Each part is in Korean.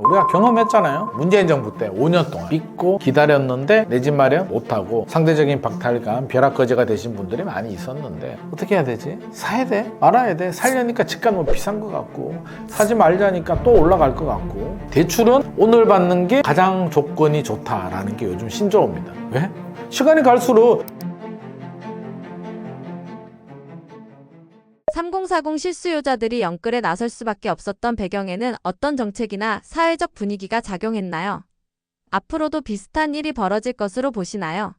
우리가 경험했잖아요. 문재인 정부 때 5년 동안 믿고 기다렸는데 내 집 마련 못하고 상대적인 박탈감, 벼락거지가 되신 분들이 많이 있었는데 어떻게 해야 되지? 사야 돼? 말아야 돼? 살려니까 집값 너무 비싼 것 같고 사지 말자니까 또 올라갈 것 같고 대출은 오늘 받는 게 가장 조건이 좋다라는 게 요즘 신조어입니다. 왜? 시간이 갈수록 3040 실수요자들이 영끌에 나설 수밖에 없었던 배경에는 어떤 정책이나 사회적 분위기가 작용했나요? 앞으로도 비슷한 일이 벌어질 것으로 보시나요?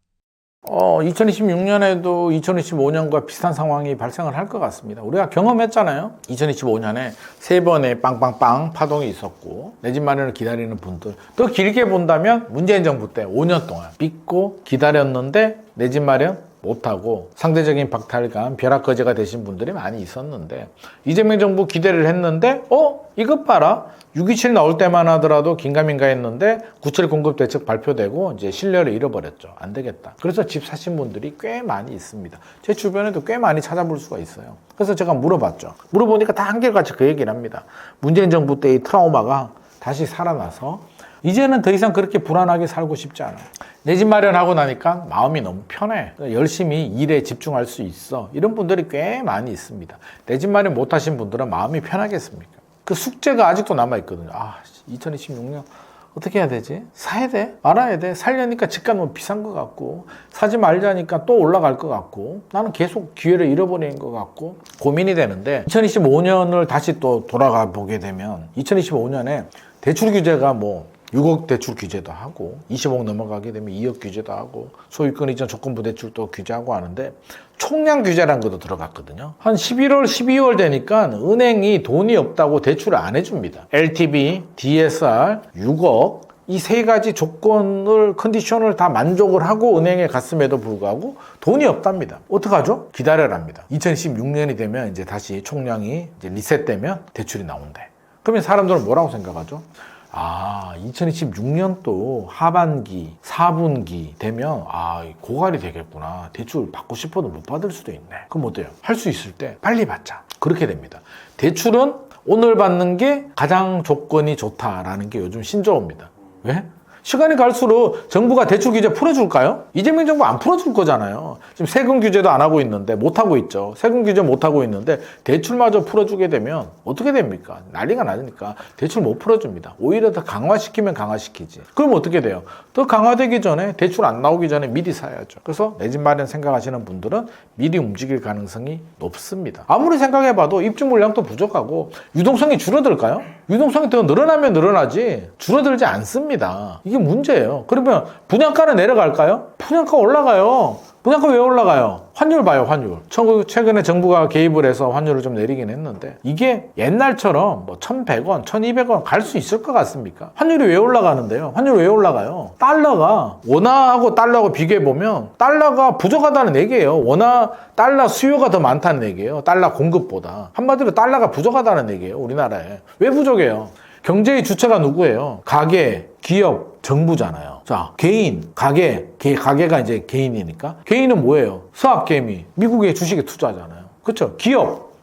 2026년에도 2025년과 비슷한 상황이 발생을 할 것 같습니다. 우리가 경험했잖아요. 2025년에 3번의 빵빵빵 파동이 있었고 내 집 마련을 기다리는 분들, 더 길게 본다면 문재인 정부 때 5년 동안 믿고 기다렸는데 내 집 마련 못하고 상대적인 박탈감, 벼락거지가 되신 분들이 많이 있었는데 이재명 정부 기대를 했는데 이것 봐라. 627 나올 때만 하더라도 긴가민가 했는데 97 공급 대책 발표되고 이제 신뢰를 잃어버렸죠. 안 되겠다. 그래서 집 사신 분들이 꽤 많이 있습니다. 제 주변에도 꽤 많이 찾아볼 수가 있어요. 그래서 제가 물어봤죠. 물어보니까 다 한결같이 그 얘기를 합니다. 문재인 정부 때의 트라우마가 다시 살아나서 이제는 더 이상 그렇게 불안하게 살고 싶지 않아. 내 집 마련하고 나니까 마음이 너무 편해. 열심히 일에 집중할 수 있어. 이런 분들이 꽤 많이 있습니다. 내 집 마련 못하신 분들은 마음이 편하겠습니까? 그 숙제가 아직도 남아있거든요. 2026년 어떻게 해야 되지? 사야 돼? 말아야 돼? 살려니까 집값 너무 비싼 것 같고 사지 말자니까 또 올라갈 것 같고 나는 계속 기회를 잃어버리는 것 같고 고민이 되는데 2025년을 다시 또 돌아가 보게 되면 2025년에 대출 규제가 6억 대출 규제도 하고 20억 넘어가게 되면 2억 규제도 하고 소유권 이전 조건부 대출도 규제하고 하는데 총량 규제라는 것도 들어갔거든요. 한 11월, 12월 되니까 은행이 돈이 없다고 대출을 안 해줍니다. LTV, DSR, 6억 이 세 가지 조건을 컨디션을 다 만족을 하고 은행에 갔음에도 불구하고 돈이 없답니다. 어떡하죠? 기다려랍니다. 2016년이 되면 이제 다시 총량이 이제 리셋되면 대출이 나온대. 그러면 사람들은 뭐라고 생각하죠? 2026년도 하반기, 4분기 되면 고갈이 되겠구나. 대출 받고 싶어도 못 받을 수도 있네. 그럼 어때요? 할 수 있을 때 빨리 받자. 그렇게 됩니다. 대출은 오늘 받는 게 가장 조건이 좋다라는 게 요즘 신조어입니다. 왜? 시간이 갈수록 정부가 대출 규제 풀어줄까요? 이재명 정부 안 풀어줄 거잖아요. 지금 세금 규제도 안 하고 있는데 못하고 있죠. 세금 규제 못하고 있는데 대출마저 풀어주게 되면 어떻게 됩니까? 난리가 나니까 대출 못 풀어줍니다. 오히려 더 강화시키면 강화시키지. 그럼 어떻게 돼요? 더 강화되기 전에 대출 안 나오기 전에 미리 사야죠. 그래서 내 집 마련 생각하시는 분들은 미리 움직일 가능성이 높습니다. 아무리 생각해봐도 입주 물량도 부족하고 유동성이 줄어들까요? 유동성이 더 늘어나면 늘어나지 줄어들지 않습니다. 이게 문제예요. 그러면 분양가는 내려갈까요? 분양가 올라가요. 분양가 왜 올라가요? 환율 봐요, 환율. 최근에 정부가 개입을 해서 환율을 좀 내리긴 했는데 이게 옛날처럼 1,100원, 1,200원 갈 수 있을 것 같습니까? 환율이 왜 올라가는데요? 환율이 왜 올라가요? 달러가 원화하고 달러하고 비교해보면 달러가 부족하다는 얘기예요. 원화 달러 수요가 더 많다는 얘기예요. 달러 공급보다. 한마디로 달러가 부족하다는 얘기예요. 우리나라에. 왜 부족해요? 경제의 주체가 누구예요? 가계, 기업, 정부잖아요. 자, 개인, 가계가 이제 개인이니까. 개인은 뭐예요? 서학개미, 미국의 주식에 투자하잖아요. 그렇죠?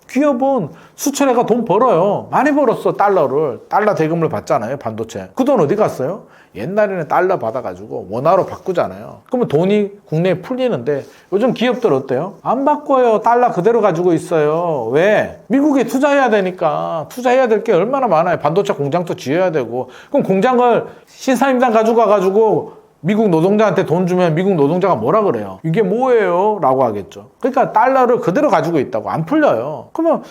기업은 수출해가 돈 벌어요. 많이 벌었어, 달러 대금을 받잖아요, 반도체. 그 돈 어디 갔어요? 옛날에는 달러 받아가지고 원화로 바꾸잖아요. 그러면 돈이 국내에 풀리는데 요즘 기업들 어때요? 안 바꿔요. 달러 그대로 가지고 있어요. 왜? 미국에 투자해야 되니까. 투자해야 될 게 얼마나 많아요. 반도체 공장도 지어야 되고. 그럼 공장을 신사임당 가지고 미국 노동자한테 돈 주면 미국 노동자가 뭐라 그래요? 이게 뭐예요? 라고 하겠죠. 그러니까 달러를 그대로 가지고 있다고 안 풀려요. 그러면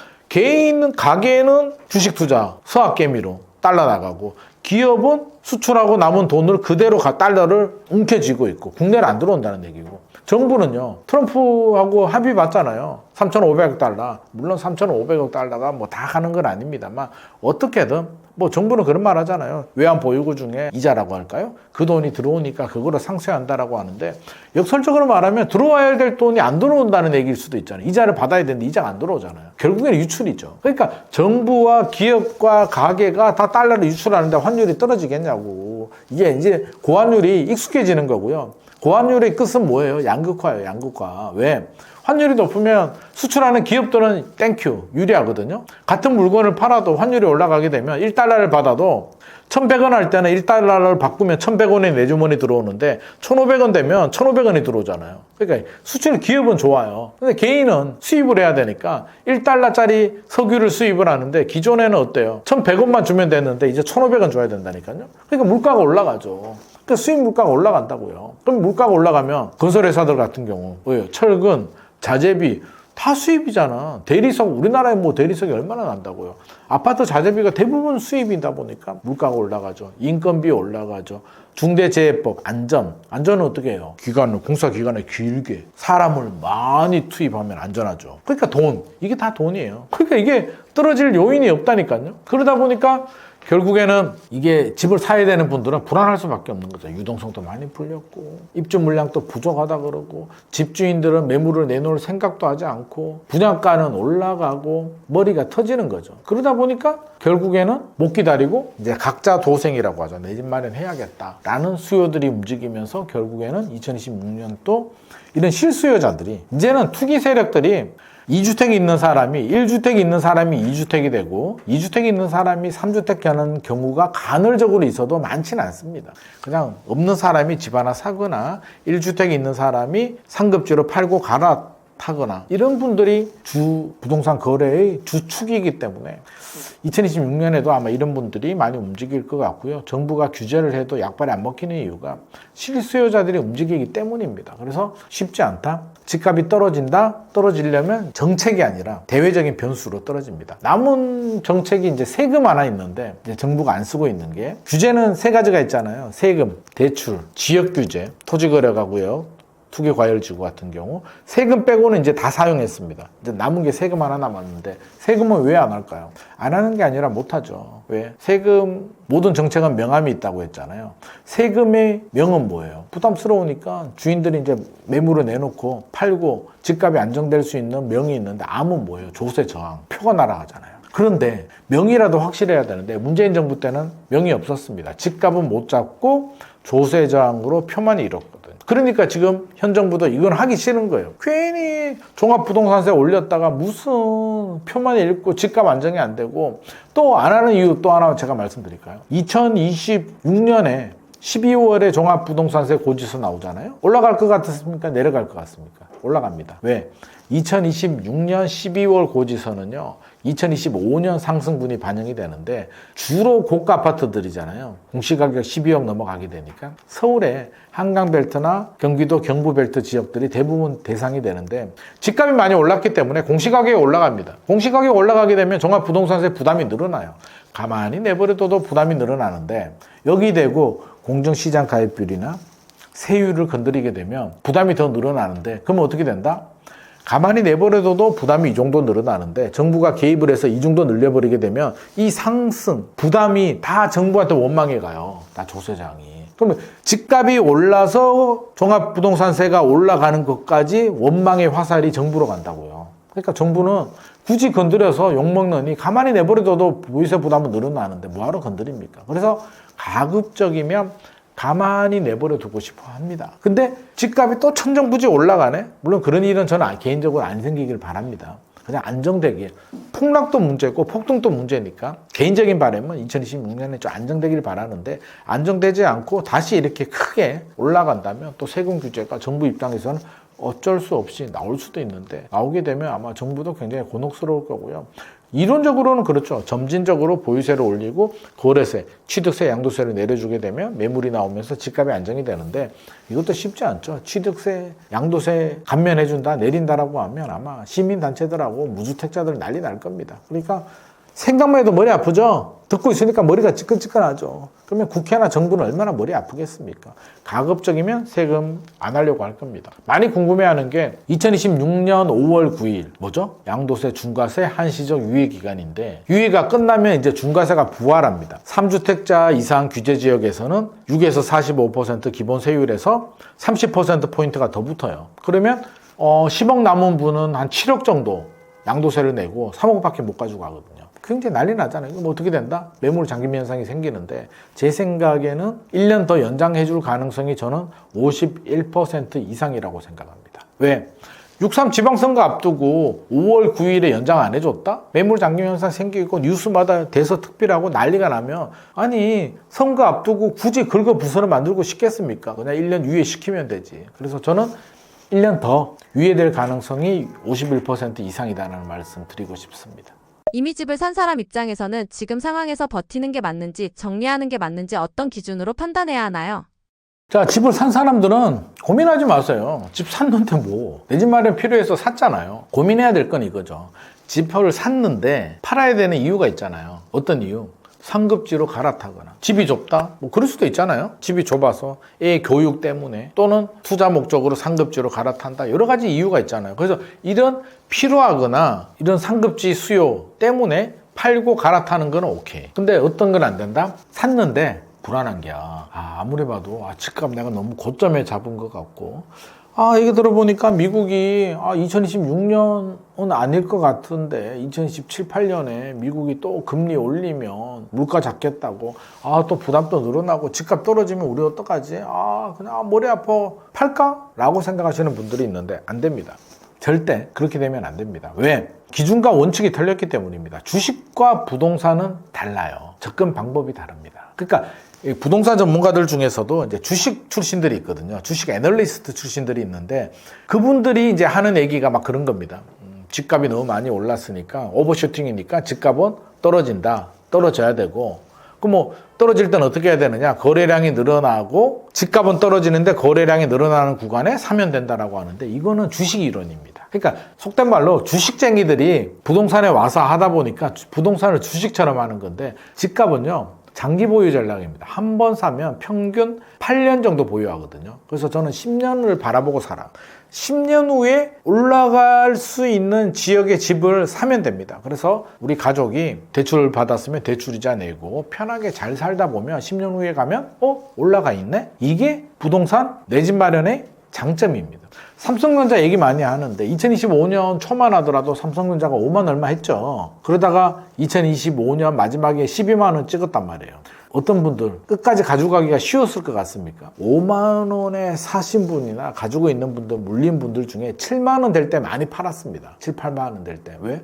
가게는 주식 투자, 서학개미로 달러 나가고 기업은 수출하고 남은 돈을 그대로 달러를 움켜쥐고 있고 국내를 안 들어온다는 얘기고 정부는요 트럼프하고 합의 봤잖아요. 3,500억 달러 물론 3,500억 달러가 다 가는 건 아닙니다만 어떻게든 정부는 그런 말 하잖아요. 외환 보유고 중에 이자라고 할까요? 그 돈이 들어오니까 그거를 상쇄한다라고 하는데 역설적으로 말하면 들어와야 될 돈이 안 들어온다는 얘기일 수도 있잖아요. 이자를 받아야 되는데 이자가 안 들어오잖아요. 결국에는 유출이죠. 그러니까 정부와 기업과 가게가 다 달러를 유출하는데 환율이 떨어지겠냐고. 이게 이제 고환율이 익숙해지는 거고요. 고환율의 끝은 뭐예요? 양극화예요. 양극화. 왜? 환율이 높으면 수출하는 기업들은 땡큐, 유리하거든요. 같은 물건을 팔아도 환율이 올라가게 되면 1달러를 받아도 1,100원 할 때는 1달러를 바꾸면 1,100원이 내 주머니 들어오는데 1,500원 되면 1,500원이 들어오잖아요. 그러니까 수출 기업은 좋아요. 근데 개인은 수입을 해야 되니까 1달러짜리 석유를 수입을 하는데 기존에는 어때요? 1,100원만 주면 됐는데 이제 1,500원 줘야 된다니까요. 그러니까 물가가 올라가죠. 그러니까 수입 물가가 올라간다고요. 그럼 물가가 올라가면 건설회사들 같은 경우 뭐예요? 철근, 자재비 다 수입이잖아. 대리석, 우리나라에 뭐 대리석이 얼마나 난다고요. 아파트 자재비가 대부분 수입이다 보니까 물가가 올라가죠. 인건비 올라가죠. 중대재해법, 안전은 어떻게 해요? 공사 기간에 길게 사람을 많이 투입하면 안전하죠. 그러니까 이게 다 돈이에요. 그러니까 이게 떨어질 요인이 없다니까요. 그러다 보니까 결국에는 이게 집을 사야 되는 분들은 불안할 수밖에 없는 거죠. 유동성도 많이 풀렸고 입주 물량도 부족하다 그러고 집주인들은 매물을 내놓을 생각도 하지 않고 분양가는 올라가고 머리가 터지는 거죠. 그러다 보니까 결국에는 못 기다리고 이제 각자 도생이라고 하죠. 내 집 마련해야겠다라는 수요들이 움직이면서 결국에는 2026년 또 이런 실수요자들이 이제는 투기 세력들이 2주택이 있는 사람이 1주택이 있는 사람이 2주택이 되고 2주택이 있는 사람이 3주택 하는 경우가 간헐적으로 있어도 많지는 않습니다. 그냥 없는 사람이 집 하나 사거나 1주택이 있는 사람이 상급지로 팔고 갈아타거나 이런 분들이 주 부동산 거래의 주축이기 때문에 2026년에도 아마 이런 분들이 많이 움직일 것 같고요. 정부가 규제를 해도 약발이 안 먹히는 이유가 실수요자들이 움직이기 때문입니다. 그래서 쉽지 않다. 집값이 떨어지려면 정책이 아니라 대외적인 변수로 떨어집니다. 남은 정책이 이제 세금 하나 있는데 이제 정부가 안 쓰고 있는 게 규제는 세 가지가 있잖아요. 세금, 대출, 지역 규제, 토지 거래가고요. 투기과열지구 같은 경우 세금 빼고는 이제 다 사용했습니다. 이제 남은 게 세금 하나 남았는데 세금은 왜 안 할까요? 안 하는 게 아니라 못 하죠. 왜? 세금 모든 정책은 명함이 있다고 했잖아요. 세금의 명은 뭐예요? 부담스러우니까 주인들이 이제 매물을 내놓고 팔고 집값이 안정될 수 있는 명이 있는데 암은 뭐예요? 조세 저항, 표가 날아가잖아요. 그런데 명이라도 확실해야 되는데 문재인 정부 때는 명이 없었습니다. 집값은 못 잡고 조세 저항으로 표만 잃었거든요. 그러니까 지금 현 정부도 이건 하기 싫은 거예요. 괜히 종합부동산세 올렸다가 무슨 표만 읽고 집값 안정이 안 되고 또 안 하는 이유 또 하나 제가 말씀드릴까요? 2026년에 12월에 종합부동산세 고지서 나오잖아요. 올라갈 것 같습니까? 내려갈 것 같습니까? 올라갑니다. 왜? 2026년 12월 고지서는요. 2025년 상승분이 반영이 되는데 주로 고가 아파트들이잖아요. 공시가격 12억 넘어가게 되니까 서울의 한강벨트나 경기도 경부벨트 지역들이 대부분 대상이 되는데 집값이 많이 올랐기 때문에 공시가격이 올라갑니다. 공시가격이 올라가게 되면 종합부동산세 부담이 늘어나요. 가만히 내버려둬도 부담이 늘어나는데 여기 대고 공정시장 가입비율이나 세율을 건드리게 되면 부담이 더 늘어나는데 그러면 어떻게 된다? 가만히 내버려둬도 부담이 이 정도 늘어나는데 정부가 개입을 해서 이 정도 늘려버리게 되면 이 상승, 부담이 다 정부한테 원망해 가요. 다 조세장이. 그러면 집값이 올라서 종합부동산세가 올라가는 것까지 원망의 화살이 정부로 간다고요. 그러니까 정부는 굳이 건드려서 욕먹느니 가만히 내버려둬도 보유세 부담은 늘어나는데 뭐하러 건드립니까? 그래서 가급적이면 가만히 내버려 두고 싶어 합니다. 근데 집값이 또 천정부지 올라가네? 물론 그런 일은 저는 개인적으로 안 생기길 바랍니다. 그냥 안정되게. 폭락도 문제고 폭등도 문제니까 개인적인 바람은 2026년에 좀 안정되길 바라는데 안정되지 않고 다시 이렇게 크게 올라간다면 또 세금 규제가 정부 입장에서는 어쩔 수 없이 나올 수도 있는데 나오게 되면 아마 정부도 굉장히 곤혹스러울 거고요. 이론적으로는 그렇죠. 점진적으로 보유세를 올리고 거래세, 취득세, 양도세를 내려주게 되면 매물이 나오면서 집값이 안정이 되는데 이것도 쉽지 않죠. 취득세, 양도세 감면해준다, 내린다라고 하면 아마 시민단체들하고 무주택자들 난리 날 겁니다. 그러니까 생각만 해도 머리 아프죠? 듣고 있으니까 머리가 찌끈찌끈하죠. 그러면 국회나 정부는 얼마나 머리 아프겠습니까? 가급적이면 세금 안 하려고 할 겁니다. 많이 궁금해하는 게 2026년 5월 9일 뭐죠? 양도세, 중과세 한시적 유예기간인데 유예가 끝나면 이제 중과세가 부활합니다. 3주택자 이상 규제지역에서는 6에서 45% 기본세율에서 30%포인트가 더 붙어요. 그러면 10억 남은 분은 한 7억 정도 양도세를 내고 3억밖에 못 가지고 가거든요. 굉장히 난리 나잖아요. 그럼 어떻게 된다? 매물 잠김 현상이 생기는데 제 생각에는 1년 더 연장해 줄 가능성이 저는 51% 이상이라고 생각합니다. 왜? 6.3 지방선거 앞두고 5월 9일에 연장 안 해줬다? 매물 잠김 현상 생기고 뉴스마다 대서특필하고 난리가 나면 아니 선거 앞두고 굳이 긁어 부서를 만들고 싶겠습니까? 그냥 1년 유예시키면 되지. 그래서 저는 1년 더 유예될 가능성이 51% 이상이다라는 말씀 드리고 싶습니다. 이미 집을 산 사람 입장에서는 지금 상황에서 버티는 게 맞는지 정리하는 게 맞는지 어떤 기준으로 판단해야 하나요? 자, 집을 산 사람들은 고민하지 마세요. 집 샀는데 뭐. 내 집 마련 필요해서 샀잖아요. 고민해야 될 건 이거죠. 집을 샀는데 팔아야 되는 이유가 있잖아요. 어떤 이유? 상급지로 갈아타거나 집이 좁다? 뭐 그럴 수도 있잖아요. 집이 좁아서 애 교육 때문에 또는 투자 목적으로 상급지로 갈아탄다. 여러 가지 이유가 있잖아요. 그래서 이런 필요하거나 이런 상급지 수요 때문에 팔고 갈아타는 건 오케이. 근데 어떤 건 안 된다? 샀는데 불안한 게야. 아무리 봐도 집값 내가 너무 고점에 잡은 것 같고 얘기 들어보니까 미국이 2026년은 아닐 것 같은데 2027, 8년에 미국이 또 금리 올리면 물가 잡겠다고 또 부담도 늘어나고 집값 떨어지면 우리 어떡하지? 그냥 머리 아파 팔까? 라고 생각하시는 분들이 있는데 안 됩니다. 절대 그렇게 되면 안 됩니다. 왜? 기준과 원칙이 틀렸기 때문입니다. 주식과 부동산은 달라요. 접근 방법이 다릅니다. 그러니까 부동산 전문가들 중에서도 이제 주식 출신들이 있거든요. 주식 애널리스트 출신들이 있는데 그분들이 이제 하는 얘기가 막 그런 겁니다. 집값이 너무 많이 올랐으니까 오버슈팅이니까 집값은 떨어진다. 떨어져야 되고 그럼 뭐 떨어질 땐 어떻게 해야 되느냐? 거래량이 늘어나고 집값은 떨어지는데 거래량이 늘어나는 구간에 사면 된다라고 하는데 이거는 주식 이론입니다. 그러니까 속된 말로 주식쟁이들이 부동산에 와서 하다 보니까 부동산을 주식처럼 하는 건데 집값은요. 장기 보유 전략입니다. 한 번 사면 평균 8년 정도 보유하거든요. 그래서 저는 10년을 바라보고 살아. 10년 후에 올라갈 수 있는 지역의 집을 사면 됩니다. 그래서 우리 가족이 대출을 받았으면 대출이자 내고 편하게 잘 살다 보면 10년 후에 가면 올라가 있네? 이게 부동산 내 집 마련의 장점입니다. 삼성전자 얘기 많이 하는데 2025년 초만 하더라도 삼성전자가 5만 얼마 했죠. 그러다가 2025년 마지막에 12만 원 찍었단 말이에요. 어떤 분들 끝까지 가지고 가기가 쉬웠을 것 같습니까? 5만 원에 사신 분이나 가지고 있는 분들, 물린 분들 중에 7만 원 될 때 많이 팔았습니다. 7, 8만 원 될 때. 왜?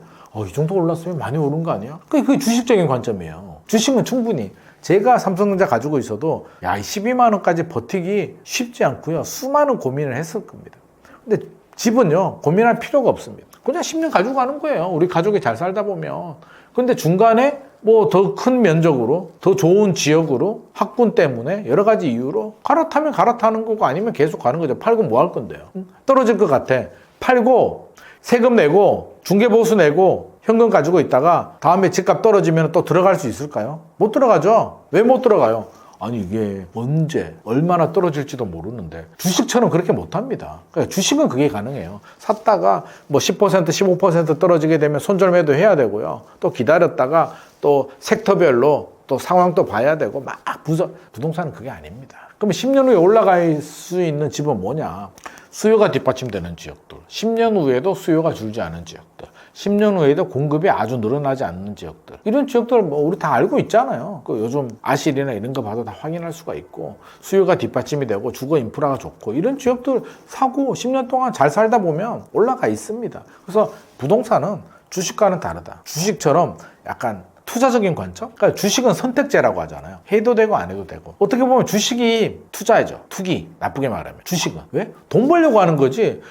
이 정도 올랐으면 많이 오른 거 아니야? 그게 주식적인 관점이에요. 주식은 충분히 제가 삼성전자 가지고 있어도 이 12만 원까지 버티기 쉽지 않고요. 수많은 고민을 했을 겁니다. 근데 집은요, 고민할 필요가 없습니다. 그냥 10년 가지고 가는 거예요. 우리 가족이 잘 살다 보면. 근데 중간에 뭐 더 큰 면적으로, 더 좋은 지역으로, 학군 때문에 여러 가지 이유로 갈아타면 갈아타는 거고 아니면 계속 가는 거죠. 팔고 뭐 할 건데요? 떨어질 것 같아. 팔고 세금 내고 중개보수 내고 현금 가지고 있다가 다음에 집값 떨어지면 또 들어갈 수 있을까요? 못 들어가죠. 왜 못 들어가요? 아니 이게 언제 얼마나 떨어질지도 모르는데 주식처럼 그렇게 못합니다. 그러니까 주식은 그게 가능해요. 샀다가 뭐 10% 15% 떨어지게 되면 손절매도 해야 되고요. 또 기다렸다가 또 섹터별로 또 상황 또 봐야 되고 막 부동산은 그게 아닙니다. 그러면 10년 후에 올라갈 수 있는 집은 뭐냐? 수요가 뒷받침되는 지역들, 10년 후에도 수요가 줄지 않은 지역들, 10년 후에도 공급이 아주 늘어나지 않는 지역들, 이런 지역들 뭐 우리 다 알고 있잖아요. 요즘 아실이나 이런 거 봐도 다 확인할 수가 있고 수요가 뒷받침이 되고 주거 인프라가 좋고 이런 지역들 사고 10년 동안 잘 살다 보면 올라가 있습니다. 그래서 부동산은 주식과는 다르다. 주식처럼 약간 투자적인 관점? 그러니까 주식은 선택제라고 하잖아요. 해도 되고 안 해도 되고. 어떻게 보면 주식이 투자죠. 투기. 나쁘게 말하면. 주식은. 왜? 돈 벌려고 하는 거지.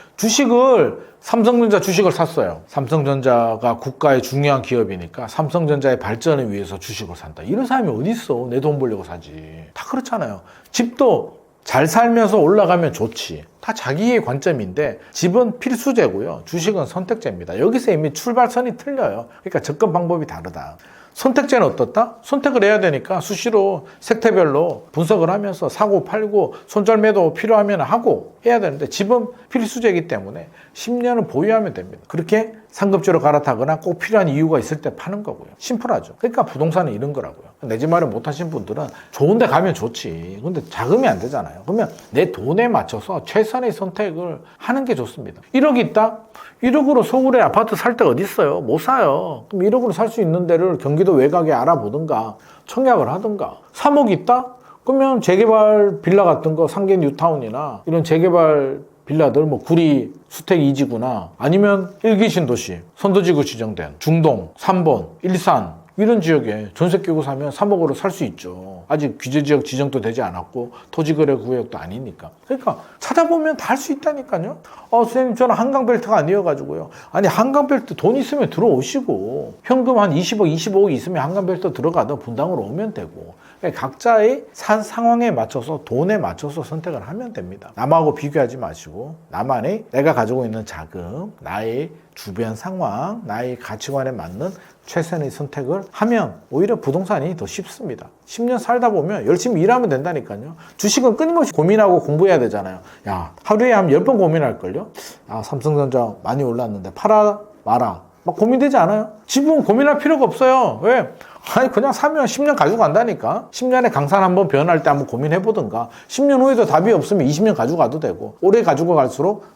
삼성전자 주식을 샀어요. 삼성전자가 국가의 중요한 기업이니까 삼성전자의 발전을 위해서 주식을 산다. 이런 사람이 어디 있어? 내 돈 벌려고 사지. 다 그렇잖아요. 집도 잘 살면서 올라가면 좋지. 다 자기의 관점인데 집은 필수제고요. 주식은 선택제입니다. 여기서 이미 출발선이 틀려요. 그러니까 접근 방법이 다르다. 선택제는 어떻다? 선택을 해야 되니까 수시로 섹터별로 분석을 하면서 사고 팔고 손절매도 필요하면 하고 해야 되는데 집은 필수제이기 때문에 10년은 보유하면 됩니다. 그렇게 상급지로 갈아타거나 꼭 필요한 이유가 있을 때 파는 거고요. 심플하죠. 그러니까 부동산은 이런 거라고요. 내 집 마련 못 하신 분들은 좋은 데 가면 좋지. 근데 자금이 안 되잖아요. 그러면 내 돈에 맞춰서 최선의 선택을 하는 게 좋습니다. 1억 있다? 1억으로 서울에 아파트 살 데가 어디 있어요? 못 사요. 그럼 1억으로 살 수 있는 데를 경기도 외곽에 알아보든가 청약을 하든가. 3억 있다? 그러면 재개발 빌라 같은 거 상계 뉴타운이나 이런 재개발 빌라들 뭐 구리 수택 2지구나 아니면 1기 신도시 선도지구 지정된 중동 3번 일산 이런 지역에 전세 끼고 사면 3억으로 살 수 있죠. 아직 규제지역 지정도 되지 않았고 토지거래 구역도 아니니까. 그러니까 찾아보면 다 할 수 있다니까요. 선생님 저는 한강벨트가 아니어가지고요. 아니 한강벨트 돈 있으면 들어오시고 현금 한 20억, 25억 있으면 한강벨트 들어가도 분당으로 오면 되고 그러니까 각자의 산 상황에 맞춰서 돈에 맞춰서 선택을 하면 됩니다. 남하고 비교하지 마시고 나만의 내가 가지고 있는 자금, 나의 주변 상황, 나의 가치관에 맞는 최선의 선택을 하면 오히려 부동산이 더 쉽습니다. 10년 살다 보면 열심히 일하면 된다니까요. 주식은 끊임없이 고민하고 공부해야 되잖아요. 야, 하루에 한 10번 고민할걸요? 아, 삼성전자 많이 올랐는데 팔아 마라. 막 고민되지 않아요? 집은 고민할 필요가 없어요. 왜? 아니 그냥 사면 10년 가지고 간다니까. 10년에 강산 한번 변할 때 한번 고민해보든가 10년 후에도 답이 없으면 20년 가지고 가도 되고 오래 가지고 갈수록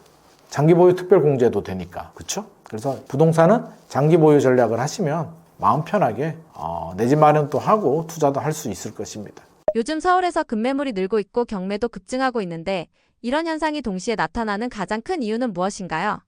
장기 보유 특별 공제도 되니까. 그렇죠? 그래서 부동산은 장기 보유 전략을 하시면 마음 편하게 내 집 마련도 하고 투자도 할 수 있을 것입니다. 요즘 서울에서 급매물이 늘고 있고 경매도 급증하고 있는데 이런 현상이 동시에 나타나는 가장 큰 이유는 무엇인가요?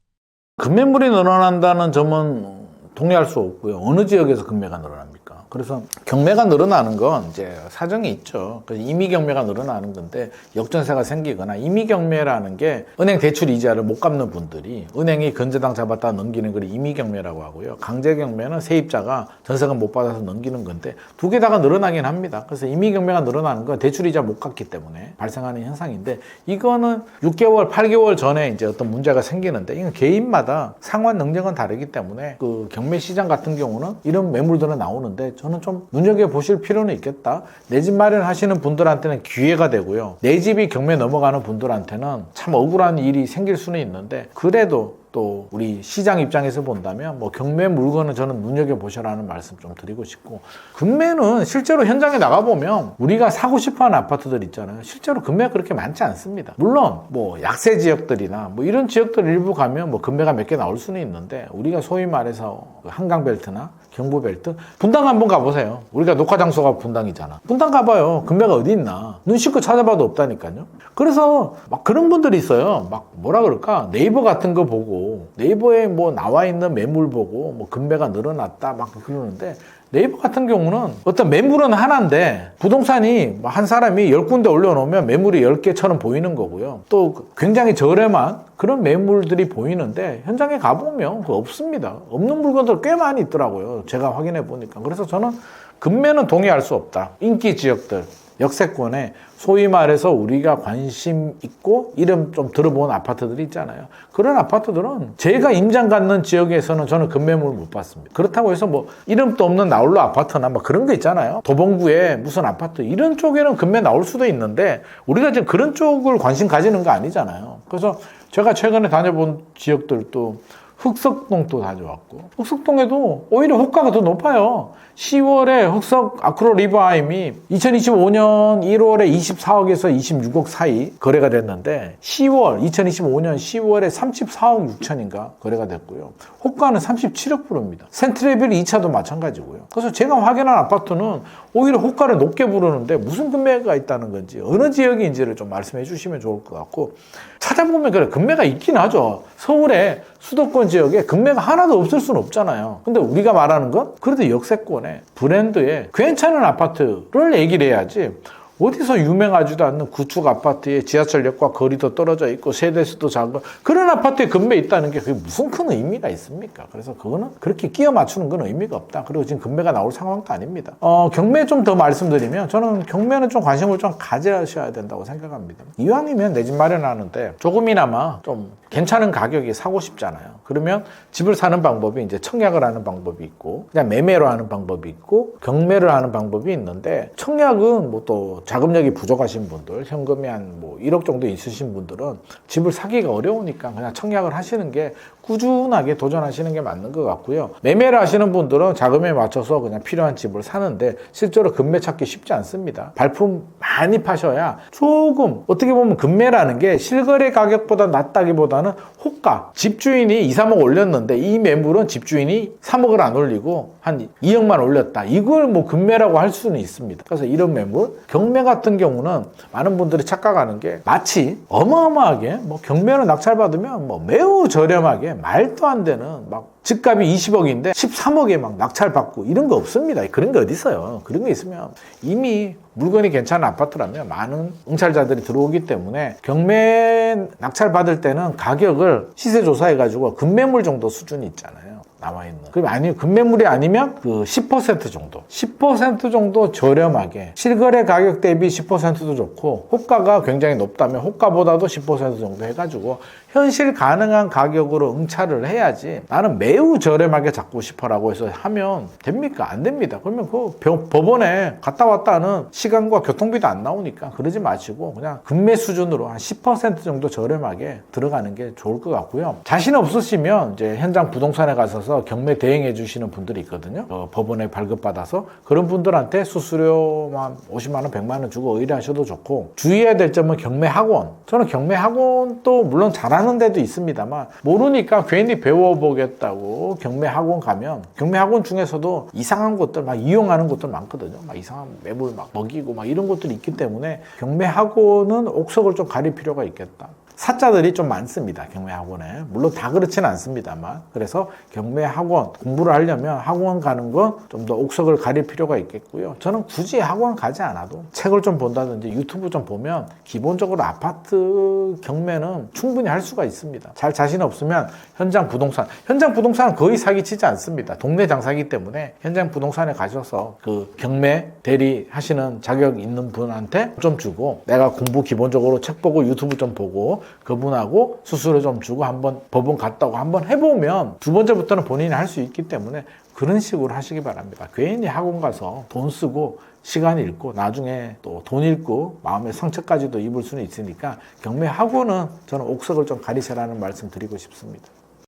급매물이 늘어난다는 점은 동의할 수 없고요. 어느 지역에서 급매가 늘어납니까? 그래서 경매가 늘어나는 건 이제 사정이 있죠. 그래서 임의 경매가 늘어나는 건데 역전세가 생기거나 임의 경매라는 게 은행 대출 이자를 못 갚는 분들이 은행이 건재당 잡았다 넘기는 걸 임의 경매라고 하고요. 강제 경매는 세입자가 전세금 못 받아서 넘기는 건데 두 개 다가 늘어나긴 합니다. 그래서 임의 경매가 늘어나는 건 대출 이자 못 갚기 때문에 발생하는 현상인데 이거는 6개월, 8개월 전에 이제 어떤 문제가 생기는데 이건 개인마다 상환 능력은 다르기 때문에 그 경매 시장 같은 경우는 이런 매물들은 나오는데 저는 좀 눈여겨보실 필요는 있겠다. 내 집 마련하시는 분들한테는 기회가 되고요. 내 집이 경매 넘어가는 분들한테는 참 억울한 일이 생길 수는 있는데 그래도 또 우리 시장 입장에서 본다면 뭐 경매 물건은 저는 눈여겨보시라는 말씀 좀 드리고 싶고 급매는 실제로 현장에 나가보면 우리가 사고 싶어하는 아파트들 있잖아요. 실제로 급매가 그렇게 많지 않습니다. 물론 뭐 약세 지역들이나 뭐 이런 지역들 일부 가면 뭐 급매가 몇 개 나올 수는 있는데 우리가 소위 말해서 한강벨트나 경부벨트 분당 한번 가보세요. 우리가 녹화 장소가 분당이잖아. 분당 가봐요. 급매가 어디 있나. 눈 씻고 찾아봐도 없다니까요. 그래서 막 그런 분들이 있어요. 막 뭐라 그럴까 네이버 같은 거 보고 네이버에 뭐 나와 있는 매물 보고 뭐 급매가 늘어났다 막 그러는데 네이버 같은 경우는 어떤 매물은 하나인데 부동산이 한 사람이 10군데 올려놓으면 매물이 10개처럼 보이는 거고요. 또 굉장히 저렴한 그런 매물들이 보이는데 현장에 가보면 그거 없습니다. 없는 물건들 꽤 많이 있더라고요. 제가 확인해 보니까. 그래서 저는 급매는 동의할 수 없다. 인기 지역들, 역세권에 소위 말해서 우리가 관심 있고 이름 좀 들어본 아파트들이 있잖아요. 그런 아파트들은 제가 임장 갖는 지역에서는 저는 급매물을 못 봤습니다. 그렇다고 해서 뭐 이름도 없는 나홀로 아파트나 뭐 그런 거 있잖아요. 도봉구에 무슨 아파트 이런 쪽에는 급매 나올 수도 있는데 우리가 지금 그런 쪽을 관심 가지는 거 아니잖아요. 그래서 제가 최근에 다녀본 지역들도 흑석동도 다녀왔고 흑석동에도 오히려 호가가 더 높아요. 10월에 흑석 아크로 리버하임이 2025년 1월에 24억에서 26억 사이 거래가 됐는데 2025년 10월에 34억 6천인가 거래가 됐고요. 호가는 37억 불입니다. 센트레빌 2차도 마찬가지고요. 그래서 제가 확인한 아파트는 오히려 호가를 높게 부르는데 무슨 금매가 있다는 건지 어느 지역인지를 좀 말씀해 주시면 좋을 것 같고 찾아보면 그래 금매가 있긴 하죠. 서울에 수도권 지역에 금매가 하나도 없을 수는 없잖아요. 근데 우리가 말하는 건 그래도 역세권에 브랜드에 괜찮은 아파트를 얘기를 해야지 어디서 유명하지도 않는 구축 아파트에 지하철역과 거리도 떨어져 있고 세대수도 작은 그런 아파트에 급매 있다는 게 그게 무슨 큰 의미가 있습니까? 그래서 그거는 그렇게 끼워 맞추는 건 의미가 없다. 그리고 지금 급매가 나올 상황도 아닙니다. 경매 좀 더 말씀드리면 저는 경매는 좀 관심을 좀 가져셔야 된다고 생각합니다. 이왕이면 내 집 마련하는데 조금이나마 좀 괜찮은 가격에 사고 싶잖아요. 그러면 집을 사는 방법이 이제 청약을 하는 방법이 있고 그냥 매매로 하는 방법이 있고 경매를 하는 방법이 있는데 청약은 뭐 또 자금력이 부족하신 분들, 현금이 한 뭐 1억 정도 있으신 분들은 집을 사기가 어려우니까 그냥 청약을 하시는 게 꾸준하게 도전하시는 게 맞는 것 같고요. 매매를 하시는 분들은 자금에 맞춰서 그냥 필요한 집을 사는데 실제로 급매 찾기 쉽지 않습니다. 발품 많이 파셔야 조금 어떻게 보면 금매라는 게 실거래 가격보다 낮다기보다는 호가, 집주인이 2, 3억 올렸는데 이 매물은 집주인이 3억을 안 올리고 한 2억만 올렸다. 이걸 뭐 금매라고 할 수는 있습니다. 그래서 이런 매물, 경매 같은 경우는 많은 분들이 착각하는 게 마치 어마어마하게 뭐 경매로 낙찰받으면 뭐 매우 저렴하게 말도 안 되는 막 집값이 20억인데 13억에 막 낙찰받고 이런 거 없습니다. 그런 게 어디 있어요. 그런 게 있으면 이미 물건이 괜찮은 아파트라면 많은 응찰자들이 들어오기 때문에 경매 낙찰받을 때는 가격을 시세 조사해가지고 금매물 정도 수준이 있잖아요. 남아있는. 그럼 아니, 금매물이 아니면 그 10% 정도. 10% 정도 저렴하게. 실거래 가격 대비 10%도 좋고, 호가가 굉장히 높다면 호가보다도 10% 정도 해가지고, 현실 가능한 가격으로 응찰을 해야지, 나는 매우 저렴하게 잡고 싶어라고 해서 하면 됩니까? 안 됩니다. 그러면 그 법원에 갔다 왔다 하는 시간과 교통비도 안 나오니까 그러지 마시고, 그냥 금매 수준으로 한 10% 정도 저렴하게 들어가는 게 좋을 것 같고요. 자신 없으시면 이제 현장 부동산에 가서 경매 대행해 주시는 분들이 있거든요. 법원에 발급받아서 그런 분들한테 수수료만 50만 원, 100만 원 주고 의뢰하셔도 좋고, 주의해야 될 점은 경매 학원. 저는 경매 학원도 물론 잘하는 데도 있습니다만 모르니까 괜히 배워보겠다고 경매 학원 가면 경매 학원 중에서도 이상한 것들 막 이용하는 것들 많거든요. 막 이상한 매물 막 먹이고 막 이런 것들이 있기 때문에 경매 학원은 옥석을 좀 가릴 필요가 있겠다. 사자들이 좀 많습니다. 경매학원에. 물론 다 그렇지는 않습니다만. 그래서 경매학원 공부를 하려면 학원 가는 건 좀 더 옥석을 가릴 필요가 있겠고요. 저는 굳이 학원 가지 않아도 책을 좀 본다든지 유튜브 좀 보면 기본적으로 아파트 경매는 충분히 할 수가 있습니다. 잘 자신 없으면 현장 부동산은 거의 사기치지 않습니다. 동네 장사이기 때문에 현장 부동산에 가셔서 그 경매 대리 하시는 자격 있는 분한테 좀 주고, 내가 공부 기본적으로 책 보고 유튜브 좀 보고 그분하고 수수료 좀 주고 한번 법원 갔다고 한번 해보면 두 번째부터는 본인이 할 수 있기 때문에 그런 식으로 하시기 바랍니다. 괜히 학원 가서 돈 쓰고 시간 잃고 나중에 또 돈 잃고 마음의 상처까지도 입을 수는 있으니까 경매 학원은 저는 옥석을 좀 가리세라는 말씀 드리고 싶습니다.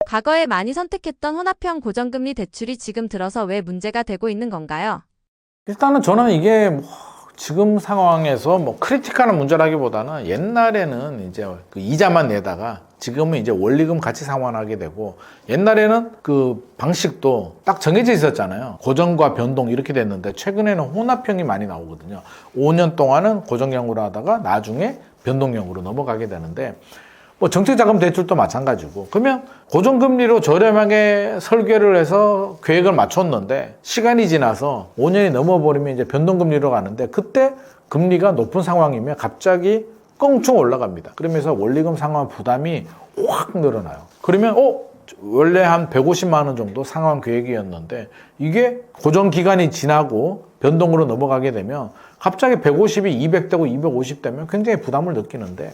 과거에 많이 선택했던 혼합형 고정금리 대출이 지금 들어서 왜 문제가 되고 있는 건가요? 일단은 저는 이게 지금 상황에서 크리티컬한 문제라기보다는 옛날에는 이제 그 이자만 내다가 지금은 이제 원리금 같이 상환하게 되고, 옛날에는 그 방식도 딱 정해져 있었잖아요. 고정과 변동 이렇게 됐는데 최근에는 혼합형이 많이 나오거든요. 5년 동안은 고정형으로 하다가 나중에 변동형으로 넘어가게 되는데, 정책자금 대출도 마찬가지고, 그러면 고정금리로 저렴하게 설계를 해서 계획을 맞췄는데 시간이 지나서 5년이 넘어버리면 이제 변동금리로 가는데, 그때 금리가 높은 상황이면 갑자기 껑충 올라갑니다. 그러면서 원리금 상환 부담이 확 늘어나요. 그러면 원래 한 150만 원 정도 상환 계획이었는데 이게 고정 기간이 지나고 변동으로 넘어가게 되면 갑자기 150이 200되고 250 되면 굉장히 부담을 느끼는데,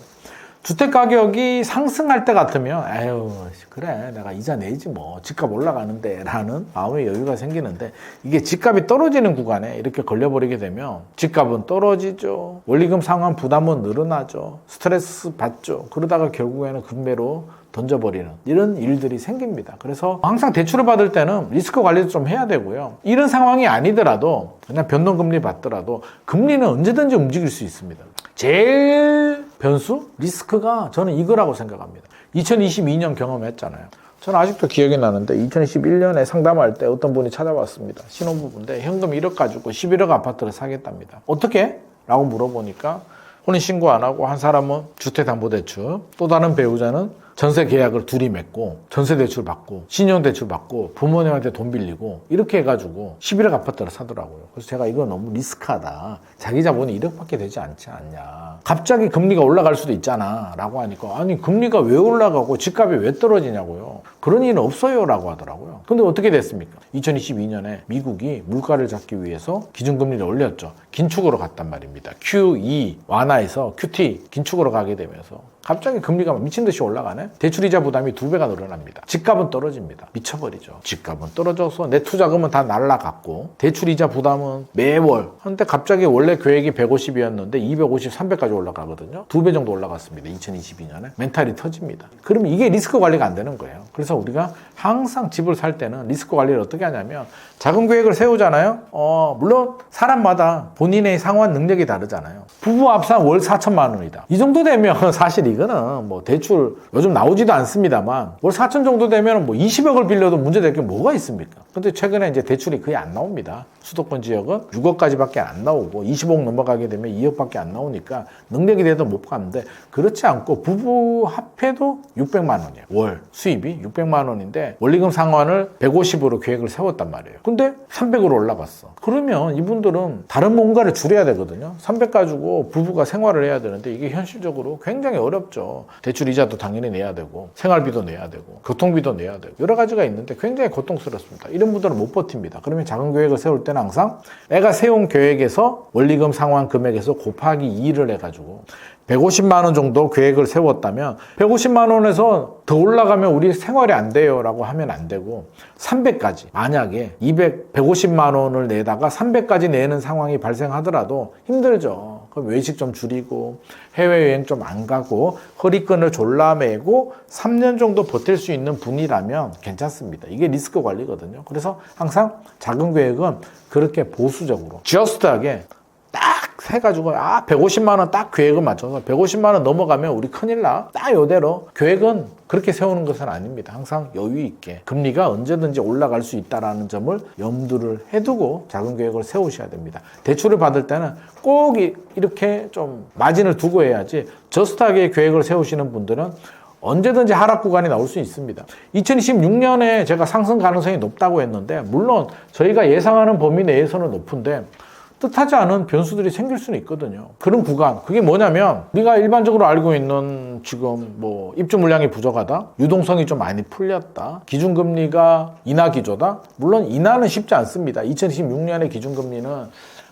주택 가격이 상승할 때 같으면 에휴 그래 내가 이자 내지 뭐 집값 올라가는데 라는 마음의 여유가 생기는데, 이게 집값이 떨어지는 구간에 이렇게 걸려버리게 되면 집값은 떨어지죠. 원리금 상환 부담은 늘어나죠. 스트레스 받죠. 그러다가 결국에는 금매로 던져버리는 이런 일들이 생깁니다. 그래서 항상 대출을 받을 때는 리스크 관리도 좀 해야 되고요. 이런 상황이 아니더라도 그냥 변동금리 받더라도 금리는 언제든지 움직일 수 있습니다. 제일 변수? 리스크가 저는 이거라고 생각합니다. 2022년 경험했잖아요. 저는 아직도 기억이 나는데 2021년에 상담할 때 어떤 분이 찾아왔습니다. 신혼부부인데 현금 1억 가지고 11억 아파트를 사겠답니다. 어떻게? 라고 물어보니까 혼인신고 안 하고, 한 사람은 주택담보대출, 또 다른 배우자는 전세 계약을 둘이 맺고 전세 대출 받고 신용대출 받고 부모님한테 돈 빌리고 이렇게 해가지고 11억 아파트를 사더라고요. 그래서 제가 이거 너무 리스크하다. 자기 자본이 1억밖에 되지 않지 않냐. 갑자기 금리가 올라갈 수도 있잖아 라고 하니까, 아니 금리가 왜 올라가고 집값이 왜 떨어지냐고요. 그런 일은 없어요 라고 하더라고요. 근데 어떻게 됐습니까? 2022년에 미국이 물가를 잡기 위해서 기준금리를 올렸죠. 긴축으로 갔단 말입니다. QE 완화해서 QT 긴축으로 가게 되면서 갑자기 금리가 미친 듯이 올라가네. 대출이자 부담이 2배가 늘어납니다. 집값은 떨어집니다. 미쳐버리죠. 집값은 떨어져서 내 투자금은 다 날라갔고 대출이자 부담은 매월. 근데 갑자기 원래 계획이 150이었는데 250, 300까지 올라가거든요. 2배 정도 올라갔습니다. 2022년에. 멘탈이 터집니다. 그러면 이게 리스크 관리가 안 되는 거예요. 그래서 우리가 항상 집을 살 때는 리스크 관리를 어떻게 하냐면 자금 계획을 세우잖아요. 물론 사람마다 본인의 상환 능력이 다르잖아요. 부부 합산 월 4천만 원이다. 이 정도 되면 사실 이거는 뭐 대출 요즘 나오지도 않습니다만 월 4천 정도 되면 뭐 20억을 빌려도 문제될 게 뭐가 있습니까? 근데 최근에 이제 대출이 거의 안 나옵니다. 수도권 지역은 6억까지밖에 안 나오고 20억 넘어가게 되면 2억밖에 안 나오니까 능력이 돼도 못 가는데 그렇지 않고 부부 합해도 600만 원이에요. 월 수입이 600만 원인데 원리금 상환을 150으로 계획을 세웠단 말이에요. 근데 300으로 올라갔어. 그러면 이분들은 다른 뭔가를 줄여야 되거든요. 300 가지고 부부가 생활을 해야 되는데 이게 현실적으로 굉장히 어렵죠. 대출 이자도 당연히 내야 되고 생활비도 내야 되고 교통비도 내야 되고 여러 가지가 있는데 굉장히 고통스럽습니다. 이런 분들은 못 버팁니다. 그러면 작은 계획을 세울 때는 항상 내가 세운 계획에서 원리금 상환 금액에서 곱하기 2를 해가지고 150만 원 정도 계획을 세웠다면 150만 원에서 더 올라가면 우리 생활이 안 돼요 라고 하면 안 되고 300까지 만약에 150만 원을 내다가 300까지 내는 상황이 발생하더라도 힘들죠. 그럼 외식 좀 줄이고 해외여행 좀 안 가고 허리끈을 졸라매고 3년 정도 버틸 수 있는 분이라면 괜찮습니다. 이게 리스크 관리거든요. 그래서 항상 작은 계획은 그렇게 보수적으로 저스트하게 해가지고 150만 원 딱 계획을 맞춰서 150만 원 넘어가면 우리 큰일 나. 딱 이대로 계획은 그렇게 세우는 것은 아닙니다. 항상 여유 있게 금리가 언제든지 올라갈 수 있다는 점을 염두를 해두고 작은 계획을 세우셔야 됩니다. 대출을 받을 때는 꼭 이렇게 좀 마진을 두고 해야지 저스트하게 계획을 세우시는 분들은 언제든지 하락 구간이 나올 수 있습니다. 2026년에 제가 상승 가능성이 높다고 했는데 물론 저희가 예상하는 범위 내에서는 높은데 뜻하지 않은 변수들이 생길 수는 있거든요. 그런 구간, 그게 뭐냐면 우리가 일반적으로 알고 있는 지금 뭐 입주 물량이 부족하다, 유동성이 좀 많이 풀렸다, 기준금리가 인하 기조다. 물론 인하는 쉽지 않습니다. 2026년의 기준금리는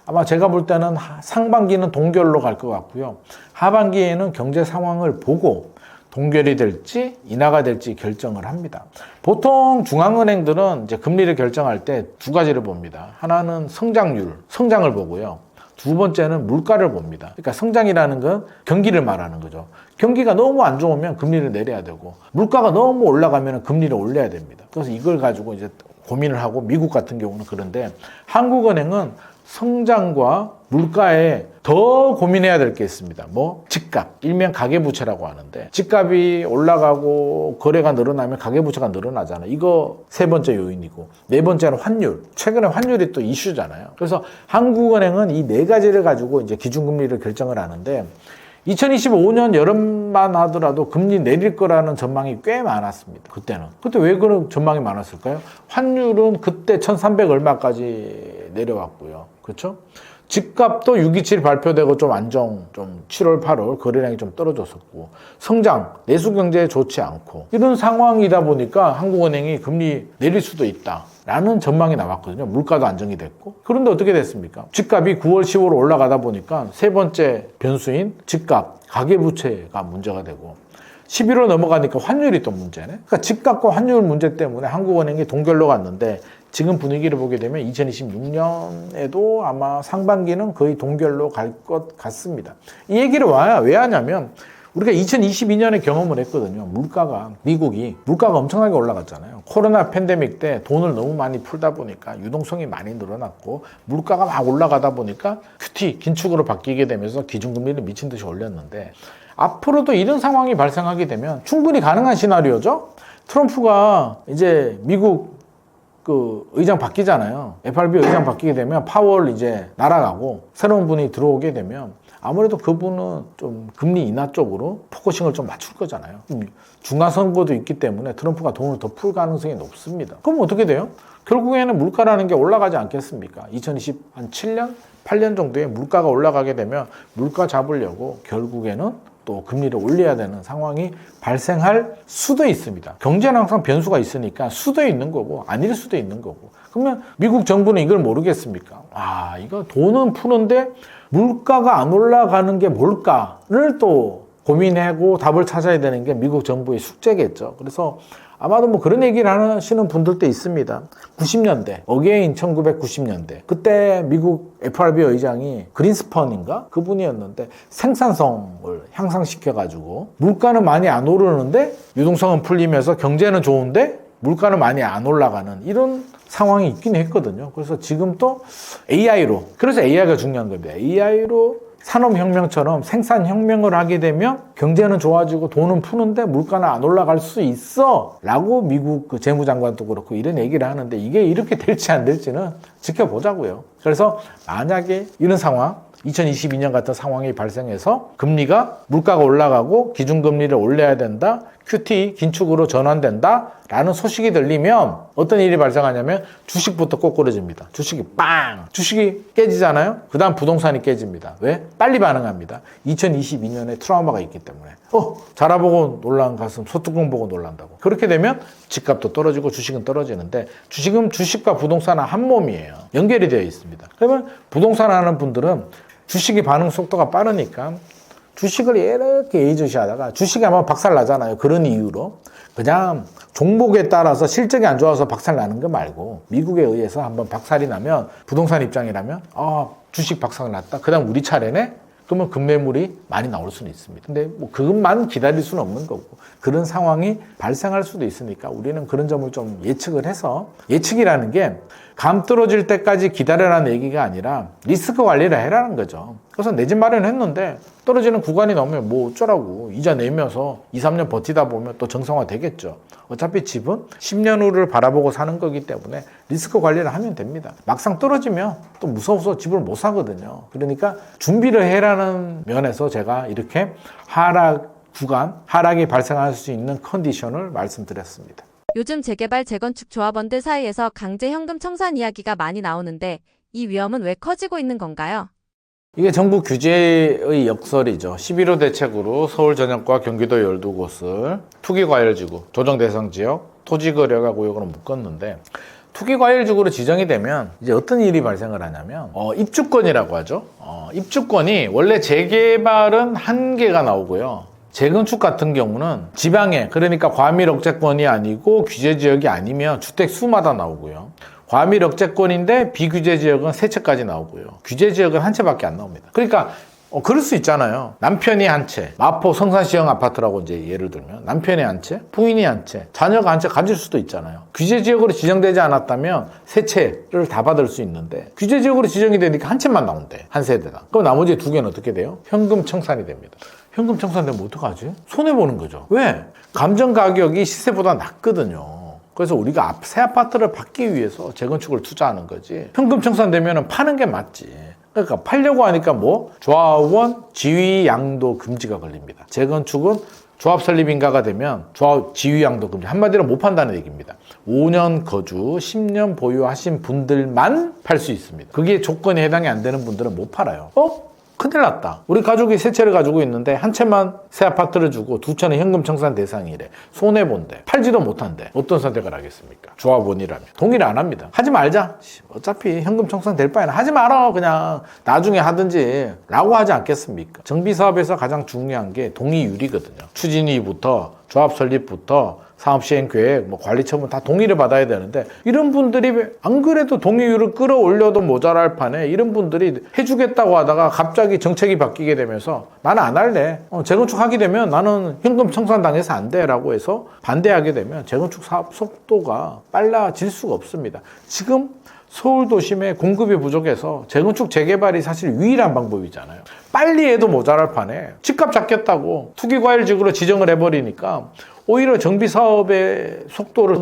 아마 제가 볼 때는 상반기는 동결로 갈 것 같고요. 하반기에는 경제 상황을 보고 동결이 될지 인하가 될지 결정을 합니다. 보통 중앙은행들은 이제 금리를 결정할 때 두 가지를 봅니다. 하나는 성장률, 성장을 보고요. 두 번째는 물가를 봅니다. 그러니까 성장이라는 건 경기를 말하는 거죠. 경기가 너무 안 좋으면 금리를 내려야 되고 물가가 너무 올라가면 금리를 올려야 됩니다. 그래서 이걸 가지고 이제 고민을 하고 미국 같은 경우는 그런데 한국은행은 성장과 물가에 더 고민해야 될 게 있습니다. 뭐 집값, 일명 가계부채라고 하는데 집값이 올라가고 거래가 늘어나면 가계부채가 늘어나잖아요. 이거 세 번째 요인이고 네 번째는 환율. 최근에 환율이 또 이슈잖아요. 그래서 한국은행은 이 네 가지를 가지고 이제 기준금리를 결정을 하는데 2025년 여름만 하더라도 금리 내릴 거라는 전망이 꽤 많았습니다. 그때는. 그때 왜 그런 전망이 많았을까요? 환율은 그때 1300 얼마까지 내려왔고요. 그렇죠? 집값도 627 발표되고 좀 안정, 좀 7월, 8월 거래량이 좀 떨어졌었고 성장, 내수경제에 좋지 않고 이런 상황이다 보니까 한국은행이 금리 내릴 수도 있다. 라는 전망이 나왔거든요. 물가도 안정이 됐고. 그런데 어떻게 됐습니까? 집값이 9월, 10월 올라가다 보니까 세 번째 변수인 집값, 가계부채가 문제가 되고 11월 넘어가니까 환율이 또 문제네. 그러니까 집값과 환율 문제 때문에 한국은행이 동결로 갔는데 지금 분위기를 보게 되면 2026년에도 아마 상반기는 거의 동결로 갈 것 같습니다. 이 얘기를 왜 하냐면 우리가 2022년에 경험을 했거든요. 미국이 물가가 엄청나게 올라갔잖아요. 코로나 팬데믹 때 돈을 너무 많이 풀다 보니까 유동성이 많이 늘어났고 물가가 막 올라가다 보니까 QT, 긴축으로 바뀌게 되면서 기준금리를 미친 듯이 올렸는데 앞으로도 이런 상황이 발생하게 되면 충분히 가능한 시나리오죠. 트럼프가 이제 미국 의장 바뀌잖아요. FRB 의장 바뀌게 되면 파월 이제 날아가고 새로운 분이 들어오게 되면 아무래도 그분은 좀 금리 인하 쪽으로 포커싱을 좀 맞출 거잖아요. 중간선거도 있기 때문에 트럼프가 돈을 더 풀 가능성이 높습니다. 그럼 어떻게 돼요? 결국에는 물가라는 게 올라가지 않겠습니까? 2027년, 8년 정도에 물가가 올라가게 되면 물가 잡으려고 결국에는 또 금리를 올려야 되는 상황이 발생할 수도 있습니다. 경제는 항상 변수가 있으니까 수도 있는 거고 아닐 수도 있는 거고. 그러면 미국 정부는 이걸 모르겠습니까? 이거 돈은 푸는데 물가가 안 올라가는 게 뭘까를 또 고민하고 답을 찾아야 되는 게 미국 정부의 숙제겠죠. 그래서 아마도 뭐 그런 얘기를 하시는 분들도 있습니다. 90년대, 어게인 1990년대. 그때 미국 FRB 의장이 그린스펀인가? 그분이었는데 생산성을 향상시켜가지고 물가는 많이 안 오르는데 유동성은 풀리면서 경제는 좋은데 물가는 많이 안 올라가는 이런 상황이 있긴 했거든요. 그래서 지금 또 AI로, 그래서 AI가 중요한 겁니다. AI로 산업혁명처럼 생산혁명을 하게 되면 경제는 좋아지고 돈은 푸는데 물가는 안 올라갈 수 있어 라고 미국 그 재무장관도 그렇고 이런 얘기를 하는데 이게 이렇게 될지 안 될지는 지켜보자고요. 그래서 만약에 이런 상황 2022년 같은 상황이 발생해서 금리가 물가가 올라가고 기준금리를 올려야 된다. QT 긴축으로 전환된다 라는 소식이 들리면 어떤 일이 발생하냐면 주식부터 꼬꾸라집니다. 주식이 빵! 주식이 깨지잖아요. 그 다음 부동산이 깨집니다. 왜? 빨리 반응합니다. 2022년에 트라우마가 있기 때문에 자라보고 놀란 가슴 소뚜껑 보고 놀란다고. 그렇게 되면 집값도 떨어지고 주식은 떨어지는데 주식은 주식과 부동산은 한 몸이에요. 연결이 되어 있습니다. 그러면 부동산 하는 분들은 주식이 반응 속도가 빠르니까 주식을 이렇게 예의주시하다가 주식이 아마 박살 나잖아요. 그런 이유로 그냥 종목에 따라서 실적이 안 좋아서 박살 나는 거 말고 미국에 의해서 한번 박살이 나면 부동산 입장이라면 주식 박살 났다. 그 다음 우리 차례네? 그러면 급매물이 많이 나올 수는 있습니다. 근데 뭐 그것만 기다릴 수는 없는 거고 그런 상황이 발생할 수도 있으니까 우리는 그런 점을 좀 예측을 해서 예측이라는 게 감 떨어질 때까지 기다려라는 얘기가 아니라 리스크 관리를 해라는 거죠. 그래서 내 집 마련했는데 떨어지는 구간이 나오면 뭐 어쩌라고 이자 내면서 2, 3년 버티다 보면 또 정상화 되겠죠. 어차피 집은 10년 후를 바라보고 사는 거기 때문에 리스크 관리를 하면 됩니다. 막상 떨어지면 또 무서워서 집을 못 사거든요. 그러니까 준비를 해라는 면에서 제가 이렇게 하락이 발생할 수 있는 컨디션을 말씀드렸습니다. 요즘 재개발 재건축 조합원들 사이에서 강제 현금 청산 이야기가 많이 나오는데 이 위험은 왜 커지고 있는 건가요? 이게 정부 규제의 역설이죠. 11호 대책으로 서울 전역과 경기도 12곳을 투기과열지구, 조정대상지역, 토지거래가 구역으로 묶었는데 투기과열지구로 지정이 되면 이제 어떤 일이 발생을 하냐면 입주권이라고 하죠. 입주권이 원래 재개발은 한 개가 나오고요. 재건축 같은 경우는 지방에 그러니까 과밀 억제권이 아니고 규제 지역이 아니면 주택 수마다 나오고요. 과밀 억제권인데 비규제 지역은 세 채까지 나오고요. 규제 지역은 한 채밖에 안 나옵니다. 그러니까 그럴 수 있잖아요. 남편이 한 채, 마포 성산시형 아파트라고 이제 예를 들면 남편이 한 채, 부인이 한 채, 자녀가 한 채 가질 수도 있잖아요. 규제 지역으로 지정되지 않았다면 세 채를 다 받을 수 있는데 규제 지역으로 지정이 되니까 한 채만 나온대. 한 세대당. 그럼 나머지 두 개는 어떻게 돼요? 현금 청산이 됩니다. 현금 청산되면 어떡하지? 손해보는 거죠. 왜? 감정 가격이 시세보다 낮거든요. 그래서 우리가 새 아파트를 받기 위해서 재건축을 투자하는 거지. 현금 청산되면 파는 게 맞지. 그러니까 팔려고 하니까 조합원 지위 양도 금지가 걸립니다. 재건축은 조합 설립 인가가 되면 조합 지위 양도 금지. 한마디로 못 판다는 얘기입니다. 5년 거주, 10년 보유하신 분들만 팔 수 있습니다. 그게 조건에 해당이 안 되는 분들은 못 팔아요. 큰일 났다. 우리 가족이 세 채를 가지고 있는데 한 채만 새 아파트를 주고 두 채는 현금 청산 대상이래. 손해본대. 팔지도 못한대. 어떤 선택을 하겠습니까? 조합원이라면. 동의를 안 합니다. 하지 말자. 어차피 현금 청산 될 바에는 하지 마라. 그냥 나중에 하든지 라고 하지 않겠습니까? 정비사업에서 가장 중요한 게 동의율이거든요. 추진위부터 조합 설립부터 사업시행계획, 관리처분 다 동의를 받아야 되는데 이런 분들이 안 그래도 동의율을 끌어올려도 모자랄 판에 이런 분들이 해주겠다고 하다가 갑자기 정책이 바뀌게 되면서 나는 안 할래. 재건축 하게 되면 나는 현금 청산당해서 안 돼 라고 해서 반대하게 되면 재건축 사업 속도가 빨라질 수가 없습니다. 지금 서울 도심에 공급이 부족해서 재건축 재개발이 사실 유일한 방법이잖아요. 빨리 해도 모자랄 판에 집값 잡겠다고 투기과열지구로 지정을 해버리니까 오히려 정비사업의 속도를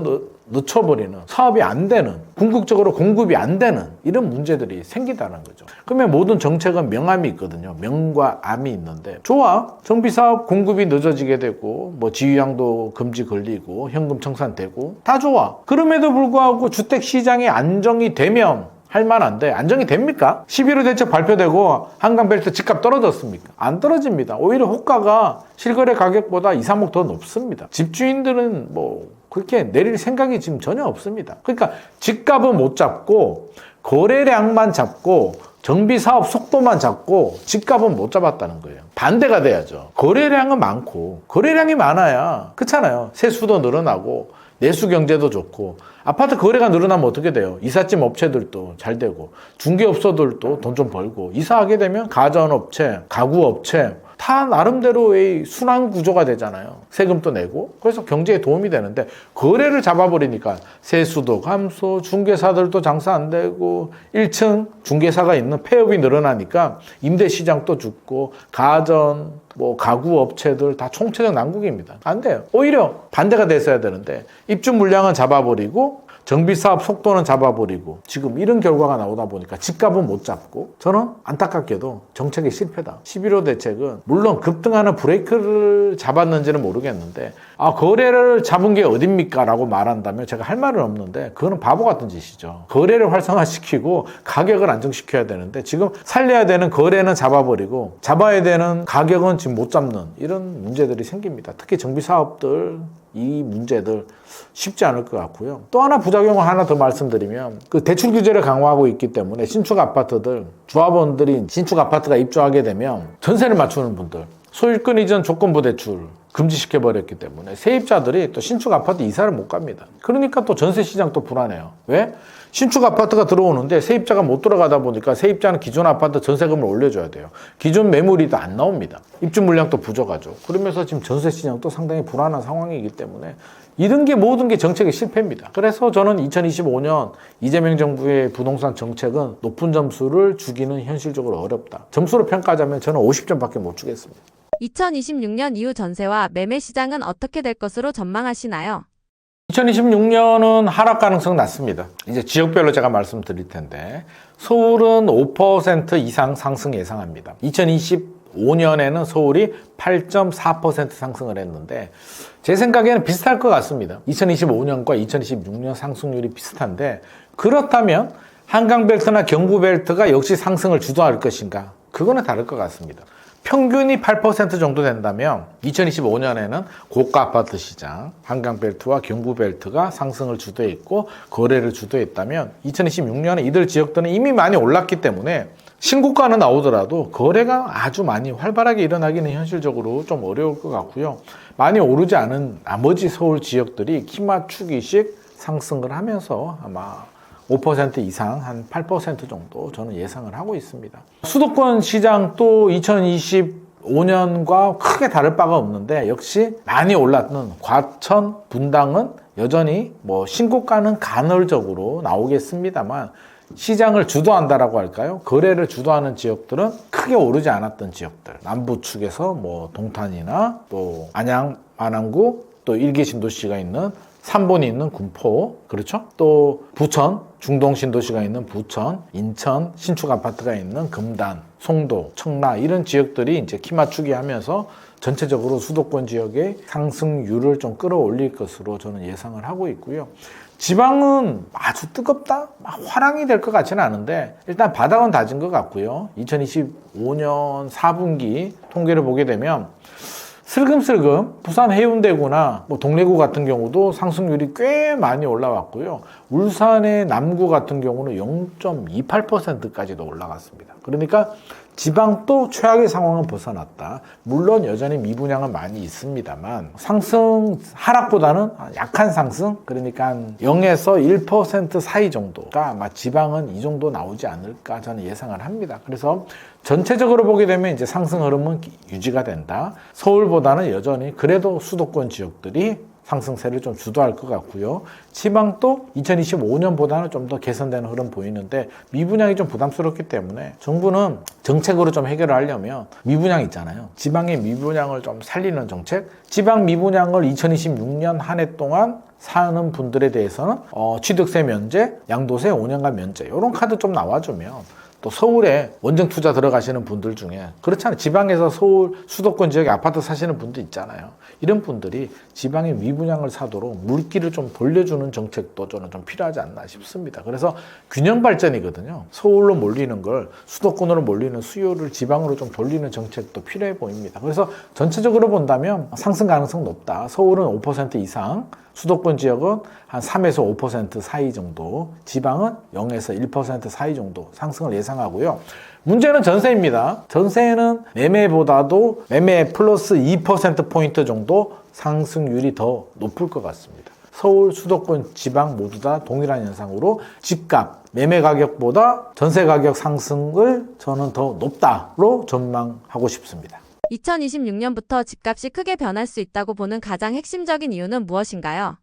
늦춰버리는, 사업이 안 되는, 궁극적으로 공급이 안 되는 이런 문제들이 생기다는 거죠. 그러면 모든 정책은 명암이 있거든요. 명과 암이 있는데 좋아. 정비사업 공급이 늦어지게 되고 지위양도 금지 걸리고 현금 청산되고 다 좋아. 그럼에도 불구하고 주택시장이 안정이 되면 할만한데 안정이 됩니까? 11호 대책 발표되고 한강벨트 집값 떨어졌습니까? 안 떨어집니다. 오히려 호가가 실거래 가격보다 2, 3억 더 높습니다. 집주인들은 그렇게 내릴 생각이 지금 전혀 없습니다. 그러니까 집값은 못 잡고 거래량만 잡고 정비 사업 속도만 잡고 집값은 못 잡았다는 거예요. 반대가 돼야죠. 거래량은 많고, 거래량이 많아야 그렇잖아요. 세수도 늘어나고 내수 경제도 좋고, 아파트 거래가 늘어나면 어떻게 돼요? 이삿짐 업체들도 잘 되고, 중개업소들도 돈 좀 벌고, 이사하게 되면 가전업체, 가구업체 다 나름대로의 순환 구조가 되잖아요. 세금도 내고. 그래서 경제에 도움이 되는데, 거래를 잡아버리니까 세수도 감소, 중개사들도 장사 안 되고, 1층 중개사가 있는 폐업이 늘어나니까 임대 시장도 죽고, 가전, 가구 업체들 다 총체적 난국입니다. 안 돼요. 오히려 반대가 됐어야 되는데, 입주 물량은 잡아버리고, 정비 사업 속도는 잡아버리고, 지금 이런 결과가 나오다 보니까 집값은 못 잡고, 저는 안타깝게도 정책의 실패다. 11호 대책은 물론 급등하는 브레이크를 잡았는지는 모르겠는데, 거래를 잡은 게 어딥니까? 라고 말한다면 제가 할 말은 없는데, 그거는 바보 같은 짓이죠. 거래를 활성화시키고 가격을 안정시켜야 되는데, 지금 살려야 되는 거래는 잡아버리고 잡아야 되는 가격은 지금 못 잡는 이런 문제들이 생깁니다. 특히 정비 사업들, 이 문제들 쉽지 않을 것 같고요. 또 하나 부작용을 하나 더 말씀드리면, 그 대출 규제를 강화하고 있기 때문에 신축 아파트들, 조합원들이 신축 아파트가 입주하게 되면 전세를 맞추는 분들, 소유권 이전 조건부 대출 금지시켜버렸기 때문에 세입자들이 또 신축 아파트 이사를 못 갑니다. 그러니까 또 전세 시장 또 불안해요. 왜? 신축 아파트가 들어오는데 세입자가 못 들어가다 보니까 세입자는 기존 아파트 전세금을 올려줘야 돼요. 기존 매물이 또 안 나옵니다. 입주 물량도 부족하죠. 그러면서 지금 전세 시장도 상당히 불안한 상황이기 때문에 이런 게 모든 게 정책의 실패입니다. 그래서 저는 2025년 이재명 정부의 부동산 정책은 높은 점수를 주기는 현실적으로 어렵다. 점수로 평가하자면 저는 50점밖에 못 주겠습니다. 2026년 이후 전세와 매매 시장은 어떻게 될 것으로 전망하시나요? 2026년은 하락 가능성 낮습니다. 이제 지역별로 제가 말씀드릴 텐데, 서울은 5% 이상 상승 예상합니다. 2025년에는 서울이 8.4% 상승을 했는데, 제 생각에는 비슷할 것 같습니다. 2025년과 2026년 상승률이 비슷한데, 그렇다면 한강벨트나 경부벨트가 역시 상승을 주도할 것인가? 그거는 다를 것 같습니다. 평균이 8% 정도 된다면 2025년에는 고가 아파트 시장, 한강벨트와 경부벨트가 상승을 주도했고 거래를 주도했다면 2026년에 이들 지역들은 이미 많이 올랐기 때문에 신고가는 나오더라도 거래가 아주 많이 활발하게 일어나기는 현실적으로 좀 어려울 것 같고요. 많이 오르지 않은 나머지 서울 지역들이 키 맞추기식 상승을 하면서 아마 5% 이상 한 8% 정도 저는 예상을 하고 있습니다. 수도권 시장도 2025년과 크게 다를 바가 없는데 역시 많이 올랐는 과천, 분당은 여전히 신고가는 간헐적으로 나오겠습니다만 시장을 주도한다라고 할까요? 거래를 주도하는 지역들은 크게 오르지 않았던 지역들, 남부 축에서 동탄이나 또 안양, 안암구, 또 일개 신도시가 있는 삼본이 있는 군포, 그렇죠? 또 부천, 중동 신도시가 있는 부천, 인천, 신축 아파트가 있는 금단, 송도, 청라 이런 지역들이 이제 키 맞추기 하면서 전체적으로 수도권 지역의 상승률을 좀 끌어올릴 것으로 저는 예상을 하고 있고요. 지방은 아주 뜨겁다? 화랑이 될 것 같지는 않은데 일단 바닥은 다진 것 같고요. 2025년 4분기 통계를 보게 되면 슬금슬금 부산 해운대구나 동래구 같은 경우도 상승률이 꽤 많이 올라왔고요. 울산의 남구 같은 경우는 0.28%까지도 올라갔습니다. 그러니까 지방도 최악의 상황은 벗어났다. 물론 여전히 미분양은 많이 있습니다만 상승 하락보다는 약한 상승, 그러니까 한 0에서 1% 사이 정도가 아마 지방은 이 정도 나오지 않을까 저는 예상을 합니다. 그래서 전체적으로 보게 되면 이제 상승 흐름은 유지가 된다. 서울보다는 여전히 그래도 수도권 지역들이 상승세를 좀 주도할 것 같고요. 지방도 2025년보다는 좀 더 개선되는 흐름 보이는데 미분양이 좀 부담스럽기 때문에 정부는 정책으로 좀 해결을 하려면 미분양 있잖아요. 지방의 미분양을 좀 살리는 정책, 지방 미분양을 2026년 한 해 동안 사는 분들에 대해서는 취득세 면제, 양도세 5년간 면제 이런 카드 좀 나와주면 또 서울에 원정 투자 들어가시는 분들 중에 그렇잖아요. 지방에서 서울 수도권 지역에 아파트 사시는 분들 있잖아요. 이런 분들이 지방에 미분양을 사도록 물기를 좀 돌려주는 정책도 저는 좀 필요하지 않나 싶습니다. 그래서 균형 발전이거든요. 서울로 몰리는 걸 수도권으로 몰리는 수요를 지방으로 좀 돌리는 정책도 필요해 보입니다. 그래서 전체적으로 본다면 상승 가능성 높다. 서울은 5% 이상, 수도권 지역은 한 3에서 5% 사이 정도, 지방은 0에서 1% 사이 정도 상승을 예상 예상하고요. 문제는 전세입니다. 전세는 매매보다도 매매 플러스 2%포인트 정도 상승률이 더 높을 것 같습니다. 서울, 수도권, 지방 모두 다 동일한 현상으로 집값, 매매 가격보다 전세 가격 상승을 저는 더 높다로 전망하고 싶습니다. 2026년부터 집값이 크게 변할 수 있다고 보는 가장 핵심적인 이유는 무엇인가요?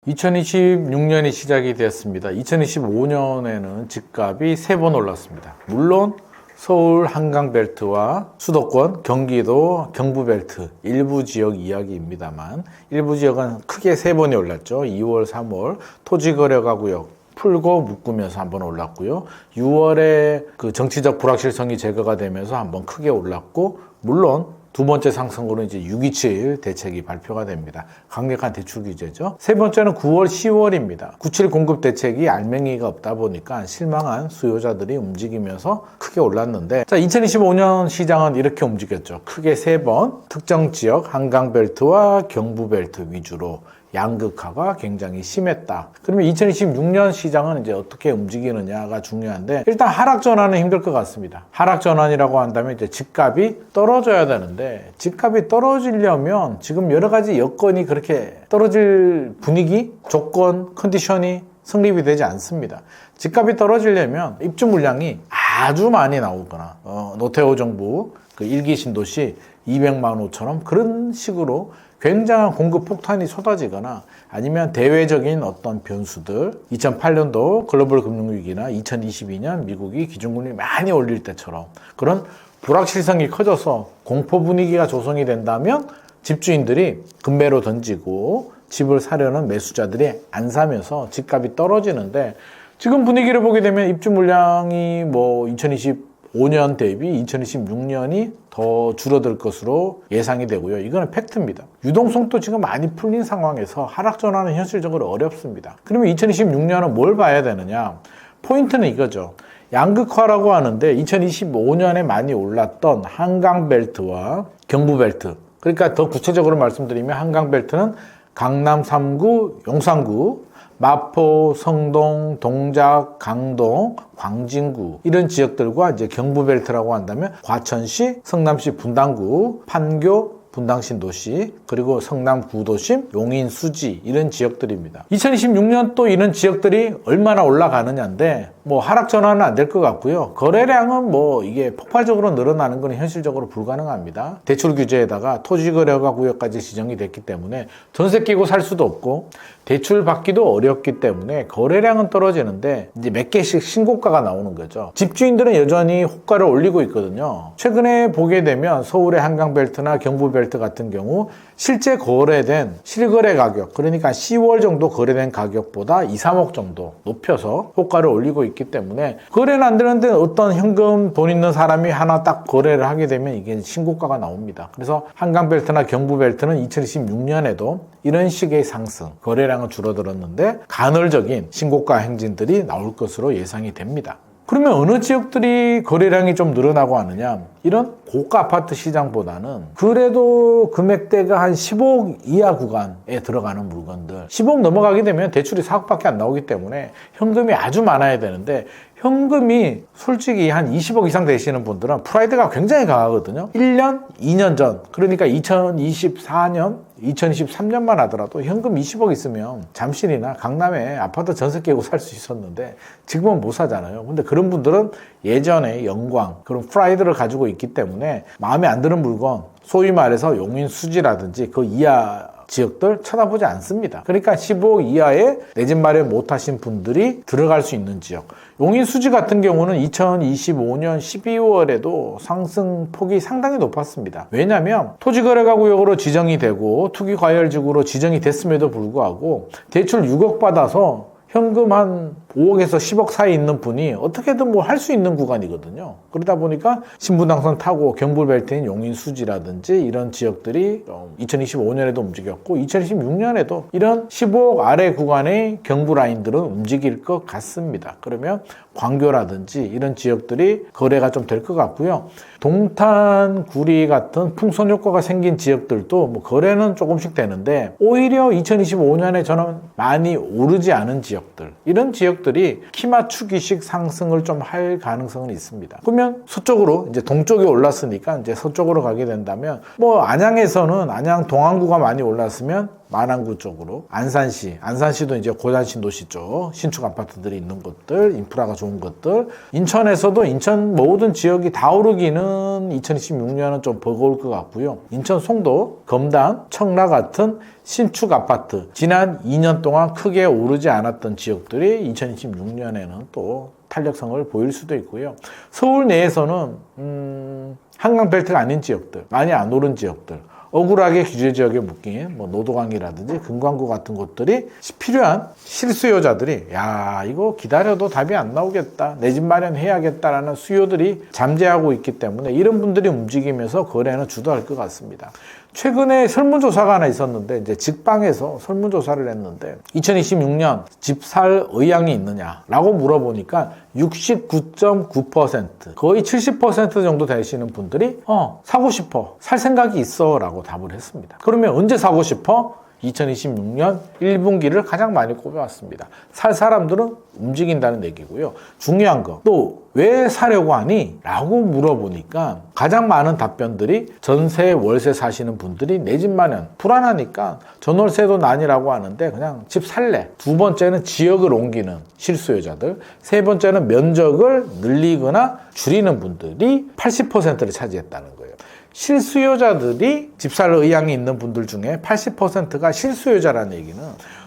2026년이 시작이 되었습니다. 2025년에는 집값이 3번 올랐습니다. 물론 서울 한강벨트와 수도권, 경기도, 경부벨트 일부 지역 이야기입니다만 일부 지역은 크게 3번이 올랐죠. 2월, 3월 토지거래가구역 풀고 묶으면서 한번 올랐고요. 6월에 그 정치적 불확실성이 제거가 되면서 한번 크게 올랐고, 물론 두 번째 상승으로 이제 627 대책이 발표가 됩니다. 강력한 대출 규제죠. 세 번째는 9월, 10월입니다. 97 공급 대책이 알맹이가 없다 보니까 실망한 수요자들이 움직이면서 크게 올랐는데, 자, 2025년 시장은 이렇게 움직였죠. 크게 3번 특정 지역 한강벨트와 경부벨트 위주로 양극화가 굉장히 심했다. 그러면 2026년 시장은 이제 어떻게 움직이느냐가 중요한데, 일단 하락 전환은 힘들 것 같습니다. 하락 전환이라고 한다면 이제 집값이 떨어져야 되는데, 집값이 떨어지려면 지금 여러 가지 여건이 그렇게 떨어질 분위기, 조건, 컨디션이 성립이 되지 않습니다. 집값이 떨어지려면 입주 물량이 아주 많이 나오거나, 노태우 정부 그 1기 신도시 200만 호처럼 그런 식으로 굉장한 공급 폭탄이 쏟아지거나, 아니면 대외적인 어떤 변수들, 2008년도 글로벌 금융위기나 2022년 미국이 기준금리 많이 올릴 때처럼 그런 불확실성이 커져서 공포 분위기가 조성이 된다면 집주인들이 금매로 던지고 집을 사려는 매수자들이 안 사면서 집값이 떨어지는데, 지금 분위기를 보게 되면 입주 물량이 뭐 2025년 대비 2026년이 더 줄어들 것으로 예상이 되고요. 이거는 팩트입니다. 유동성도 지금 많이 풀린 상황에서 하락 전환은 현실적으로 어렵습니다. 그러면 2026년은 뭘 봐야 되느냐? 포인트는 이거죠. 양극화라고 하는데 2025년에 많이 올랐던 한강벨트와 경부벨트, 그러니까 더 구체적으로 말씀드리면 한강벨트는 강남 3구, 용산구, 마포, 성동, 동작, 강동, 광진구 이런 지역들과 이제 경부벨트라고 한다면 과천시, 성남시 분당구, 판교, 분당 신도시, 그리고 성남 구도심, 용인 수지 이런 지역들입니다. 2026년 또 이런 지역들이 얼마나 올라가느냐인데, 뭐 하락 전환은 안 될 것 같고요. 거래량은 뭐 이게 폭발적으로 늘어나는 건 현실적으로 불가능합니다. 대출 규제에다가 토지 거래가 구역까지 지정이 됐기 때문에 전세 끼고 살 수도 없고 대출 받기도 어렵기 때문에 거래량은 떨어지는데 이제 몇 개씩 신고가가 나오는 거죠. 집주인들은 여전히 호가를 올리고 있거든요. 최근에 보게 되면 서울의 한강벨트나 경부벨트 같은 경우 실제 거래된 실거래 가격, 그러니까 10월 정도 거래된 가격보다 2, 3억 정도 높여서 호가를 올리고 있기 때문에 거래는 안 되는데 어떤 현금 돈 있는 사람이 하나 딱 거래를 하게 되면 이게 신고가가 나옵니다. 그래서 한강벨트나 경부벨트는 2026년에도 이런 식의 상승, 거래량은 줄어들었는데 간헐적인 신고가 행진들이 나올 것으로 예상이 됩니다. 그러면 어느 지역들이 거래량이 좀 늘어나고 하느냐? 이런 고가 아파트 시장보다는 그래도 금액대가 한 10억 이하 구간에 들어가는 물건들, 10억 넘어가게 되면 대출이 4억밖에 안 나오기 때문에 현금이 아주 많아야 되는데, 현금이 솔직히 한 20억 이상 되시는 분들은 프라이드가 굉장히 강하거든요. 1년, 2년 전, 그러니까 2024년, 2023년만 하더라도 현금 20억 있으면 잠실이나 강남에 아파트 전세 깨고 살 수 있었는데 지금은 못 사잖아요. 근데 그런 분들은 예전에 영광, 그런 프라이드를 가지고 있기 때문에 마음에 안 드는 물건, 소위 말해서 용인 수지라든지 그 이하 지역들 쳐다보지 않습니다. 그러니까 15억 이하에 내 집 마련 못하신 분들이 들어갈 수 있는 지역, 용인 수지 같은 경우는 2025년 12월에도 상승폭이 상당히 높았습니다. 왜냐하면 토지거래가구역으로 지정이 되고 투기과열지구로 지정이 됐음에도 불구하고 대출 6억 받아서 현금 한 5억에서 10억 사이에 있는 분이 어떻게든 뭐 할 수 있는 구간이거든요. 그러다 보니까 신분당선 타고 경부벨트인 용인 수지라든지 이런 지역들이 2025년에도 움직였고 2026년에도 이런 15억 아래 구간의 경부 라인들은 움직일 것 같습니다. 그러면 광교라든지 이런 지역들이 거래가 좀 될 것 같고요. 동탄, 구리 같은 풍선 효과가 생긴 지역들도 뭐 거래는 조금씩 되는데, 오히려 2025년에 저는 많이 오르지 않은 지역들, 이런 지역들 지역들이 키 맞추기식 상승을 좀 할 가능성은 있습니다. 그러면 서쪽으로 이제 동쪽이 올랐으니까 이제 서쪽으로 가게 된다면 뭐 안양에서는 안양 동안구가 많이 올랐으면 마랑구 쪽으로 안산시도 이제 고단신 도시 쪽 신축 아파트들이 있는 곳들, 인프라가 좋은 것들, 인천에서도 인천 모든 지역이 다 오르기는 2026년은 좀 버거울 것 같고요. 인천 송도, 검단, 청라 같은 신축 아파트 지난 2년 동안 크게 오르지 않았던 지역들이 2026년에는 또 탄력성을 보일 수도 있고요. 서울 내에서는 한강벨트가 아닌 지역들, 많이 안 오른 지역들, 억울하게 규제 지역에 묶인 뭐 노도강이라든지 금강구 같은 곳들이 필요한 실수요자들이 야 이거 기다려도 답이 안 나오겠다, 내 집 마련해야겠다라는 수요들이 잠재하고 있기 때문에 이런 분들이 움직이면서 거래는 주도할 것 같습니다. 최근에 설문조사가 하나 있었는데 이제 직방에서 설문조사를 했는데 2026년 집 살 의향이 있느냐라고 물어보니까 69.9% 거의 70% 정도 되시는 분들이 사고 싶어, 살 생각이 있어 라고 답을 했습니다. 그러면 언제 사고 싶어? 2026년 1분기를 가장 많이 꼽아왔습니다. 살 사람들은 움직인다는 얘기고요. 중요한 거, 또 왜 사려고 하니? 라고 물어보니까 가장 많은 답변들이 전세, 월세 사시는 분들이 내 집 마련 불안하니까 전월세도 난이라고 하는데 그냥 집 살래. 두 번째는 지역을 옮기는 실수요자들, 세 번째는 면적을 늘리거나 줄이는 분들이 80%를 차지했다는 거예요. 실수요자들이 집 살 의향이 있는 분들 중에 80%가 실수요자라는 얘기는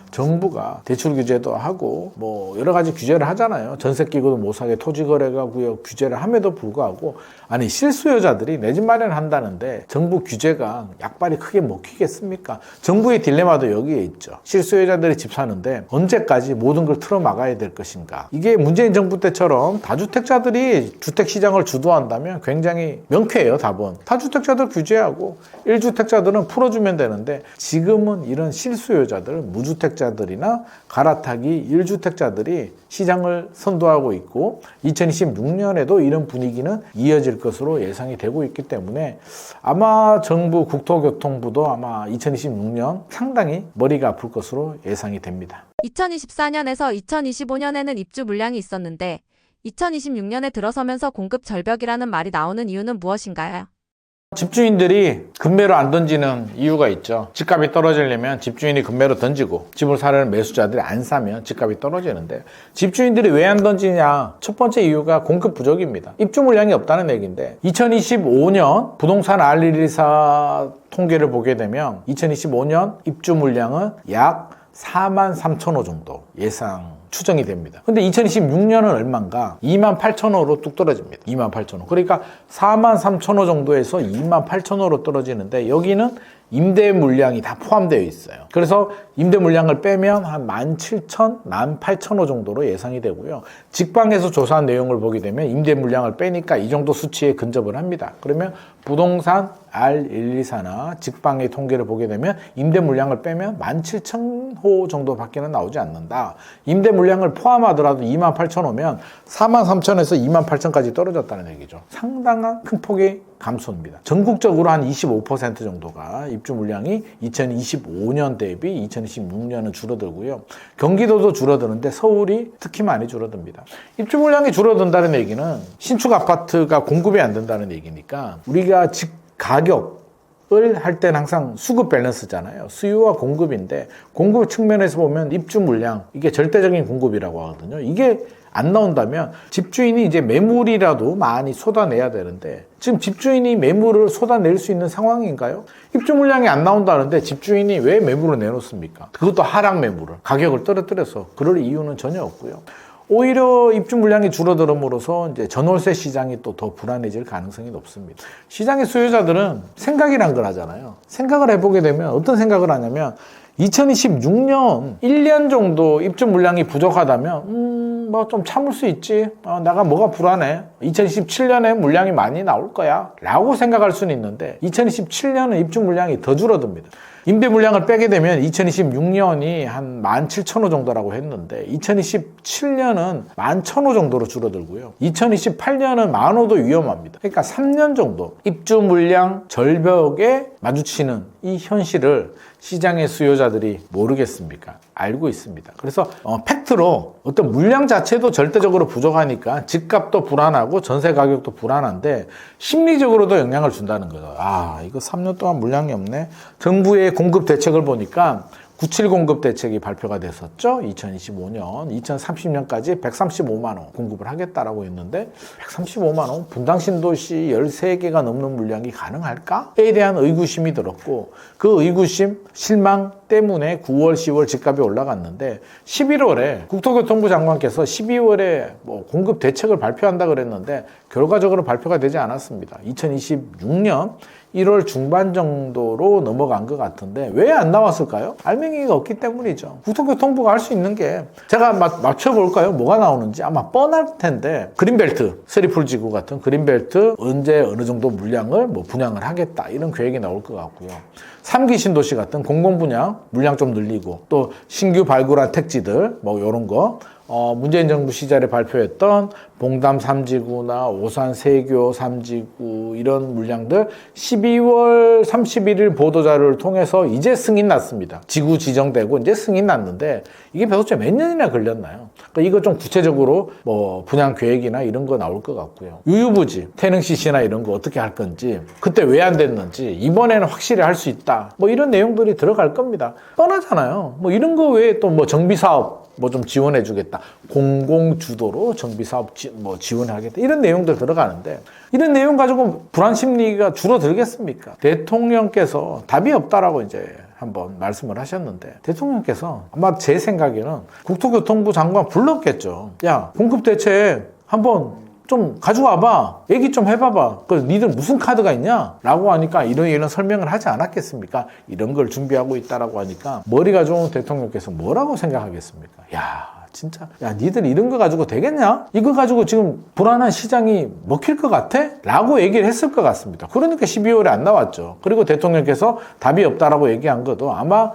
정부가 대출 규제도 하고 뭐 여러 가지 규제를 하잖아요. 전세 끼고도 못 사게 토지거래가 구역 규제를 함에도 불구하고 아니 실수요자들이 내 집 마련한다는데 정부 규제가 약발이 크게 먹히겠습니까? 정부의 딜레마도 여기에 있죠. 실수요자들이 집 사는데 언제까지 모든 걸 틀어막아야 될 것인가? 이게 문재인 정부 때처럼 다주택자들이 주택시장을 주도한다면 굉장히 명쾌해요. 답은 다주택자들 규제하고 1주택자들은 풀어주면 되는데 지금은 이런 실수요자들, 무주택자들이나 갈아타기 1주택자들이 시장을 선도하고 있고 2026년에도 이런 분위기는 이어질 것으로 예상이 되고 있기 때문에 아마 정부 국토교통부도 아마 2026년 상당히 머리가 아플 것으로 예상이 됩니다. 2024년에서 2025년에는 입주 물량이 있었는데 2026년에 들어서면서 공급 절벽이라는 말이 나오는 이유는 무엇인가요? 집주인들이 급매로 안 던지는 이유가 있죠. 집값이 떨어지려면 집주인이 급매로 던지고 집을 사려는 매수자들이 안 사면 집값이 떨어지는데 집주인들이 왜 안 던지냐? 첫 번째 이유가 공급 부족입니다. 입주 물량이 없다는 얘기인데 2025년 부동산 R114 통계를 보게 되면 2025년 입주 물량은 약 43,000호 정도 예상 추정이 됩니다. 근데 2026년은 얼마인가? 28,000호로 뚝 떨어집니다. 28,000호. 그러니까 43,000호 정도에서 28,000호로 떨어지는데 여기는 임대 물량이 다 포함되어 있어요. 그래서 임대 물량을 빼면 한 17,000, 18,000호 정도로 예상이 되고요. 직방에서 조사한 내용을 보게 되면 임대 물량을 빼니까 이 정도 수치에 근접을 합니다. 그러면 부동산 R124나 직방의 통계를 보게 되면 임대 물량을 빼면 17,000호 정도밖에는 나오지 않는다. 임대 물량을 포함하더라도 28,000호면 43,000에서 28,000까지 떨어졌다는 얘기죠. 상당한 큰 폭의 감소입니다. 전국적으로 한 25% 정도가 입주 물량이 2025년 대비 2026년은 줄어들고요. 경기도도 줄어드는데 서울이 특히 많이 줄어듭니다. 입주 물량이 줄어든다는 얘기는 신축 아파트가 공급이 안 된다는 얘기니까 우리가 집 가격을 할 때는 항상 수급 밸런스잖아요. 수요와 공급인데 공급 측면에서 보면 입주 물량, 이게 절대적인 공급이라고 하거든요. 이게 안 나온다면 집주인이 이제 매물이라도 많이 쏟아내야 되는데 지금 집주인이 매물을 쏟아낼 수 있는 상황인가요? 입주 물량이 안 나온다는데 집주인이 왜 매물을 내놓습니까? 그것도 하락 매물을, 가격을 떨어뜨려서 그럴 이유는 전혀 없고요. 오히려 입주 물량이 줄어들음으로써 이제 전월세 시장이 또 더 불안해질 가능성이 높습니다. 시장의 수요자들은 생각이란 걸 하잖아요. 생각을 해보게 되면 어떤 생각을 하냐면 2026년 1년 정도 입주 물량이 부족하다면 뭐 좀 참을 수 있지. 내가 뭐가 불안해. 2027년에 물량이 많이 나올 거야 라고 생각할 수는 있는데 2027년은 입주 물량이 더 줄어듭니다. 임대 물량을 빼게 되면 2026년이 한 17,000호 정도라고 했는데 2027년은 11,000호 정도로 줄어들고요. 2028년은 10,000호도 위험합니다. 그러니까 3년 정도 입주 물량 절벽에 마주치는 이 현실을 시장의 수요자들이 모르겠습니까? 알고 있습니다. 그래서 팩트로 어떤 물량 자체도 절대적으로 부족하니까 집값도 불안하고 전세 가격도 불안한데 심리적으로도 영향을 준다는 거죠. 아, 이거 3년 동안 물량이 없네. 정부의 공급 대책을 보니까 97 공급 대책이 발표가 됐었죠. 2025년, 2030년까지 135만 원 공급을 하겠다라고 했는데 135만 원 분당 신도시 13개가 넘는 물량이 가능할까?에 대한 의구심이 들었고 그 의구심, 실망 때문에 9월, 10월 집값이 올라갔는데 11월에 국토교통부 장관께서 12월에 공급 대책을 발표한다 그랬는데 결과적으로 발표가 되지 않았습니다. 2026년 1월 중반 정도로 넘어간 것 같은데 왜 안 나왔을까요? 알맹이가 없기 때문이죠. 국토교통부가 할 수 있는 게 제가 맞춰볼까요? 뭐가 나오는지 아마 뻔할 텐데 그린벨트, 서리풀지구 같은 그린벨트 언제 어느 정도 물량을 분양을 하겠다 이런 계획이 나올 것 같고요. 3기 신도시 같은 공공분양 물량 좀 늘리고 또 신규 발굴한 택지들 이런 거 문재인 정부 시절에 발표했던 봉담 3지구나 오산 세교 3지구 이런 물량들 12월 31일 보도자료를 통해서 이제 승인 났습니다. 지구 지정되고 이제 승인 났는데 이게 도대체 몇 년이나 걸렸나요? 그러니까 이거 좀 구체적으로 분양 계획이나 이런 거 나올 것 같고요. 유유부지, 태릉 CC나 이런 거 어떻게 할 건지 그때 왜 안 됐는지 이번에는 확실히 할 수 있다. 이런 내용들이 들어갈 겁니다. 뻔하잖아요. 이런 거 외에 또 정비사업 좀 지원해주겠다. 공공주도로 정비사업 지원하겠다. 이런 내용들 들어가는데 이런 내용 가지고 불안 심리가 줄어들겠습니까? 대통령께서 답이 없다라고 이제 한번 말씀을 하셨는데 대통령께서 아마 제 생각에는 국토교통부 장관 불렀겠죠. 야, 공급대책 한번 좀 가져와봐. 얘기 좀 해봐봐. 니들 무슨 카드가 있냐? 라고 하니까 이런 설명을 하지 않았겠습니까? 이런 걸 준비하고 있다라고 하니까 머리가 좋은 대통령께서 뭐라고 생각하겠습니까? 진짜 니들 이런 거 가지고 되겠냐? 이거 가지고 지금 불안한 시장이 먹힐 것 같아? 라고 얘기를 했을 것 같습니다. 그러니까 12월에 안 나왔죠. 그리고 대통령께서 답이 없다라고 얘기한 것도 아마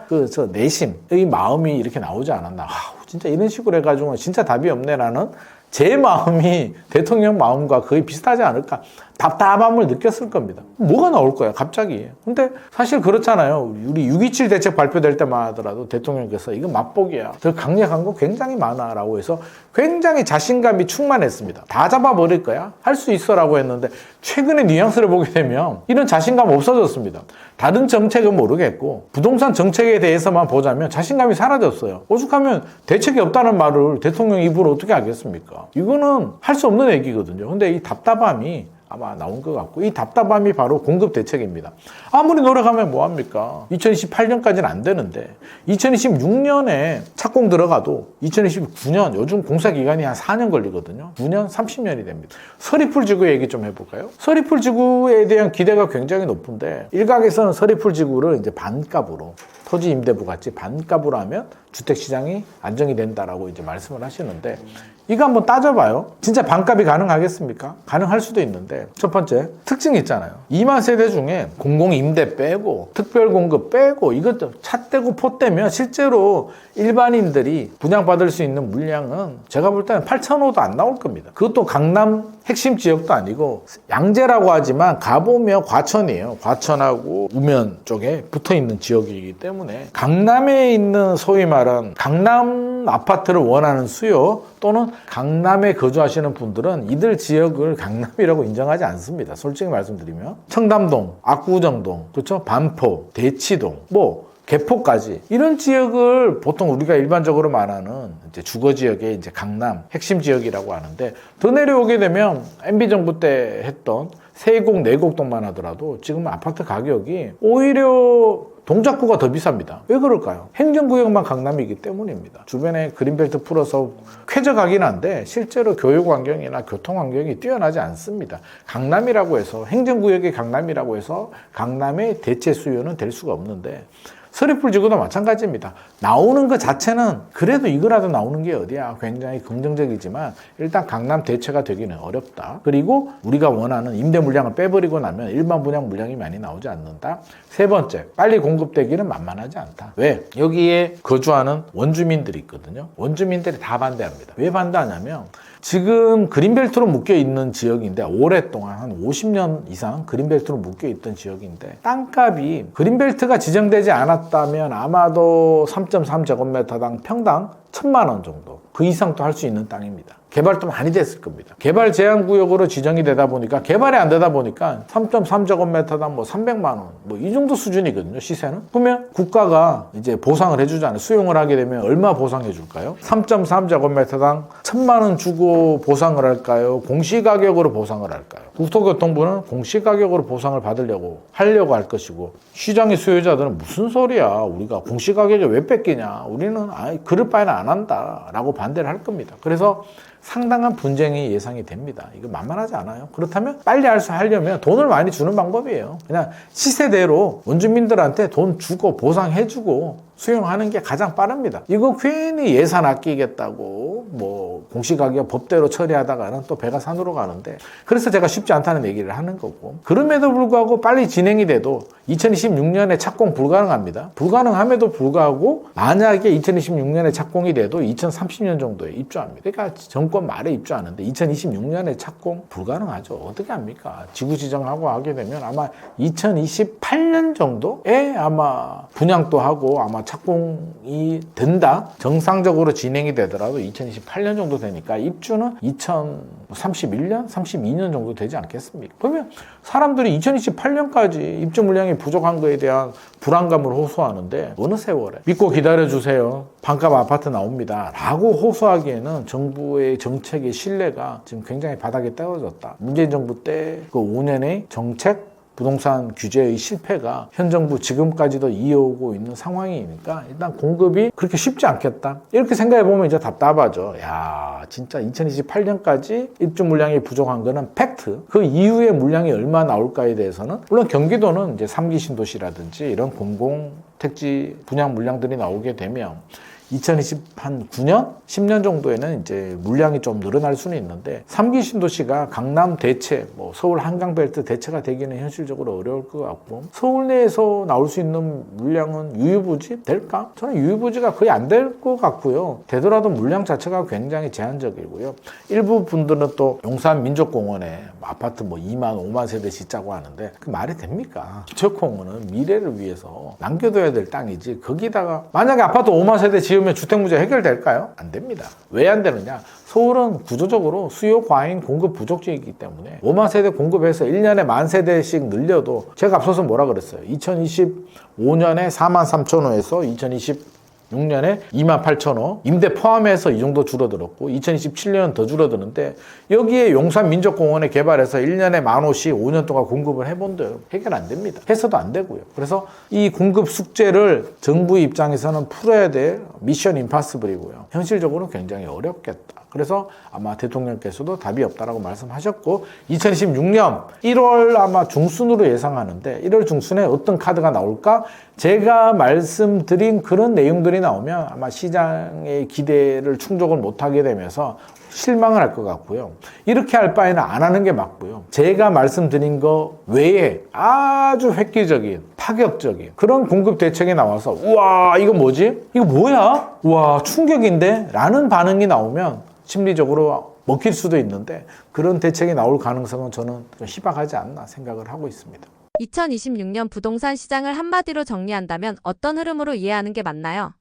내심의 마음이 이렇게 나오지 않았나. 진짜 이런 식으로 해가지고 진짜 답이 없네라는 제 마음이 대통령 마음과 거의 비슷하지 않을까. 답답함을 느꼈을 겁니다. 뭐가 나올 거야 갑자기. 근데 사실 그렇잖아요. 우리 6.27 대책 발표될 때만 하더라도 대통령께서 이거 맛보기야. 더 강력한 거 굉장히 많아 라고 해서 굉장히 자신감이 충만했습니다. 다 잡아버릴 거야. 할 수 있어 라고 했는데 최근에 뉘앙스를 보게 되면 이런 자신감 없어졌습니다. 다른 정책은 모르겠고 부동산 정책에 대해서만 보자면 자신감이 사라졌어요. 오죽하면 대책이 없다는 말을 대통령 입으로 어떻게 하겠습니까? 이거는 할 수 없는 얘기거든요. 근데 이 답답함이 아마 나온 것 같고 이 답답함이 바로 공급 대책입니다. 아무리 노력하면 뭐합니까? 2028년까지는 안 되는데 2026년에 착공 들어가도 2029년 요즘 공사 기간이 한 4년 걸리거든요. 9년, 30년이 됩니다. 서리풀지구 얘기 좀 해볼까요? 서리풀지구에 대한 기대가 굉장히 높은데 일각에서는 서리풀지구를 이제 반값으로 토지 임대부 같이 반값으로 하면 주택시장이 안정이 된다라고 이제 말씀을 하시는데 이거 한번 따져봐요. 진짜 반값이 가능하겠습니까? 가능할 수도 있는데 첫 번째 특징이 있잖아요. 2만 세대 중에 공공임대 빼고 특별공급 빼고 이것도 차 떼고 포 떼면 실제로 일반인들이 분양받을 수 있는 물량은 제가 볼 때는 8,500도 안 나올 겁니다. 그것도 강남 핵심 지역도 아니고 양재라고 하지만 가보면 과천이에요. 과천하고 우면 쪽에 붙어있는 지역이기 때문에 강남에 있는 소위 말한 강남 아파트를 원하는 수요 또는 강남에 거주하시는 분들은 이들 지역을 강남이라고 인정하지 않습니다. 솔직히 말씀드리면 청담동, 압구정동, 그렇죠? 반포, 대치동, 개포까지 이런 지역을 보통 우리가 일반적으로 말하는 이제 주거 지역의 이제 강남 핵심 지역이라고 하는데 더 내려오게 되면 MB 정부 때 했던 세곡, 내곡동만 하더라도 지금 아파트 가격이 오히려 동작구가 더 비쌉니다. 왜 그럴까요? 행정구역만 강남이기 때문입니다. 주변에 그린벨트 풀어서 쾌적하긴 한데 실제로 교육 환경이나 교통 환경이 뛰어나지 않습니다. 강남이라고 해서 행정구역의 강남이라고 해서 강남의 대체 수요는 될 수가 없는데 서리풀지구도 마찬가지입니다. 나오는 것 자체는 그래도 이거라도 나오는 게 어디야. 굉장히 긍정적이지만 일단 강남 대체가 되기는 어렵다. 그리고 우리가 원하는 임대 물량을 빼버리고 나면 일반 분양 물량이 많이 나오지 않는다. 세 번째, 빨리 공급되기는 만만하지 않다. 왜? 여기에 거주하는 원주민들이 있거든요. 원주민들이 다 반대합니다. 왜 반대하냐면 지금 그린벨트로 묶여있는 지역인데 오랫동안 한 50년 이상 그린벨트로 묶여있던 지역인데 땅값이 그린벨트가 지정되지 않았다면 아마도 3.3제곱미터당 평당 1,000만 원 정도 그 이상도 할 수 있는 땅입니다. 개발도 많이 됐을 겁니다. 개발 제한구역으로 지정이 되다 보니까 개발이 안 되다 보니까 3.3제곱미터당 뭐 300만 원 뭐 이 정도 수준이거든요. 시세는. 그러면 국가가 이제 보상을 해주잖아요. 수용을 하게 되면 얼마 보상해 줄까요? 3.3제곱미터당 1,000만 원 주고 보상을 할까요? 공시가격으로 보상을 할까요? 국토교통부는 공시가격으로 보상을 하려고 할 것이고 시장의 수요자들은 무슨 소리야. 우리가 공시가격에 왜 뺏기냐. 우리는 그럴 바에는 안 한다 라고 반대를 할 겁니다. 그래서 상당한 분쟁이 예상이 됩니다. 이거 만만하지 않아요. 그렇다면 빨리 하려면 돈을 많이 주는 방법이에요. 그냥 시세대로 원주민들한테 돈 주고 보상해주고 수용하는 게 가장 빠릅니다. 이거 괜히 예산 아끼겠다고 뭐 공시가격 법대로 처리하다가는 또 배가 산으로 가는데 그래서 제가 쉽지 않다는 얘기를 하는 거고 그럼에도 불구하고 빨리 진행이 돼도 2026년에 착공 불가능합니다. 불가능함에도 불구하고 만약에 2026년에 착공이 돼도 2030년 정도에 입주합니다. 그러니까 정권 말에 입주하는데 2026년에 착공 불가능하죠. 어떻게 합니까? 지구 지정하고 하게 되면 아마 2028년 정도에 아마 분양도 하고 아마 착공이 된다. 정상적으로 진행이 되더라도 2028년 정도 되니까 입주는 2031년, 32년 정도 되지 않겠습니까? 그러면 사람들이 2028년까지 입주 물량이 부족한 거에 대한 불안감을 호소하는데 어느 세월에 믿고 기다려주세요. 반값 아파트 나옵니다. 라고 호소하기에는 정부의 정책의 신뢰가 지금 굉장히 바닥에 떨어졌다. 문재인 정부 때 그 5년의 정책 부동산 규제의 실패가 현 정부 지금까지도 이어오고 있는 상황이니까 일단 공급이 그렇게 쉽지 않겠다. 이렇게 생각해 보면 이제 답답하죠. 야, 진짜 2028년까지 입주 물량이 부족한 거는 팩트. 그 이후에 물량이 얼마 나올까에 대해서는 물론 경기도는 이제 3기 신도시라든지 이런 공공 택지 분양 물량들이 나오게 되면 2029년, 10년 정도에는 이제 물량이 좀 늘어날 수는 있는데 3기 신도시가 강남 대체, 뭐 서울 한강벨트 대체가 되기는 현실적으로 어려울 것 같고 서울 내에서 나올 수 있는 물량은 유유부지 될까? 저는 유유부지가 거의 안 될 것 같고요. 되더라도 물량 자체가 굉장히 제한적이고요. 일부 분들은 또 용산 민족공원에 아파트 뭐 2만, 5만 세대 짓자고 하는데 그 말이 됩니까? 민족공원은 미래를 위해서 남겨둬야 될 땅이지 거기다가 만약에 아파트 5만 세대 지으면 주택 문제 해결될까요? 안 됩니다. 왜 안 되느냐? 서울은 구조적으로 수요 과잉 공급 부족지이기 때문에 5만 세대 공급해서 1년에 10,000세대씩 늘려도 제가 앞서서 뭐라 그랬어요? 2025년에 43,000호에서 2026년에 28,000호 임대 포함해서 이 정도 줄어들었고 2027년은 더 줄어드는데 여기에 용산 민족공원에 개발해서 1년에 10,000호씩 5년 동안 공급을 해본대요. 해결 안 됩니다. 해서도 안 되고요. 그래서 이 공급 숙제를 정부 입장에서는 풀어야 될 미션 임파서블이고요. 현실적으로 굉장히 어렵겠다. 그래서 아마 대통령께서도 답이 없다라고 말씀하셨고 2026년 1월 아마 중순으로 예상하는데 1월 중순에 어떤 카드가 나올까? 제가 말씀드린 그런 내용들이 나오면 아마 시장의 기대를 충족을 못하게 되면서 실망을 할 것 같고요. 이렇게 할 바에는 안 하는 게 맞고요. 제가 말씀드린 거 외에 아주 획기적인 파격적인 그런 공급 대책이 나와서 우와 이거 뭐지? 이거 뭐야? 우와 충격인데? 라는 반응이 나오면 심리적으로 먹힐 수도 있는데 그런 대책이 나올 가능성은 저는 좀 희박하지 않나 생각을 하고 있습니다. 2026년 부동산 시장을 한마디로 정리한다면 어떤 흐름으로 이해하는 게 맞나요?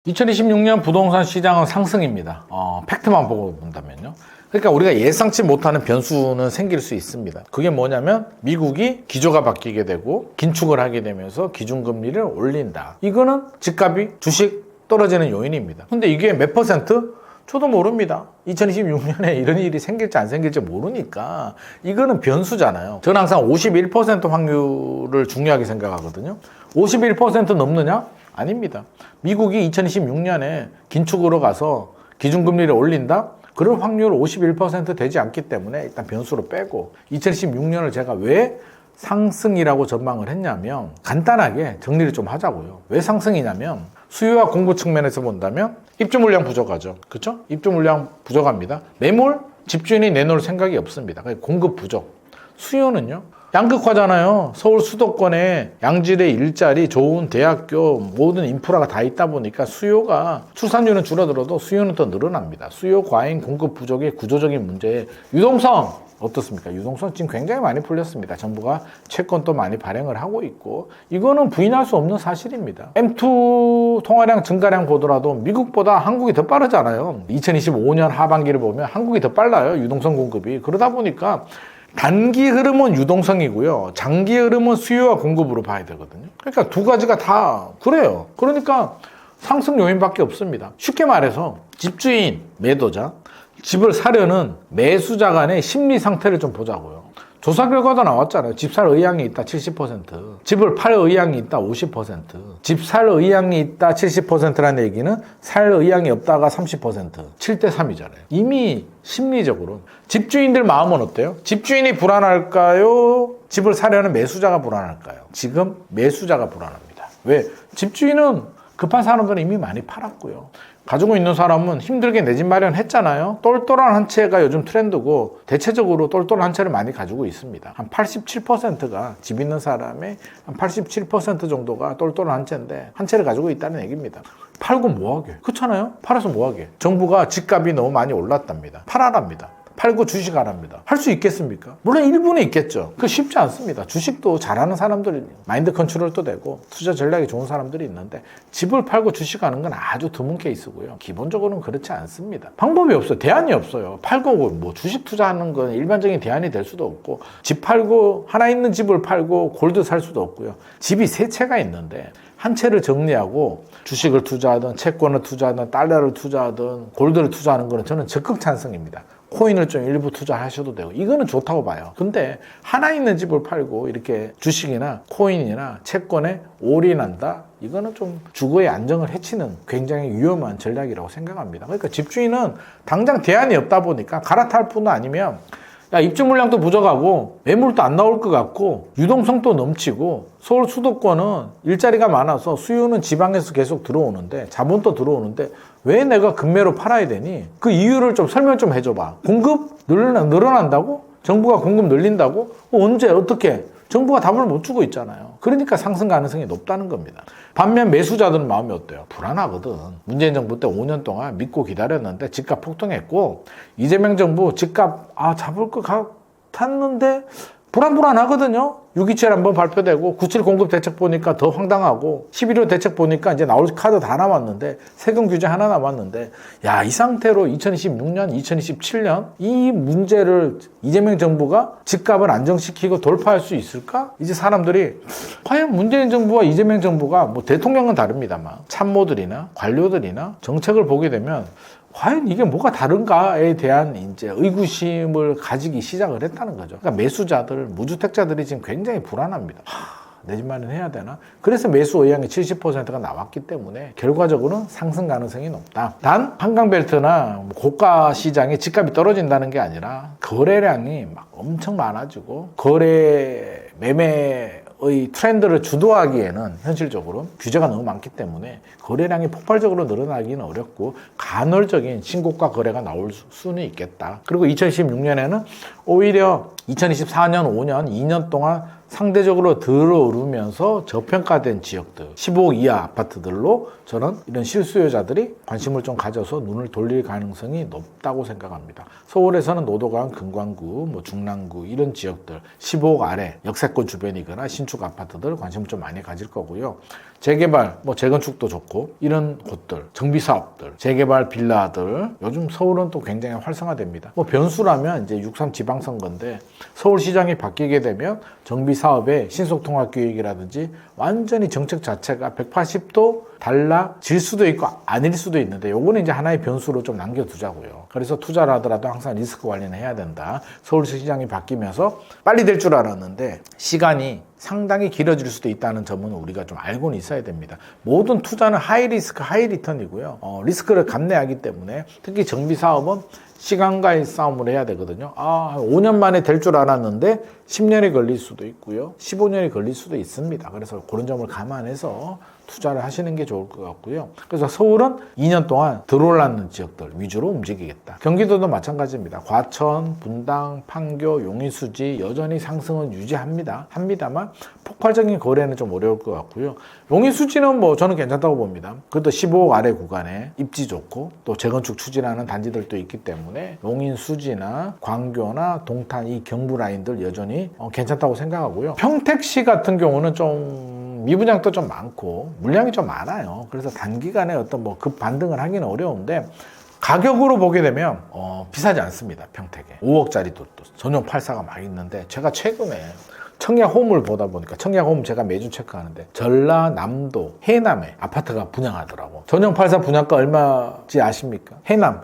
2026년 부동산 시장은 상승입니다. 팩트만 보고 본다면요. 그러니까 우리가 예상치 못하는 변수는 생길 수 있습니다. 그게 뭐냐면 미국이 기조가 바뀌게 되고 긴축을 하게 되면서 기준금리를 올린다. 이거는 집값이 주식 떨어지는 요인입니다. 근데 이게 몇 퍼센트? 저도 모릅니다. 2026년에 이런 일이 생길지 안 생길지 모르니까 이거는 변수잖아요. 저는 항상 51% 확률을 중요하게 생각하거든요. 51% 넘느냐? 아닙니다. 미국이 2026년에 긴축으로 가서 기준금리를 올린다? 그럴 확률 51% 되지 않기 때문에 일단 변수로 빼고 2016년을 제가 왜 상승이라고 전망을 했냐면 간단하게 정리를 좀 하자고요. 왜 상승이냐면 수요와 공급 측면에서 본다면 입주 물량 부족하죠. 그렇죠? 입주 물량 부족합니다. 매물 집주인이 내놓을 생각이 없습니다. 공급 부족. 수요는요? 양극화잖아요. 서울 수도권에 양질의 일자리, 좋은 대학교, 모든 인프라가 다 있다 보니까 수요가, 출산율은 줄어들어도 수요는 더 늘어납니다. 수요 과잉, 공급 부족의 구조적인 문제에 유동성 어떻습니까? 유동성 지금 굉장히 많이 풀렸습니다. 정부가 채권도 많이 발행을 하고 있고, 이거는 부인할 수 없는 사실입니다. M2 통화량 증가량 보더라도 미국보다 한국이 더 빠르잖아요. 2025년 하반기를 보면 한국이 더 빨라요. 유동성 공급이. 그러다 보니까 단기 흐름은 유동성이고요. 장기 흐름은 수요와 공급으로 봐야 되거든요. 그러니까 두 가지가 다 그래요. 그러니까 상승 요인밖에 없습니다. 쉽게 말해서 집주인, 매도자, 집을 사려는 매수자 간의 심리 상태를 좀 보자고요. 조사 결과도 나왔잖아요. 집 살 의향이 있다 70%, 집을 팔 의향이 있다 50%, 집 살 의향이 있다 70%라는 얘기는 살 의향이 없다가 30%, 7대 3이잖아요. 이미 심리적으로 집주인들 마음은 어때요? 집주인이 불안할까요? 집을 사려는 매수자가 불안할까요? 지금 매수자가 불안합니다. 왜? 집주인은 급한 사람들은 이미 많이 팔았고요. 가지고 있는 사람은 힘들게 내 집 마련했잖아요. 똘똘한 한 채가 요즘 트렌드고 대체적으로 똘똘한 한 채를 많이 가지고 있습니다. 한 87%가 집 있는 사람의 한 87% 정도가 똘똘한 한 채인데 한 채를 가지고 있다는 얘기입니다. 팔고 뭐하게? 그렇잖아요. 팔아서 뭐하게? 정부가 집값이 너무 많이 올랐답니다. 팔아랍니다. 팔고 주식하랍니다. 할 수 있겠습니까? 물론 일부는 있겠죠. 그거 쉽지 않습니다. 주식도 잘하는 사람들, 마인드 컨트롤도 되고 투자 전략이 좋은 사람들이 있는데 집을 팔고 주식하는 건 아주 드문 케이스고요. 기본적으로는 그렇지 않습니다. 방법이 없어요. 대안이 없어요. 팔고 뭐 주식 투자하는 건 일반적인 대안이 될 수도 없고, 집 팔고 하나 있는 집을 팔고 골드 살 수도 없고요. 집이 세 채가 있는데 한 채를 정리하고 주식을 투자하든 채권을 투자하든 달러를 투자하든 골드를 투자하는 거는 저는 적극 찬성입니다. 코인을 좀 일부 투자하셔도 되고 이거는 좋다고 봐요. 근데 하나 있는 집을 팔고 이렇게 주식이나 코인이나 채권에 올인한다? 이거는 좀 주거의 안정을 해치는 굉장히 위험한 전략이라고 생각합니다. 그러니까 집주인은 당장 대안이 없다 보니까 갈아탈 뿐 아니면 야, 입주 물량도 부족하고 매물도 안 나올 것 같고 유동성도 넘치고 서울 수도권은 일자리가 많아서 수요는 지방에서 계속 들어오는데 자본도 들어오는데 왜 내가 급매로 팔아야 되니? 그 이유를 좀 설명 좀 해줘봐. 공급 늘어난다고? 정부가 공급 늘린다고? 언제? 어떻게? 정부가 답을 못 주고 있잖아요. 그러니까 상승 가능성이 높다는 겁니다. 반면 매수자들은 마음이 어때요? 불안하거든. 문재인 정부 때 5년 동안 믿고 기다렸는데 집값 폭등했고 이재명 정부 집값 잡을 것 같았는데 불안하거든요. 627 한번 발표되고 97 공급 대책 보니까 더 황당하고 11호 대책 보니까 이제 나올 카드 다 남았는데 세금 규제 하나 남았는데 야, 이 상태로 2026년, 2027년 이 문제를 이재명 정부가 집값을 안정시키고 돌파할 수 있을까? 이제 사람들이 과연 문재인 정부와 이재명 정부가 뭐 대통령은 다릅니다만 참모들이나 관료들이나 정책을 보게 되면 과연 이게 뭐가 다른가에 대한 이제 의구심을 가지기 시작을 했다는 거죠. 그러니까 매수자들, 무주택자들이 지금 굉장히 불안합니다. 내 집 마련해야 되나? 그래서 매수 의향이 70%가 나왔기 때문에 결과적으로는 상승 가능성이 높다. 단 한강벨트나 고가 시장에 집값이 떨어진다는 게 아니라 거래량이 막 엄청 많아지고 거래 매매의 트렌드를 주도하기에는 현실적으로 규제가 너무 많기 때문에 거래량이 폭발적으로 늘어나기는 어렵고 간헐적인 신고가 거래가 나올 수는 있겠다. 그리고 2016년에는 오히려 2024년, 5년, 2년 동안 상대적으로 들어오르면서 저평가된 지역들 15억 이하 아파트들로 저는 이런 실수요자들이 관심을 좀 가져서 눈을 돌릴 가능성이 높다고 생각합니다. 서울에서는 노도강, 금관구, 중랑구 이런 지역들 15억 아래 역세권 주변이거나 신축 아파트들 관심을 좀 많이 가질 거고요. 재개발, 재건축도 좋고 이런 곳들, 정비사업들, 재개발 빌라들 요즘 서울은 또 굉장히 활성화됩니다. 변수라면 이제 6.3 지방선거인데 서울시장이 바뀌게 되면 정비사업의 신속통합기획이라든지 완전히 정책 자체가 180도 달라질 수도 있고 아닐 수도 있는데 요거는 이제 하나의 변수로 좀 남겨두자고요. 그래서 투자를 하더라도 항상 리스크 관리는 해야 된다. 서울시장이 바뀌면서 빨리 될 줄 알았는데 시간이 상당히 길어질 수도 있다는 점은 우리가 좀 알고는 있어야 됩니다. 모든 투자는 하이 리스크, 하이 리턴이고요. 리스크를 감내하기 때문에 특히 정비 사업은 시간과의 싸움을 해야 되거든요. 5년 만에 될 줄 알았는데 10년이 걸릴 수도 있고요. 15년이 걸릴 수도 있습니다. 그래서 그런 점을 감안해서 투자를 하시는 게 좋을 것 같고요. 그래서 서울은 2년 동안 들어올랐는 지역들 위주로 움직이겠다. 경기도도 마찬가지입니다. 과천, 분당, 판교, 용인, 수지 여전히 상승은 유지합니다. 합니다만 폭발적인 거래는 좀 어려울 것 같고요. 용인, 수지는 뭐 저는 괜찮다고 봅니다. 그래도 15억 아래 구간에 입지 좋고 또 재건축 추진하는 단지들도 있기 때문에 용인, 수지나 광교나 동탄 이 경부 라인들 여전히 괜찮다고 생각하고요. 평택시 같은 경우는 좀 미분양도 좀 많고 물량이 좀 많아요. 그래서 단기간에 어떤 뭐 급 반등을 하기는 어려운데 가격으로 보게 되면 비싸지 않습니다. 평택에 5억짜리도 또 전용 84가 많이 있는데 제가 최근에 청약홈을 보다 보니까 청약홈 제가 매주 체크하는데 전라남도 해남에 아파트가 분양하더라고. 전용 84 분양가 얼마인지 아십니까? 해남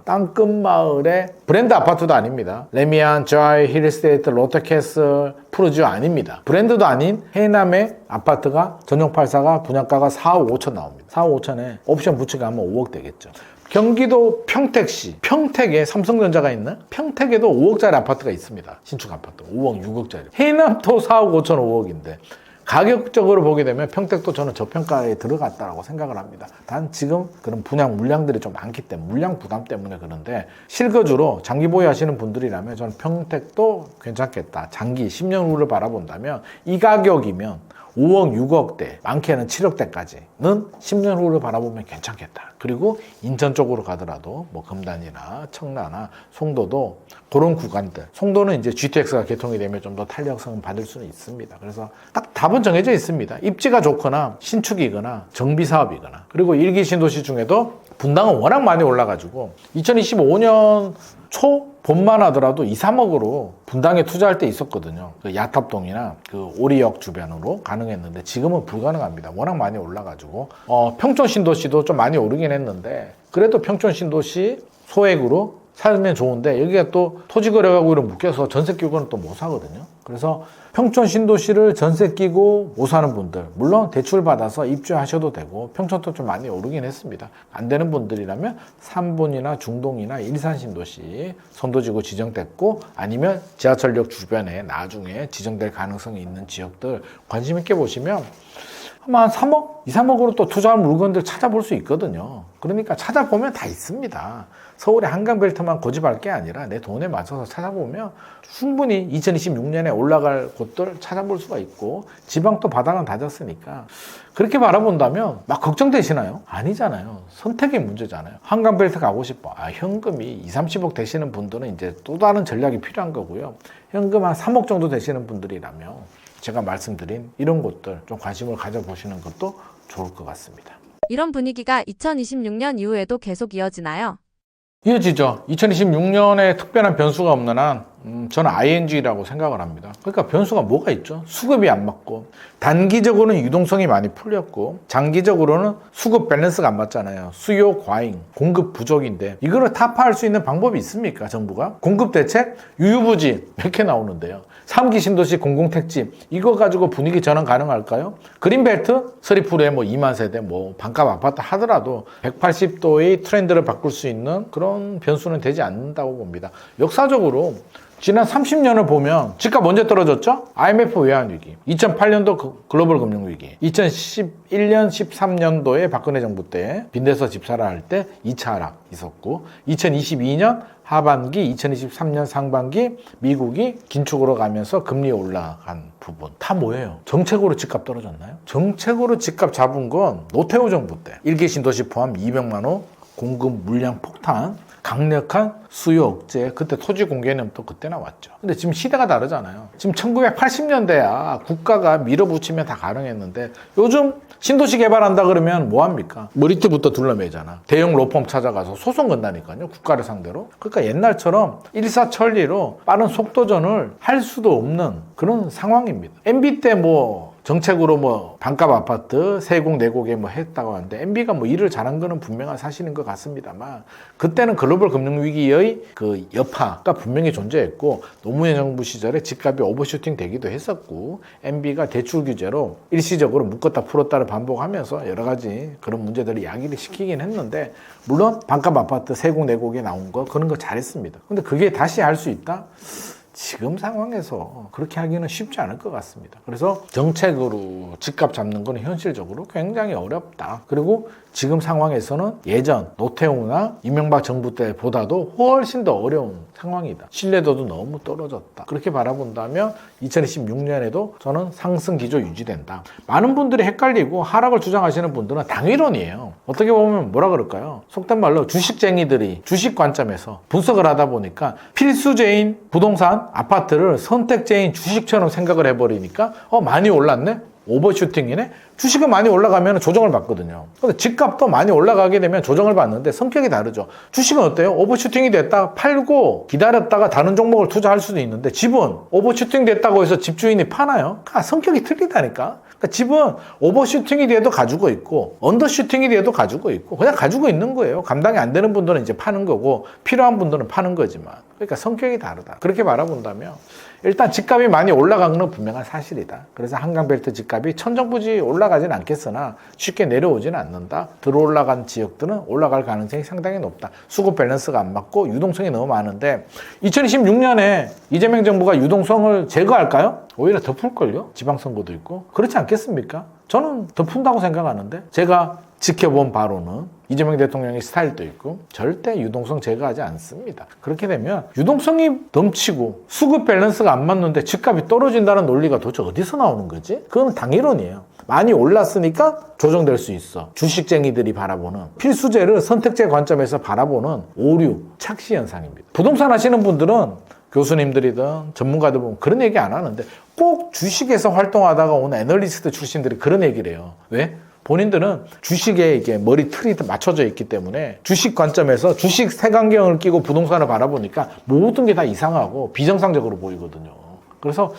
땅끝마을에 브랜드 아파트도 아닙니다. 레미안, 조이, 힐스테이트, 롯데캐슬, 푸르지오 아닙니다. 브랜드도 아닌 해남의 아파트가 전용 84가 분양가가 4억 5천 나옵니다. 4억 5천에 옵션 붙이게 하면 5억 되겠죠. 경기도 평택시, 평택에 삼성전자가 있나? 평택에도 5억짜리 아파트가 있습니다. 신축 아파트 5억, 6억짜리. 해남도 4억 5천, 5억인데 가격적으로 보게 되면 평택도 저는 저평가에 들어갔다고 생각을 합니다. 단 지금 그런 분양 물량들이 좀 많기 때문에 물량 부담 때문에 그런데 실거주로 장기 보유하시는 분들이라면 저는 평택도 괜찮겠다. 장기 10년 후를 바라본다면 이 가격이면 5억, 6억대, 많게는 7억대까지는 10년 후를 바라보면 괜찮겠다. 그리고 인천 쪽으로 가더라도 뭐 금단이나 청라나 송도도 그런 구간들. 송도는 이제 GTX가 개통이 되면 좀 더 탄력성을 받을 수는 있습니다. 그래서 딱 답은 정해져 있습니다. 입지가 좋거나 신축이거나 정비사업이거나. 그리고 일기 신도시 중에도 분당은 워낙 많이 올라가지고 2025년 초 봄만 하더라도 2, 3억으로 분당에 투자할 때 있었거든요. 그 야탑동이나 그 오리역 주변으로 가능했는데 지금은 불가능합니다. 워낙 많이 올라가지고 평촌 신도시도 좀 많이 오르긴 했는데 그래도 평촌 신도시 소액으로 살면 좋은데 여기가 또 토지 거래가구로 묶여서 전세 끼고는 또 못 사거든요. 그래서 평촌 신도시를 전세 끼고 못 사는 분들 물론 대출 받아서 입주하셔도 되고 평촌도 좀 많이 오르긴 했습니다. 안 되는 분들이라면 3분이나 중동이나 일산 신도시 선도지구 지정됐고 아니면 지하철역 주변에 나중에 지정될 가능성이 있는 지역들 관심 있게 보시면 아마 한 3억, 2, 3억으로 또 투자할 물건들 찾아볼 수 있거든요. 그러니까 찾아보면 다 있습니다. 서울의 한강벨트만 고집할 게 아니라 내 돈에 맞춰서 찾아보면 충분히 2026년에 올라갈 곳들 찾아볼 수가 있고 지방도 바닥은 다졌으니까 그렇게 바라본다면 막 걱정되시나요? 아니잖아요. 선택의 문제잖아요. 한강벨트 가고 싶어. 현금이 2, 30억 되시는 분들은 이제 또 다른 전략이 필요한 거고요. 현금 한 3억 정도 되시는 분들이라면 제가 말씀드린 이런 곳들 좀 관심을 가져보시는 것도 좋을 것 같습니다. 이런 분위기가 2026년 이후에도 계속 이어지나요? 이어지죠. 2026년에 특별한 변수가 없는 한 저는 ING라고 생각을 합니다. 그러니까 변수가 뭐가 있죠? 수급이 안 맞고 단기적으로는 유동성이 많이 풀렸고 장기적으로는 수급 밸런스가 안 맞잖아요. 수요 과잉, 공급 부족인데 이거를 타파할 수 있는 방법이 있습니까? 정부가? 공급 대책, 유유부지 몇 개 나오는데요. 3기 신도시 공공택지 이거 가지고 분위기 전환 가능할까요? 그린벨트 서리풀에 뭐 2만 세대 뭐 반값 아파트 하더라도 180도의 트렌드를 바꿀 수 있는 그런 변수는 되지 않는다고 봅니다. 역사적으로 지난 30년을 보면 집값 언제 떨어졌죠? IMF 외환위기, 2008년도 글로벌 금융위기, 2011년, 13년도에 박근혜 정부 때 빈대서 집사라 할 때 2차 하락 있었고 2022년 하반기, 2023년 상반기 미국이 긴축으로 가면서 금리 올라간 부분 다 뭐예요? 정책으로 집값 떨어졌나요? 정책으로 집값 잡은 건 노태우 정부 때 1기 신도시 포함 200만 호 공급 물량 폭탄 강력한 수요 억제, 그때 토지 공개는 또 그때 나왔죠. 근데 지금 시대가 다르잖아요. 지금 1980년대야 국가가 밀어붙이면 다 가능했는데 요즘 신도시 개발한다 그러면 뭐합니까? 머리띠부터 둘러매잖아. 대형 로펌 찾아가서 소송 건다니까요. 국가를 상대로. 그러니까 옛날처럼 일사천리로 빠른 속도전을 할 수도 없는 그런 상황입니다. MB 때 뭐 정책으로 뭐 반값 아파트 세곡 네곡에 뭐 했다고 하는데 MB가 뭐 일을 잘한 거는 분명한 사실인 것 같습니다만 그때는 글로벌 금융 위기의 그 여파가 분명히 존재했고 노무현 정부 시절에 집값이 오버슈팅 되기도 했었고 MB가 대출 규제로 일시적으로 묶었다 풀었다를 반복하면서 여러 가지 그런 문제들을 야기를 시키긴 했는데 물론 반값 아파트 세곡 네곡에 나온 거 그런 거 잘했습니다. 근데 그게 다시 할 수 있다? 지금 상황에서 그렇게 하기는 쉽지 않을 것 같습니다. 그래서 정책으로 집값 잡는 건 현실적으로 굉장히 어렵다. 그리고 지금 상황에서는 예전 노태우나 이명박 정부 때보다도 훨씬 더 어려운 상황이다. 신뢰도도 너무 떨어졌다. 그렇게 바라본다면 2026년에도 저는 상승 기조 유지된다. 많은 분들이 헷갈리고 하락을 주장하시는 분들은 당위론이에요. 어떻게 보면 뭐라 그럴까요? 속된 말로 주식쟁이들이 주식 관점에서 분석을 하다 보니까 필수제인 부동산 아파트를 선택제인 주식처럼 생각을 해버리니까 많이 올랐네? 오버슈팅이네? 주식은 많이 올라가면 조정을 받거든요. 근데 집값도 많이 올라가게 되면 조정을 받는데 성격이 다르죠. 주식은 어때요? 오버슈팅이 됐다 팔고 기다렸다가 다른 종목을 투자할 수도 있는데 집은 오버슈팅 됐다고 해서 집주인이 파나요? 성격이 틀리다니까. 그러니까 집은 오버슈팅이 돼도 가지고 있고 언더슈팅이 돼도 가지고 있고 그냥 가지고 있는 거예요. 감당이 안 되는 분들은 이제 파는 거고 필요한 분들은 파는 거지만 그러니까 성격이 다르다. 그렇게 바라본다면 일단 집값이 많이 올라간 건 분명한 사실이다. 그래서 한강벨트 집값이 천정부지 올라가진 않겠으나 쉽게 내려오지는 않는다. 들어 올라간 지역들은 올라갈 가능성이 상당히 높다. 수급 밸런스가 안 맞고 유동성이 너무 많은데 2026년에 이재명 정부가 유동성을 제거할까요? 오히려 더 풀걸요? 지방선거도 있고. 그렇지 않겠습니까? 저는 더 푼다고 생각하는데 제가 지켜본 바로는 이재명 대통령의 스타일도 있고 절대 유동성 제거하지 않습니다. 그렇게 되면 유동성이 넘치고 수급 밸런스가 안 맞는데 집값이 떨어진다는 논리가 도대체 어디서 나오는 거지? 그건 당이론이에요. 많이 올랐으니까 조정될 수 있어. 주식쟁이들이 바라보는 필수제를 선택제 관점에서 바라보는 오류, 착시 현상입니다. 부동산 하시는 분들은 교수님들이든 전문가들 보면 그런 얘기 안 하는데 꼭 주식에서 활동하다가 온 애널리스트 출신들이 그런 얘기를 해요. 왜? 본인들은 주식에 이게 머리 틀이 맞춰져 있기 때문에 주식 관점에서 주식 색안경을 끼고 부동산을 바라보니까 모든 게 다 이상하고 비정상적으로 보이거든요. 그래서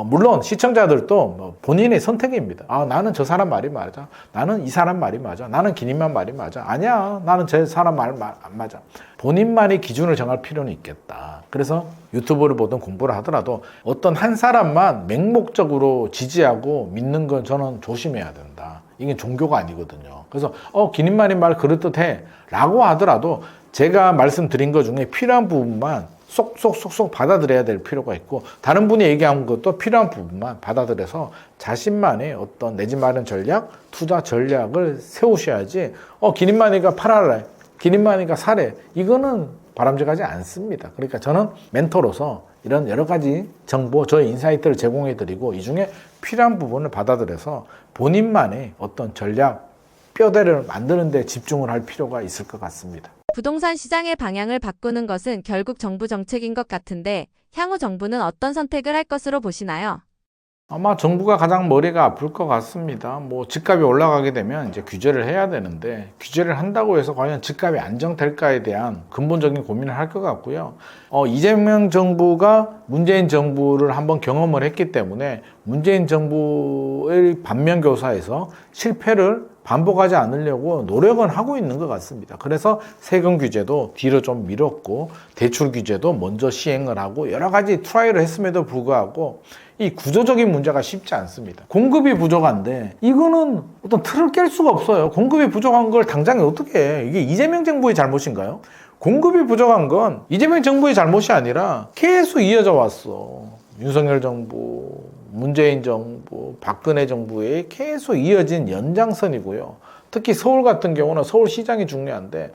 물론 시청자들도 본인의 선택입니다. 나는 저 사람 말이 맞아. 나는 이 사람 말이 맞아. 나는 기님만 말이 맞아. 아니야. 나는 저 사람 말 안 맞아. 본인만의 기준을 정할 필요는 있겠다. 그래서 유튜브를 보든 공부를 하더라도 어떤 한 사람만 맹목적으로 지지하고 믿는 건 저는 조심해야 된다. 이게 종교가 아니거든요. 그래서 기님만의 말 그럴듯해 라고 하더라도 제가 말씀드린 것 중에 필요한 부분만 쏙쏙쏙쏙 받아들여야 될 필요가 있고 다른 분이 얘기한 것도 필요한 부분만 받아들여서 자신만의 어떤 내 집 마련 전략, 투자 전략을 세우셔야지 기님만이가 팔아래, 기님만이가 사래 이거는 바람직하지 않습니다. 그러니까 저는 멘토로서 이런 여러 가지 정보, 저의 인사이트를 제공해드리고 이 중에 필요한 부분을 받아들여서 본인만의 어떤 전략, 뼈대를 만드는 데 집중을 할 필요가 있을 것 같습니다. 부동산 시장의 방향을 바꾸는 것은 결국 정부 정책인 것 같은데 향후 정부는 어떤 선택을 할 것으로 보시나요? 아마 정부가 가장 머리가 아플 것 같습니다. 집값이 올라가게 되면 이제 규제를 해야 되는데 규제를 한다고 해서 과연 집값이 안정될까에 대한 근본적인 고민을 할 것 같고요. 이재명 정부가 문재인 정부를 한번 경험을 했기 때문에 문재인 정부의 반면교사에서 실패를 반복하지 않으려고 노력은 하고 있는 것 같습니다. 그래서 세금 규제도 뒤로 좀 미뤘고 대출 규제도 먼저 시행을 하고 여러 가지 트라이를 했음에도 불구하고 이 구조적인 문제가 쉽지 않습니다. 공급이 부족한데 이거는 어떤 틀을 깰 수가 없어요. 공급이 부족한 걸 당장에 어떻게 해? 이게 이재명 정부의 잘못인가요? 공급이 부족한 건 이재명 정부의 잘못이 아니라 계속 이어져 왔어. 윤석열 정부, 문재인 정부, 박근혜 정부에 계속 이어진 연장선이고요. 특히 서울 같은 경우는 서울시장이 중요한데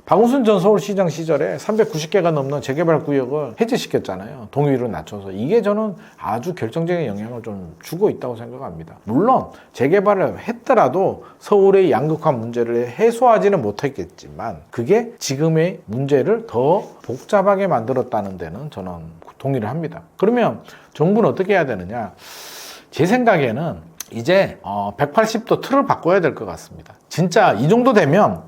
박원순 전 서울시장 시절에 390개가 넘는 재개발 구역을 해제시켰잖아요. 동의를 낮춰서. 이게 저는 아주 결정적인 영향을 좀 주고 있다고 생각합니다. 물론 재개발을 했더라도 서울의 양극화 문제를 해소하지는 못했겠지만 그게 지금의 문제를 더 복잡하게 만들었다는 데는 저는 동의를 합니다. 그러면 정부는 어떻게 해야 되느냐? 제 생각에는 이제 180도 틀을 바꿔야 될 것 같습니다. 진짜 이 정도 되면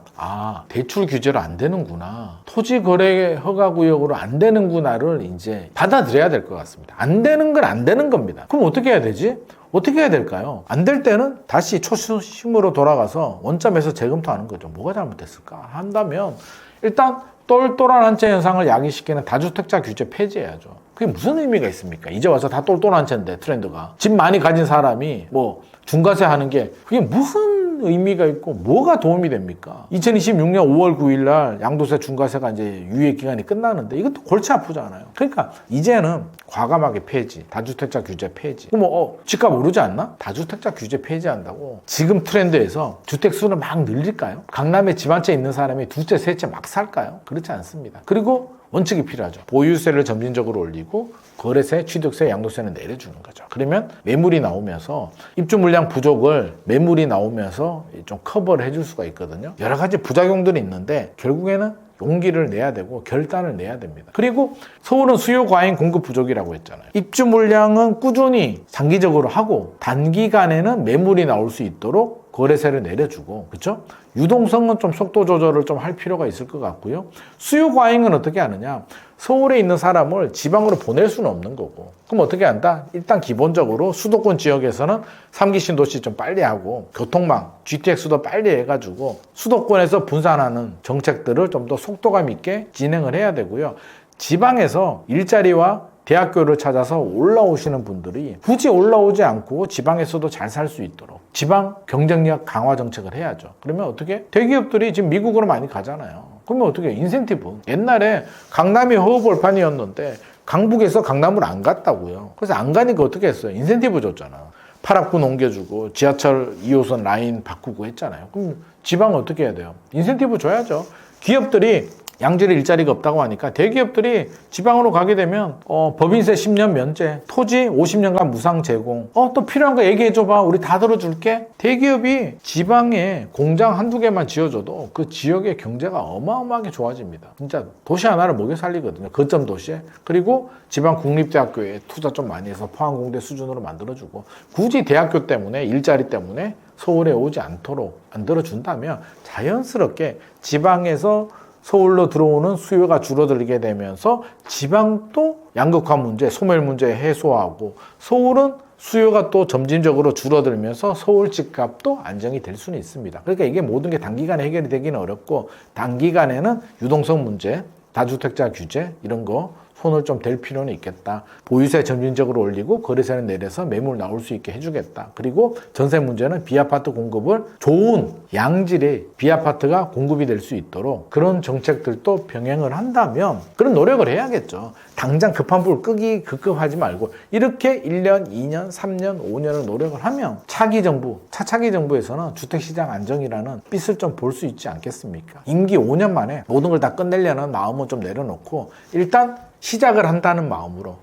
대출 규제로 안 되는구나. 토지 거래 허가 구역으로 안 되는구나를 이제 받아들여야 될 것 같습니다. 안 되는 건 안 되는 겁니다. 그럼 어떻게 해야 되지? 어떻게 해야 될까요? 안 될 때는 다시 초심으로 돌아가서 원점에서 재검토하는 거죠. 뭐가 잘못됐을까 한다면 일단 똘똘한 한 채 현상을 야기시키는 다주택자 규제 폐지해야죠. 그게 무슨 의미가 있습니까? 이제 와서 다 똘똘한 채인데 트렌드가 집 많이 가진 사람이 뭐 중과세 하는 게 그게 무슨 의미가 있고 뭐가 도움이 됩니까? 2026년 5월 9일 날 양도세 중과세가 이제 유예 기간이 끝나는데 이것도 골치 아프잖아요. 그러니까 이제는 과감하게 폐지, 다주택자 규제 폐지. 그럼 집값 오르지 않나? 다주택자 규제 폐지한다고 지금 트렌드에서 주택 수를 막 늘릴까요? 강남에 집 한 채 있는 사람이 두 채, 세 채 막 살까요? 그렇지 않습니다. 그리고 원칙이 필요하죠. 보유세를 점진적으로 올리고 거래세, 취득세, 양도세는 내려주는 거죠. 그러면 매물이 나오면서 입주 물량 부족을 매물이 나오면서 좀 커버를 해줄 수가 있거든요. 여러 가지 부작용들이 있는데 결국에는 용기를 내야 되고 결단을 내야 됩니다. 그리고 서울은 수요 과잉 공급 부족이라고 했잖아요. 입주 물량은 꾸준히 장기적으로 하고 단기간에는 매물이 나올 수 있도록 거래세를 내려주고, 그렇죠? 유동성은 좀 속도 조절을 좀 할 필요가 있을 것 같고요. 수요 과잉은 어떻게 하느냐? 서울에 있는 사람을 지방으로 보낼 수는 없는 거고. 그럼 어떻게 한다? 일단 기본적으로 수도권 지역에서는 3기 신도시 좀 빨리 하고 교통망, GTX도 빨리 해가지고 수도권에서 분산하는 정책들을 좀 더 속도감 있게 진행을 해야 되고요. 지방에서 일자리와 대학교를 찾아서 올라오시는 분들이 굳이 올라오지 않고 지방에서도 잘 살 수 있도록 지방 경쟁력 강화 정책을 해야죠. 그러면 어떻게? 대기업들이 지금 미국으로 많이 가잖아요. 그러면 어떻게? 인센티브. 옛날에 강남이 허허벌판이었는데 강북에서 강남을 안 갔다고요. 그래서 안 가니까 어떻게 했어요? 인센티브 줬잖아. 8학군 옮겨주고 지하철 2호선 라인 바꾸고 했잖아요. 그럼 지방은 어떻게 해야 돼요? 인센티브 줘야죠. 기업들이 양질의 일자리가 없다고 하니까 대기업들이 지방으로 가게 되면 법인세 10년 면제, 토지 50년간 무상 제공, 또 필요한 거 얘기해줘봐, 우리 다 들어줄게. 대기업이 지방에 공장 한두 개만 지어줘도 그 지역의 경제가 어마어마하게 좋아집니다. 진짜 도시 하나를 먹여 살리거든요. 거점 도시에. 그리고 지방 국립대학교에 투자 좀 많이 해서 포항공대 수준으로 만들어주고, 굳이 대학교 때문에 일자리 때문에 서울에 오지 않도록 만들어준다면 자연스럽게 지방에서 서울로 들어오는 수요가 줄어들게 되면서 지방도 양극화 문제, 소멸 문제 해소하고 서울은 수요가 또 점진적으로 줄어들면서 서울 집값도 안정이 될 수는 있습니다. 그러니까 이게 모든 게 단기간에 해결이 되기는 어렵고 단기간에는 유동성 문제, 다주택자 규제 이런 거 손을 좀 댈 필요는 있겠다. 보유세 점진적으로 올리고 거래세는 내려서 매물 나올 수 있게 해주겠다. 그리고 전세 문제는 비아파트 공급을 좋은 양질의 비아파트가 공급이 될 수 있도록 그런 정책들도 병행을 한다면 그런 노력을 해야겠죠. 당장 급한 불 끄기 급급하지 말고 이렇게 1년, 2년, 3년, 5년을 노력을 하면 차기 정부에서는 주택시장 안정이라는 빛을 좀 볼 수 있지 않겠습니까? 임기 5년 만에 모든 걸 다 끝내려는 마음은 좀 내려놓고 일단 시작을 한다는 마음으로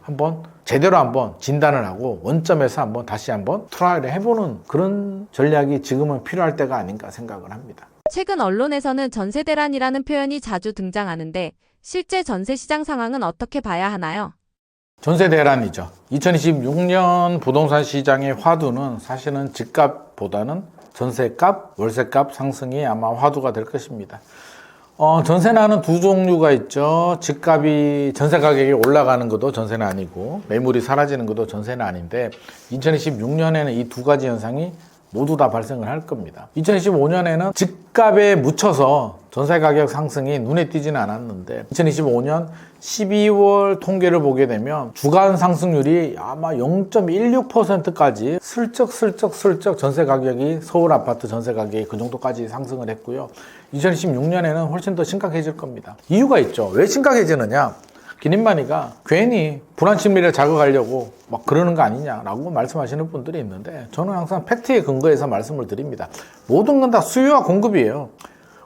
제대로 한번 진단을 하고 원점에서 다시 한번 트라이를 해보는 그런 전략이 지금은 필요할 때가 아닌가 생각을 합니다. 최근 언론에서는 전세 대란이라는 표현이 자주 등장하는데 실제 전세 시장 상황은 어떻게 봐야 하나요? 전세 대란이죠. 2026년 부동산 시장의 화두는 사실은 집값보다는 전세값, 월세값 상승이 아마 화두가 될 것입니다. 전세난은 두 종류가 있죠. 집값이, 전세 가격이 올라가는 것도 전세는 아니고 매물이 사라지는 것도 전세는 아닌데 2026년에는 이 두 가지 현상이 모두 다 발생을 할 겁니다. 2025년에는 집값에 묻혀서 전세 가격 상승이 눈에 띄지는 않았는데 2025년 12월 통계를 보게 되면 주간 상승률이 아마 0.16%까지 슬쩍 전세 가격이 서울 아파트 전세 가격이 그 정도까지 상승을 했고요. 2026년에는 훨씬 더 심각해질 겁니다. 이유가 있죠. 왜 심각해지느냐? 기님만이가 괜히 불안 심리를 자극하려고 막 그러는 거 아니냐라고 말씀하시는 분들이 있는데 저는 항상 팩트에 근거해서 말씀을 드립니다. 모든 건 다 수요와 공급이에요.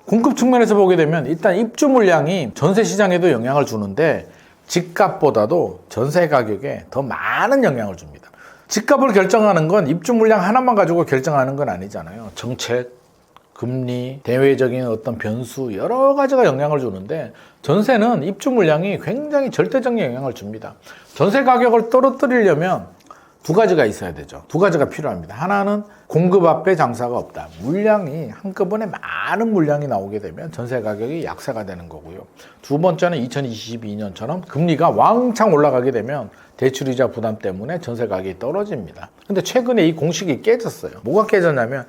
공급 측면에서 보게 되면 일단 입주 물량이 전세 시장에도 영향을 주는데 집값보다도 전세 가격에 더 많은 영향을 줍니다. 집값을 결정하는 건 입주 물량 하나만 가지고 결정하는 건 아니잖아요. 정책, 금리, 대외적인 어떤 변수 여러 가지가 영향을 주는데 전세는 입주 물량이 굉장히 절대적인 영향을 줍니다. 전세 가격을 떨어뜨리려면 두 가지가 있어야 되죠. 두 가지가 필요합니다. 하나는 공급 앞에 장사가 없다. 물량이 한꺼번에 많은 물량이 나오게 되면 전세 가격이 약세가 되는 거고요. 두 번째는 2022년처럼 금리가 왕창 올라가게 되면 대출이자 부담 때문에 전세 가격이 떨어집니다. 근데 최근에 이 공식이 깨졌어요. 뭐가 깨졌냐면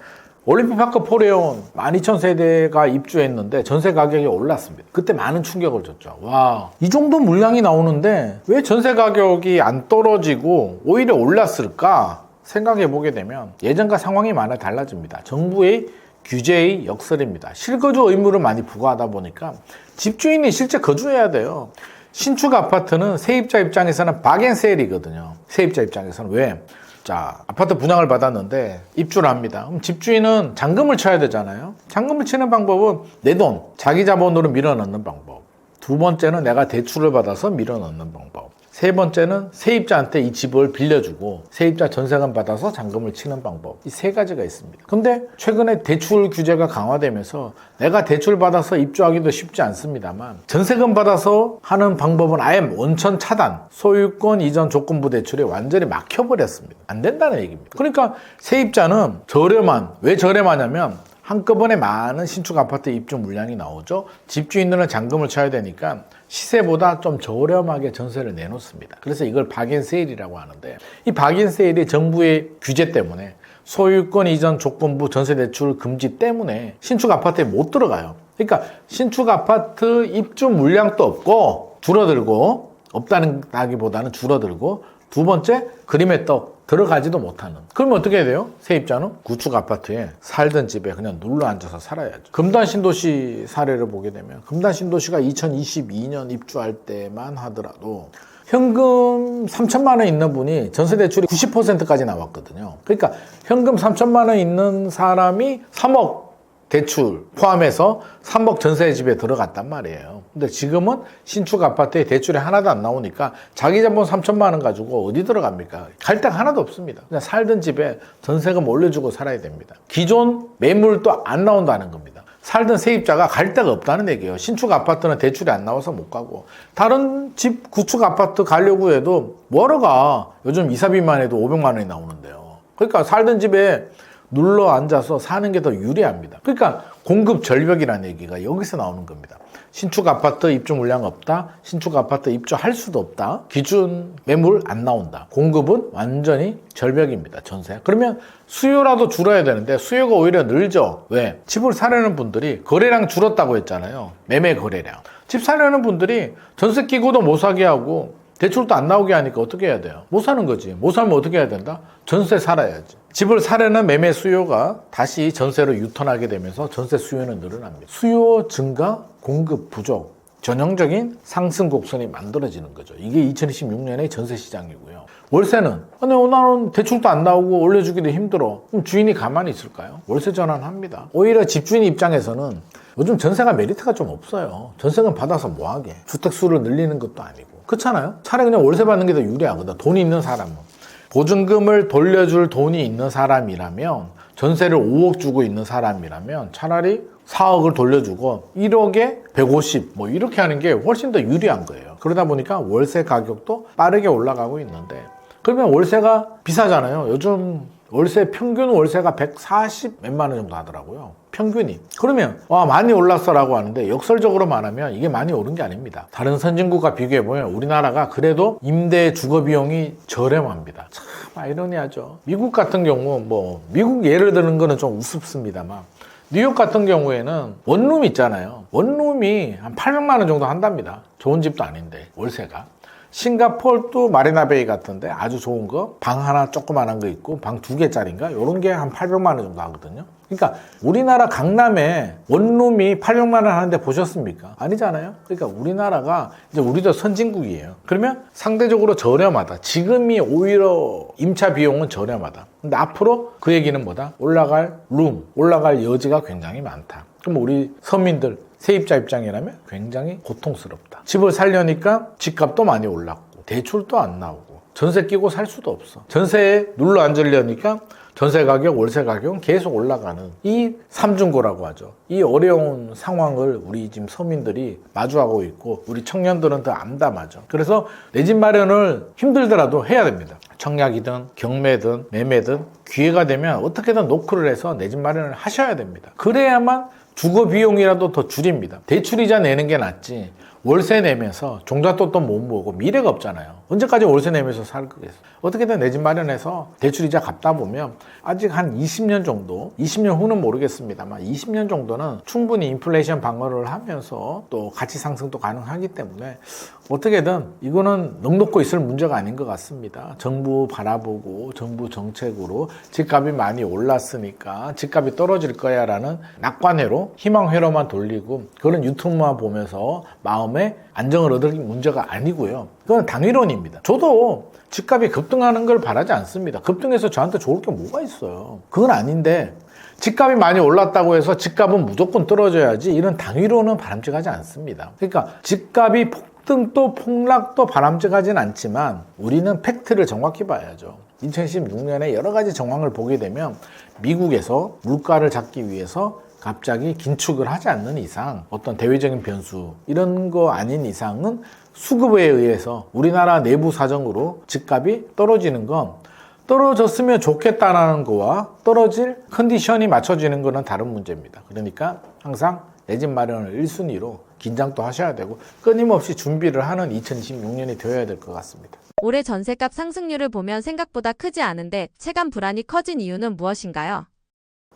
올림픽파크 포레온 12,000세대가 입주했는데 전세 가격이 올랐습니다. 그때 많은 충격을 줬죠. 와, 이 정도 물량이 나오는데 왜 전세 가격이 안 떨어지고 오히려 올랐을까 생각해 보게 되면 예전과 상황이 많이 달라집니다. 정부의 규제의 역설입니다. 실거주 의무를 많이 부과하다 보니까 집주인이 실제 거주해야 돼요. 신축 아파트는 세입자 입장에서는 박앤세일이거든요. 세입자 입장에서는 왜? 자, 아파트 분양을 받았는데 입주를 합니다. 그럼 집주인은 잔금을 쳐야 되잖아요. 잔금을 치는 방법은 내 돈, 자기 자본으로 밀어넣는 방법. 두 번째는 내가 대출을 받아서 밀어넣는 방법. 세 번째는 세입자한테 이 집을 빌려주고 세입자 전세금 받아서 잔금을 치는 방법. 이 세 가지가 있습니다. 근데 최근에 대출 규제가 강화되면서 내가 대출 받아서 입주하기도 쉽지 않습니다만 전세금 받아서 하는 방법은 아예 원천 차단, 소유권 이전 조건부 대출이 완전히 막혀버렸습니다. 안 된다는 얘기입니다. 그러니까 세입자는 왜 저렴하냐면 한꺼번에 많은 신축 아파트 입주 물량이 나오죠. 집주인들은 잔금을 쳐야 되니까 시세보다 좀 저렴하게 전세를 내놓습니다. 그래서 이걸 박앤세일이라고 하는데 이 박앤세일이 정부의 규제 때문에 소유권 이전 조건부 전세 대출 금지 때문에 신축 아파트에 못 들어가요. 그러니까 신축 아파트 입주 물량도 없고 줄어들고 없다기보다는 줄어들고 두 번째 그림의 떡 들어가지도 못하는. 그러면 어떻게 해야 돼요? 세입자는 구축 아파트에 살던 집에 그냥 눌러 앉아서 살아야죠. 금단 신도시 사례를 보게 되면 금단 신도시가 2022년 입주할 때만 하더라도 현금 3천만 원 있는 분이 전세 대출이 90%까지 나왔거든요. 그러니까 현금 3천만 원 있는 사람이 3억 대출 포함해서 3억 전세 집에 들어갔단 말이에요. 근데 지금은 신축 아파트에 대출이 하나도 안 나오니까 자기 자본 3천만 원 가지고 어디 들어갑니까? 갈 데가 하나도 없습니다. 그냥 살던 집에 전세금 올려주고 살아야 됩니다. 기존 매물도 안 나온다는 겁니다. 살던 세입자가 갈 데가 없다는 얘기예요. 신축 아파트는 대출이 안 나와서 못 가고 다른 집 구축 아파트 가려고 해도 뭐하러 가? 요즘 이사비만 해도 500만 원이 나오는데요. 그러니까 살던 집에 눌러 앉아서 사는 게 더 유리합니다. 그러니까 공급 절벽이라는 얘기가 여기서 나오는 겁니다. 신축 아파트 입주 물량 없다. 신축 아파트 입주할 수도 없다. 기준 매물 안 나온다. 공급은 완전히 절벽입니다. 전세. 그러면 수요라도 줄어야 되는데 수요가 오히려 늘죠. 왜? 집을 사려는 분들이 거래량 줄었다고 했잖아요. 매매 거래량. 집 사려는 분들이 전세 끼고도 못 사게 하고 대출도 안 나오게 하니까 어떻게 해야 돼요? 못 사는 거지. 못 살면 어떻게 해야 된다? 전세 살아야지. 집을 사려는 매매 수요가 다시 전세로 유턴하게 되면서 전세 수요는 늘어납니다. 수요 증가, 공급 부족, 전형적인 상승 곡선이 만들어지는 거죠. 이게 2026년의 전세 시장이고요. 월세는 나는 대출도 안 나오고 올려주기도 힘들어. 그럼 주인이 가만히 있을까요? 월세 전환합니다. 오히려 집주인 입장에서는 요즘 전세가 메리트가 좀 없어요. 전세금 받아서 뭐하게. 주택수를 늘리는 것도 아니고. 그렇잖아요? 차라리 그냥 월세 받는 게 더 유리하거든. 돈이 있는 사람은. 보증금을 돌려줄 돈이 있는 사람이라면, 전세를 5억 주고 있는 사람이라면 차라리 4억을 돌려주고 1억에 150 이렇게 하는 게 훨씬 더 유리한 거예요. 그러다 보니까 월세 가격도 빠르게 올라가고 있는데, 그러면 월세가 비싸잖아요. 요즘 평균 월세가 140 몇만 원 정도 하더라고요. 평균이. 그러면 많이 올랐어라고 하는데 역설적으로 말하면 이게 많이 오른 게 아닙니다. 다른 선진국과 비교해보면 우리나라가 그래도 임대 주거 비용이 저렴합니다. 참 아이러니하죠. 미국 같은 경우 미국 예를 드는 거는 좀 우습습니다만 뉴욕 같은 경우에는 원룸 있잖아요. 원룸이 한 800만 원 정도 한답니다. 좋은 집도 아닌데 월세가. 싱가포르도 마리나베이 같은데 아주 좋은 거 방 하나 조그만한 거 있고 방 2개짜리인가 이런 게 한 800만 원 정도 하거든요. 그러니까 우리나라 강남에 원룸이 800만 원 하는데 보셨습니까? 아니잖아요. 그러니까 우리나라가 이제 우리도 선진국이에요. 그러면 상대적으로 저렴하다. 지금이 오히려 임차 비용은 저렴하다. 근데 앞으로 그 얘기는 뭐다? 올라갈 여지가 굉장히 많다. 그럼 우리 서민들 세입자 입장이라면 굉장히 고통스럽다. 집을 살려니까 집값도 많이 올랐고 대출도 안 나오고 전세 끼고 살 수도 없어. 전세에 눌러 앉으려니까 전세 가격, 월세 가격은 계속 올라가는 이 삼중고라고 하죠. 이 어려운 상황을 우리 지금 서민들이 마주하고 있고 우리 청년들은 더 암담하죠. 그래서 내 집 마련을 힘들더라도 해야 됩니다. 청약이든 경매든 매매든 기회가 되면 어떻게든 노크를 해서 내 집 마련을 하셔야 됩니다. 그래야만 주거 비용이라도 더 줄입니다. 대출이자 내는 게 낫지 월세 내면서 종잣돈도 못 모으고 미래가 없잖아요. 언제까지 월세 내면서 살 거겠어요? 어떻게든 내 집 마련해서 대출이자 갚다 보면 아직 한 20년 정도, 20년 후는 모르겠습니다만 20년 정도는 충분히 인플레이션 방어를 하면서 또 가치 상승도 가능하기 때문에 어떻게든 이거는 넉넉고 있을 문제가 아닌 것 같습니다. 정부 바라보고 정부 정책으로 집값이 많이 올랐으니까 집값이 떨어질 거야 라는 낙관회로 희망회로만 돌리고 그런 유튜브만 보면서 마음에 안정을 얻을 문제가 아니고요. 그건 당위론입니다. 저도 집값이 급등하는 걸 바라지 않습니다. 급등해서 저한테 좋을 게 뭐가 있어요. 그건 아닌데 집값이 많이 올랐다고 해서 집값은 무조건 떨어져야지 이런 당위론은 바람직하지 않습니다. 그러니까 집값이 폭등도 폭락도 바람직하진 않지만 우리는 팩트를 정확히 봐야죠. 2016년에 여러 가지 정황을 보게 되면 미국에서 물가를 잡기 위해서 갑자기 긴축을 하지 않는 이상 어떤 대외적인 변수 이런 거 아닌 이상은 수급에 의해서 우리나라 내부 사정으로 집값이 떨어지는 건 떨어졌으면 좋겠다라는 거와 떨어질 컨디션이 맞춰지는 거는 다른 문제입니다. 그러니까 항상 내 집 마련을 1순위로 긴장도 하셔야 되고 끊임없이 준비를 하는 2026년이 되어야 될 것 같습니다. 올해 전세값 상승률을 보면 생각보다 크지 않은데 체감 불안이 커진 이유는 무엇인가요?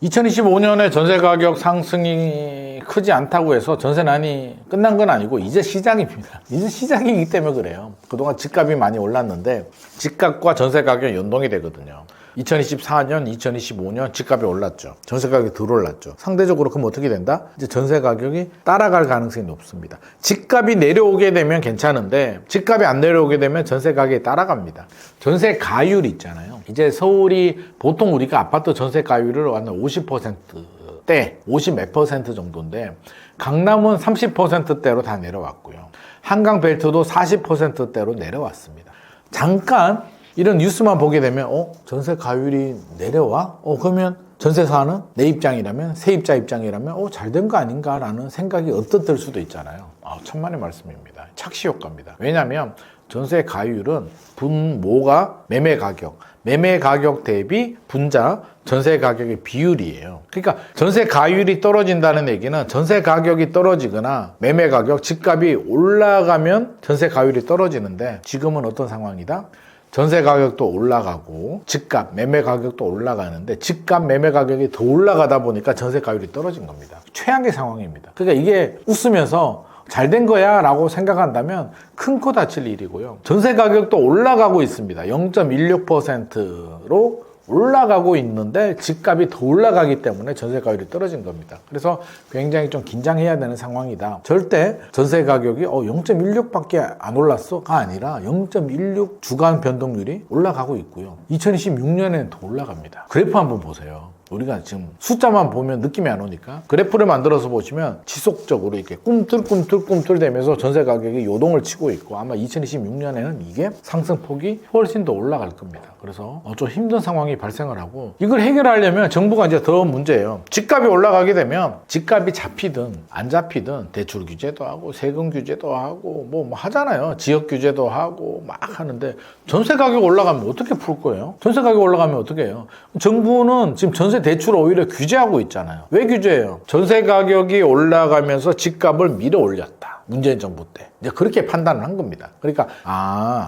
2025년에 전세 가격 상승이 크지 않다고 해서 전세난이 끝난 건 아니고 이제 시작입니다. 이제 시작이기 때문에 그래요. 그동안 집값이 많이 올랐는데 집값과 전세 가격이 연동이 되거든요. 2024년, 2025년 집값이 올랐죠. 전세 가격이 덜 올랐죠. 상대적으로 그럼 어떻게 된다? 이제 전세 가격이 따라갈 가능성이 높습니다. 집값이 내려오게 되면 괜찮은데 집값이 안 내려오게 되면 전세 가격이 따라갑니다. 전세 가율 있잖아요. 이제 서울이 보통 우리가 아파트 전세 가율을 한 50%대, 50 몇 퍼센트 정도인데 강남은 30%대로 다 내려왔고요. 한강 벨트도 40%대로 내려왔습니다. 잠깐 이런 뉴스만 보게 되면 전세 가율이 내려와? 그러면 전세사는 내 입장이라면 세입자 입장이라면 잘 된 거 아닌가라는 생각이 언뜻 들 수도 있잖아요. 천만의 말씀입니다. 착시 효과입니다. 왜냐하면 전세 가율은 분모가 매매 가격 대비 분자 전세 가격의 비율이에요. 그러니까 전세 가율이 떨어진다는 얘기는 전세 가격이 떨어지거나 매매 가격, 집값이 올라가면 전세 가율이 떨어지는데 지금은 어떤 상황이다? 전세 가격도 올라가고 집값, 매매 가격도 올라가는데 집값, 매매 가격이 더 올라가다 보니까 전세 가율이 떨어진 겁니다. 최악의 상황입니다. 그러니까 이게 웃으면서 잘 된 거야 라고 생각한다면 큰 코 다칠 일이고요. 전세 가격도 올라가고 있습니다. 0.16%로 올라가고 있는데 집값이 더 올라가기 때문에 전세 가율이 떨어진 겁니다. 그래서 굉장히 좀 긴장해야 되는 상황이다. 절대 전세 가격이 0.16밖에 안 올랐어가 아니라 0.16 주간 변동률이 올라가고 있고요. 2026년에는 더 올라갑니다. 그래프 한번 보세요. 우리가 지금 숫자만 보면 느낌이 안 오니까 그래프를 만들어서 보시면 지속적으로 이렇게 꿈틀 되면서 전세 가격이 요동을 치고 있고 아마 2026년에는 이게 상승폭이 훨씬 더 올라갈 겁니다. 그래서 좀 힘든 상황이 발생을 하고 이걸 해결하려면 정부가 이제 더 문제예요. 집값이 올라가게 되면 집값이 잡히든 안 잡히든 대출 규제도 하고 세금 규제도 하고 뭐 하잖아요. 지역 규제도 하고 막 하는데 전세 가격 올라가면 어떻게 풀 거예요? 전세 가격 올라가면 어떻게 해요? 정부는 지금 전세 대출을 오히려 규제하고 있잖아요. 왜 규제해요? 전세 가격이 올라가면서 집값을 밀어 올렸다. 문재인 정부 때. 이제 그렇게 판단을 한 겁니다. 그러니까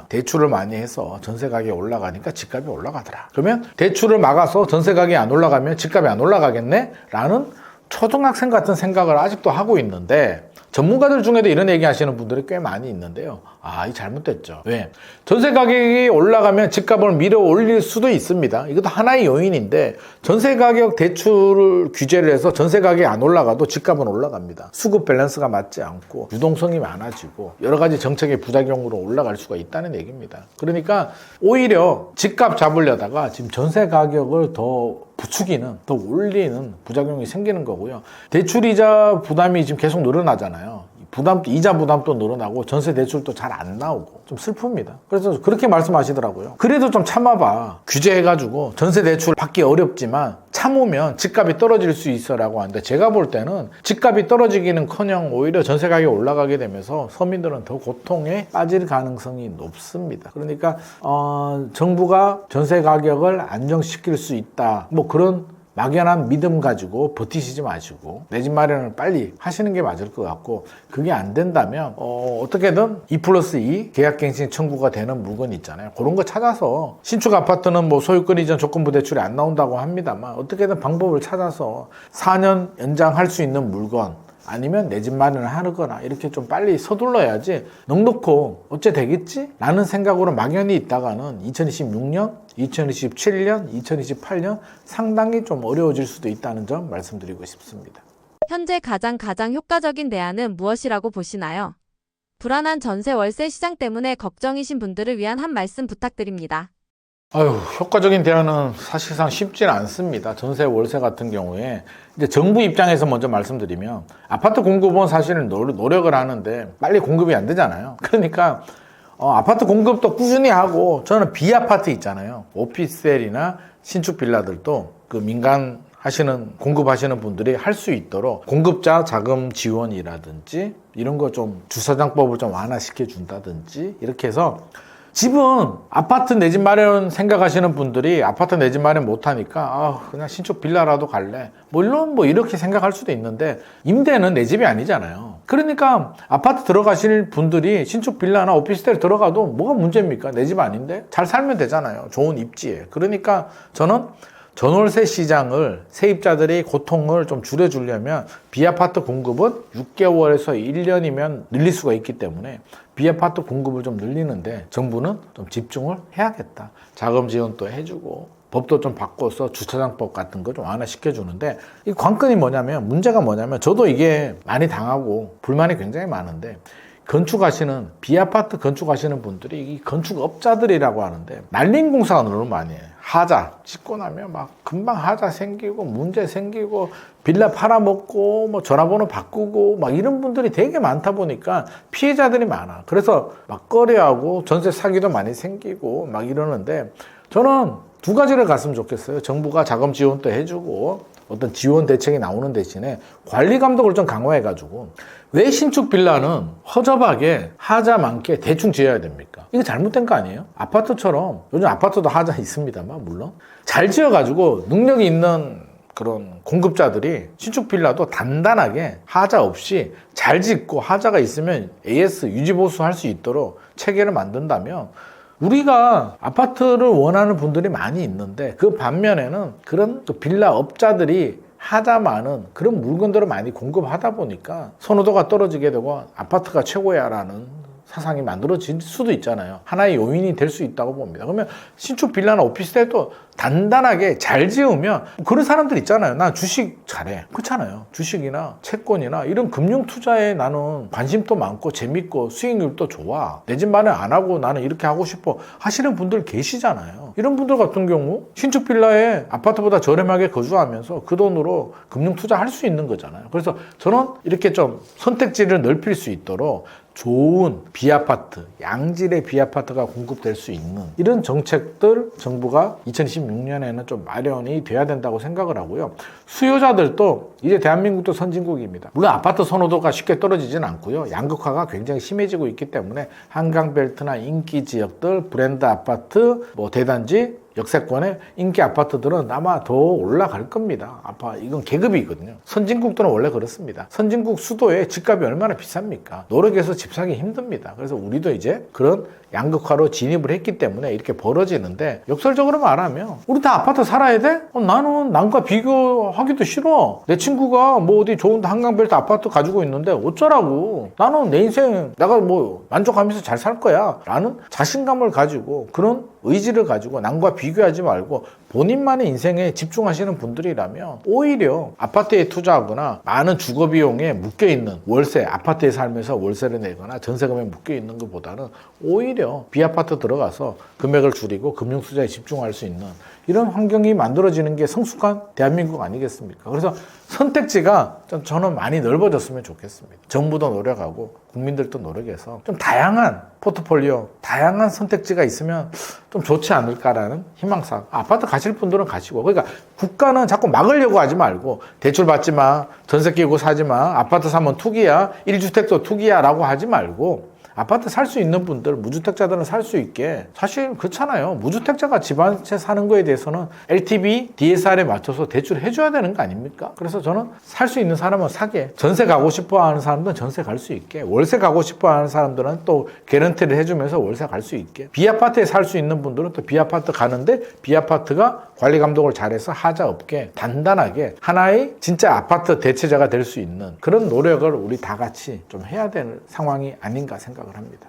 대출을 많이 해서 전세 가격이 올라가니까 집값이 올라가더라. 그러면 대출을 막아서 전세 가격이 안 올라가면 집값이 안 올라가겠네? 라는 초등학생 같은 생각을 아직도 하고 있는데 전문가들 중에도 이런 얘기 하시는 분들이 꽤 많이 있는데요. 이 잘못됐죠. 왜? 전세 가격이 올라가면 집값을 밀어 올릴 수도 있습니다. 이것도 하나의 요인인데 전세 가격 대출을 규제를 해서 전세 가격이 안 올라가도 집값은 올라갑니다. 수급 밸런스가 맞지 않고 유동성이 많아지고 여러 가지 정책의 부작용으로 올라갈 수가 있다는 얘기입니다. 그러니까 오히려 집값 잡으려다가 지금 전세 가격을 더 부추기는, 더 올리는 부작용이 생기는 거고요. 대출이자 부담이 지금 계속 늘어나잖아요. 이자 부담도 늘어나고 전세 대출도 잘 안 나오고 좀 슬픕니다. 그래서 그렇게 말씀하시더라고요. 그래도 좀 참아봐. 규제해가지고 전세 대출 받기 어렵지만 참으면 집값이 떨어질 수 있어라고 하는데 제가 볼 때는 집값이 떨어지기는커녕 오히려 전세 가격이 올라가게 되면서 서민들은 더 고통에 빠질 가능성이 높습니다. 그러니까 정부가 전세 가격을 안정시킬 수 있다. 뭐 그런 막연한 믿음 가지고 버티시지 마시고 내 집 마련을 빨리 하시는 게 맞을 것 같고, 그게 안 된다면 어떻게든 2+2 계약갱신 청구가 되는 물건 있잖아요. 그런 거 찾아서, 신축 아파트는 뭐 소유권 이전 조건부 대출이 안 나온다고 합니다만 어떻게든 방법을 찾아서 4년 연장할 수 있는 물건, 아니면 내 집 마련을 하거나 이렇게 좀 빨리 서둘러야지 넉넉고 어째 되겠지? 라는 생각으로 막연히 있다가는 2026년, 2027년, 2028년 상당히 좀 어려워질 수도 있다는 점 말씀드리고 싶습니다. 현재 가장 효과적인 대안은 무엇이라고 보시나요? 불안한 전세 월세 시장 때문에 걱정이신 분들을 위한 한 말씀 부탁드립니다. 효과적인 대안은 사실상 쉽지는 않습니다. 전세 월세 같은 경우에 이제 정부 입장에서 먼저 말씀드리면, 아파트 공급은 사실은 노력을 하는데 빨리 공급이 안 되잖아요. 그러니까 아파트 공급도 꾸준히 하고, 저는 비아파트 있잖아요. 오피스텔이나 신축 빌라들도 그 민간 공급하시는 분들이 할 수 있도록 공급자 자금 지원이라든지 이런 거 좀 주차장법을 좀 완화시켜 준다든지 이렇게 해서, 집은 아파트 내 집 마련 생각하시는 분들이 아파트 내 집 마련 못하니까 그냥 신축 빌라라도 갈래, 물론 뭐 이렇게 생각할 수도 있는데, 임대는 내 집이 아니잖아요. 그러니까 아파트 들어가실 분들이 신축 빌라나 오피스텔 들어가도 뭐가 문제입니까? 내 집 아닌데 잘 살면 되잖아요. 좋은 입지에. 그러니까 저는 전월세 시장을, 세입자들의 고통을 좀 줄여주려면 비아파트 공급은 6개월에서 1년이면 늘릴 수가 있기 때문에 비아파트 공급을 좀 늘리는데 정부는 좀 집중을 해야겠다. 자금 지원도 해주고 법도 좀 바꿔서 주차장법 같은 거 좀 완화시켜주는데, 이 관건이 뭐냐면, 문제가 뭐냐면, 저도 이게 많이 당하고 불만이 굉장히 많은데, 비아파트 건축하시는 분들이 이 건축업자들이라고 하는데 날림 공사가 너무 많이 해요. 하자 짓고 나면 막 금방 하자 생기고 문제 생기고 빌라 팔아먹고 뭐 전화번호 바꾸고 막 이런 분들이 되게 많다 보니까 피해자들이 많아. 그래서 막거래하고 전세 사기도 많이 생기고 막 이러는데, 저는 두 가지를 갔으면 좋겠어요. 정부가 자금 지원도 해주고 어떤 지원 대책이 나오는 대신에 관리 감독을 좀 강화해가지고, 왜 신축 빌라는 허접하게 하자 많게 대충 지어야 됩니까? 이거 잘못된 거 아니에요? 아파트처럼, 요즘 아파트도 하자 있습니다만 물론 잘 지어가지고 능력이 있는 그런 공급자들이 신축 빌라도 단단하게 하자 없이 잘 짓고, 하자가 있으면 AS 유지보수 할 수 있도록 체계를 만든다면, 우리가 아파트를 원하는 분들이 많이 있는데, 그 반면에는 그런 빌라 업자들이 하자 많은 그런 물건들을 많이 공급하다 보니까 선호도가 떨어지게 되고 아파트가 최고야 라는 사상이 만들어질 수도 있잖아요. 하나의 요인이 될 수 있다고 봅니다. 그러면 신축 빌라나 오피스텔도 단단하게 잘 지으면, 그런 사람들 있잖아요. 나 주식 잘해. 그렇잖아요. 주식이나 채권이나 이런 금융 투자에 나는 관심도 많고 재밌고 수익률도 좋아. 내 집 마련 안 하고 나는 이렇게 하고 싶어 하시는 분들 계시잖아요. 이런 분들 같은 경우 신축 빌라에 아파트보다 저렴하게 거주하면서 그 돈으로 금융 투자할 수 있는 거잖아요. 그래서 저는 이렇게 좀 선택지를 넓힐 수 있도록 좋은 비아파트, 양질의 비아파트가 공급될 수 있는 이런 정책들 정부가 2026년에는 좀 마련이 돼야 된다고 생각을 하고요. 수요자들도 이제 대한민국도 선진국입니다. 물론 아파트 선호도가 쉽게 떨어지진 않고요. 양극화가 굉장히 심해지고 있기 때문에 한강벨트나 인기 지역들, 브랜드 아파트, 뭐 대단지, 역세권의 인기 아파트들은 아마 더 올라갈 겁니다. 이건 계급이거든요. 선진국들은 원래 그렇습니다. 선진국 수도에 집값이 얼마나 비쌉니까? 노력해서 집 사기 힘듭니다. 그래서 우리도 이제 그런 양극화로 진입을 했기 때문에 이렇게 벌어지는데, 역설적으로 말하면 우리 다 아파트 살아야 돼? 나는 남과 비교하기도 싫어. 내 친구가 뭐 어디 좋은 한강벨트 아파트 가지고 있는데 어쩌라고. 나는 내 인생 내가 뭐 만족하면서 잘 살 거야 라는 자신감을 가지고, 그런 의지를 가지고 남과 비교하지 말고 본인만의 인생에 집중하시는 분들이라면 오히려 아파트에 투자하거나 많은 주거 비용에 묶여있는 월세, 아파트에 살면서 월세를 내거나 전세금에 묶여있는 것보다는 오히려 비아파트 들어가서 금액을 줄이고 금융 투자에 집중할 수 있는 이런 환경이 만들어지는 게 성숙한 대한민국 아니겠습니까? 그래서 선택지가 저는 많이 넓어졌으면 좋겠습니다. 정부도 노력하고 국민들도 노력해서 좀 다양한 포트폴리오, 다양한 선택지가 있으면 좀 좋지 않을까라는 희망사. 아파트 가실 분들은 가시고, 그러니까 국가는 자꾸 막으려고 하지 말고 대출 받지 마, 전세 끼고 사지 마, 아파트 사면 투기야, 1주택도 투기야 라고 하지 말고, 아파트 살 수 있는 분들, 무주택자들은 살 수 있게, 사실 그렇잖아요. 무주택자가 집 한 채 사는 거에 대해서는 LTV, DSR에 맞춰서 대출을 해줘야 되는 거 아닙니까? 그래서 저는 살 수 있는 사람은 사게, 전세 가고 싶어 하는 사람들은 전세 갈 수 있게, 월세 가고 싶어 하는 사람들은 또 개런티를 해주면서 월세 갈 수 있게, B아파트에 살 수 있는 분들은 또 B아파트 가는데 B아파트가 관리 감독을 잘해서 하자 없게 단단하게 하나의 진짜 아파트 대체자가 될 수 있는 그런 노력을 우리 다 같이 좀 해야 되는 상황이 아닌가 생각을 합니다.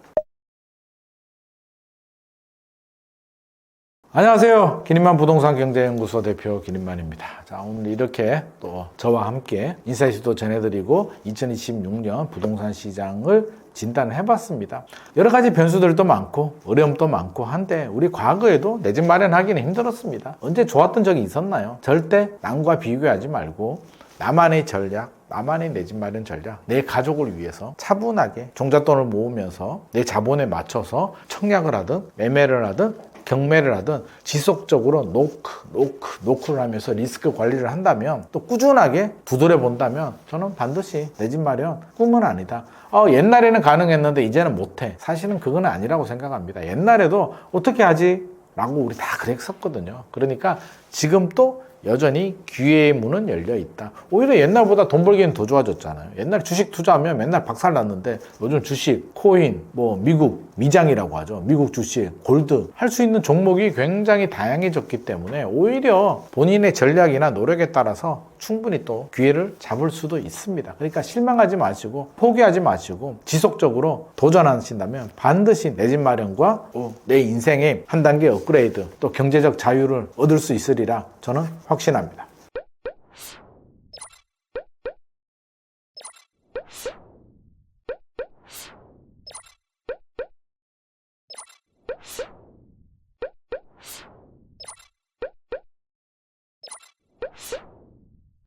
안녕하세요. 기린만 부동산 경제연구소 대표 기린만입니다. 자, 오늘 이렇게 또 저와 함께 인사이트도 전해드리고 2026년 부동산 시장을 진단을 해봤습니다. 여러 가지 변수들도 많고 어려움도 많고 한데 우리 과거에도 내 집 마련하기는 힘들었습니다. 언제 좋았던 적이 있었나요? 절대 남과 비교하지 말고 나만의 전략, 나만의 내 집 마련 전략, 내 가족을 위해서 차분하게 종잣돈을 모으면서 내 자본에 맞춰서 청약을 하든 매매를 하든 경매를 하든 지속적으로 노크를 하면서 리스크 관리를 한다면, 또 꾸준하게 두드려 본다면 저는 반드시 내 집 마련 꿈은 아니다. 옛날에는 가능했는데 이제는 못해. 사실은 그건 아니라고 생각합니다. 옛날에도 어떻게 하지? 라고 우리 다 그랬었거든요. 그러니까 지금 또 여전히 기회의 문은 열려 있다. 오히려 옛날보다 돈 벌기는 더 좋아졌잖아요. 옛날 주식 투자하면 맨날 박살 났는데 요즘 주식, 코인, 미국 미장이라고 하죠. 미국 주식, 골드 할 수 있는 종목이 굉장히 다양해졌기 때문에 오히려 본인의 전략이나 노력에 따라서 충분히 또 기회를 잡을 수도 있습니다. 그러니까 실망하지 마시고 포기하지 마시고 지속적으로 도전하신다면 반드시 내 집 마련과 내 인생의 한 단계 업그레이드, 또 경제적 자유를 얻을 수 있으리라 저는 확신합니다.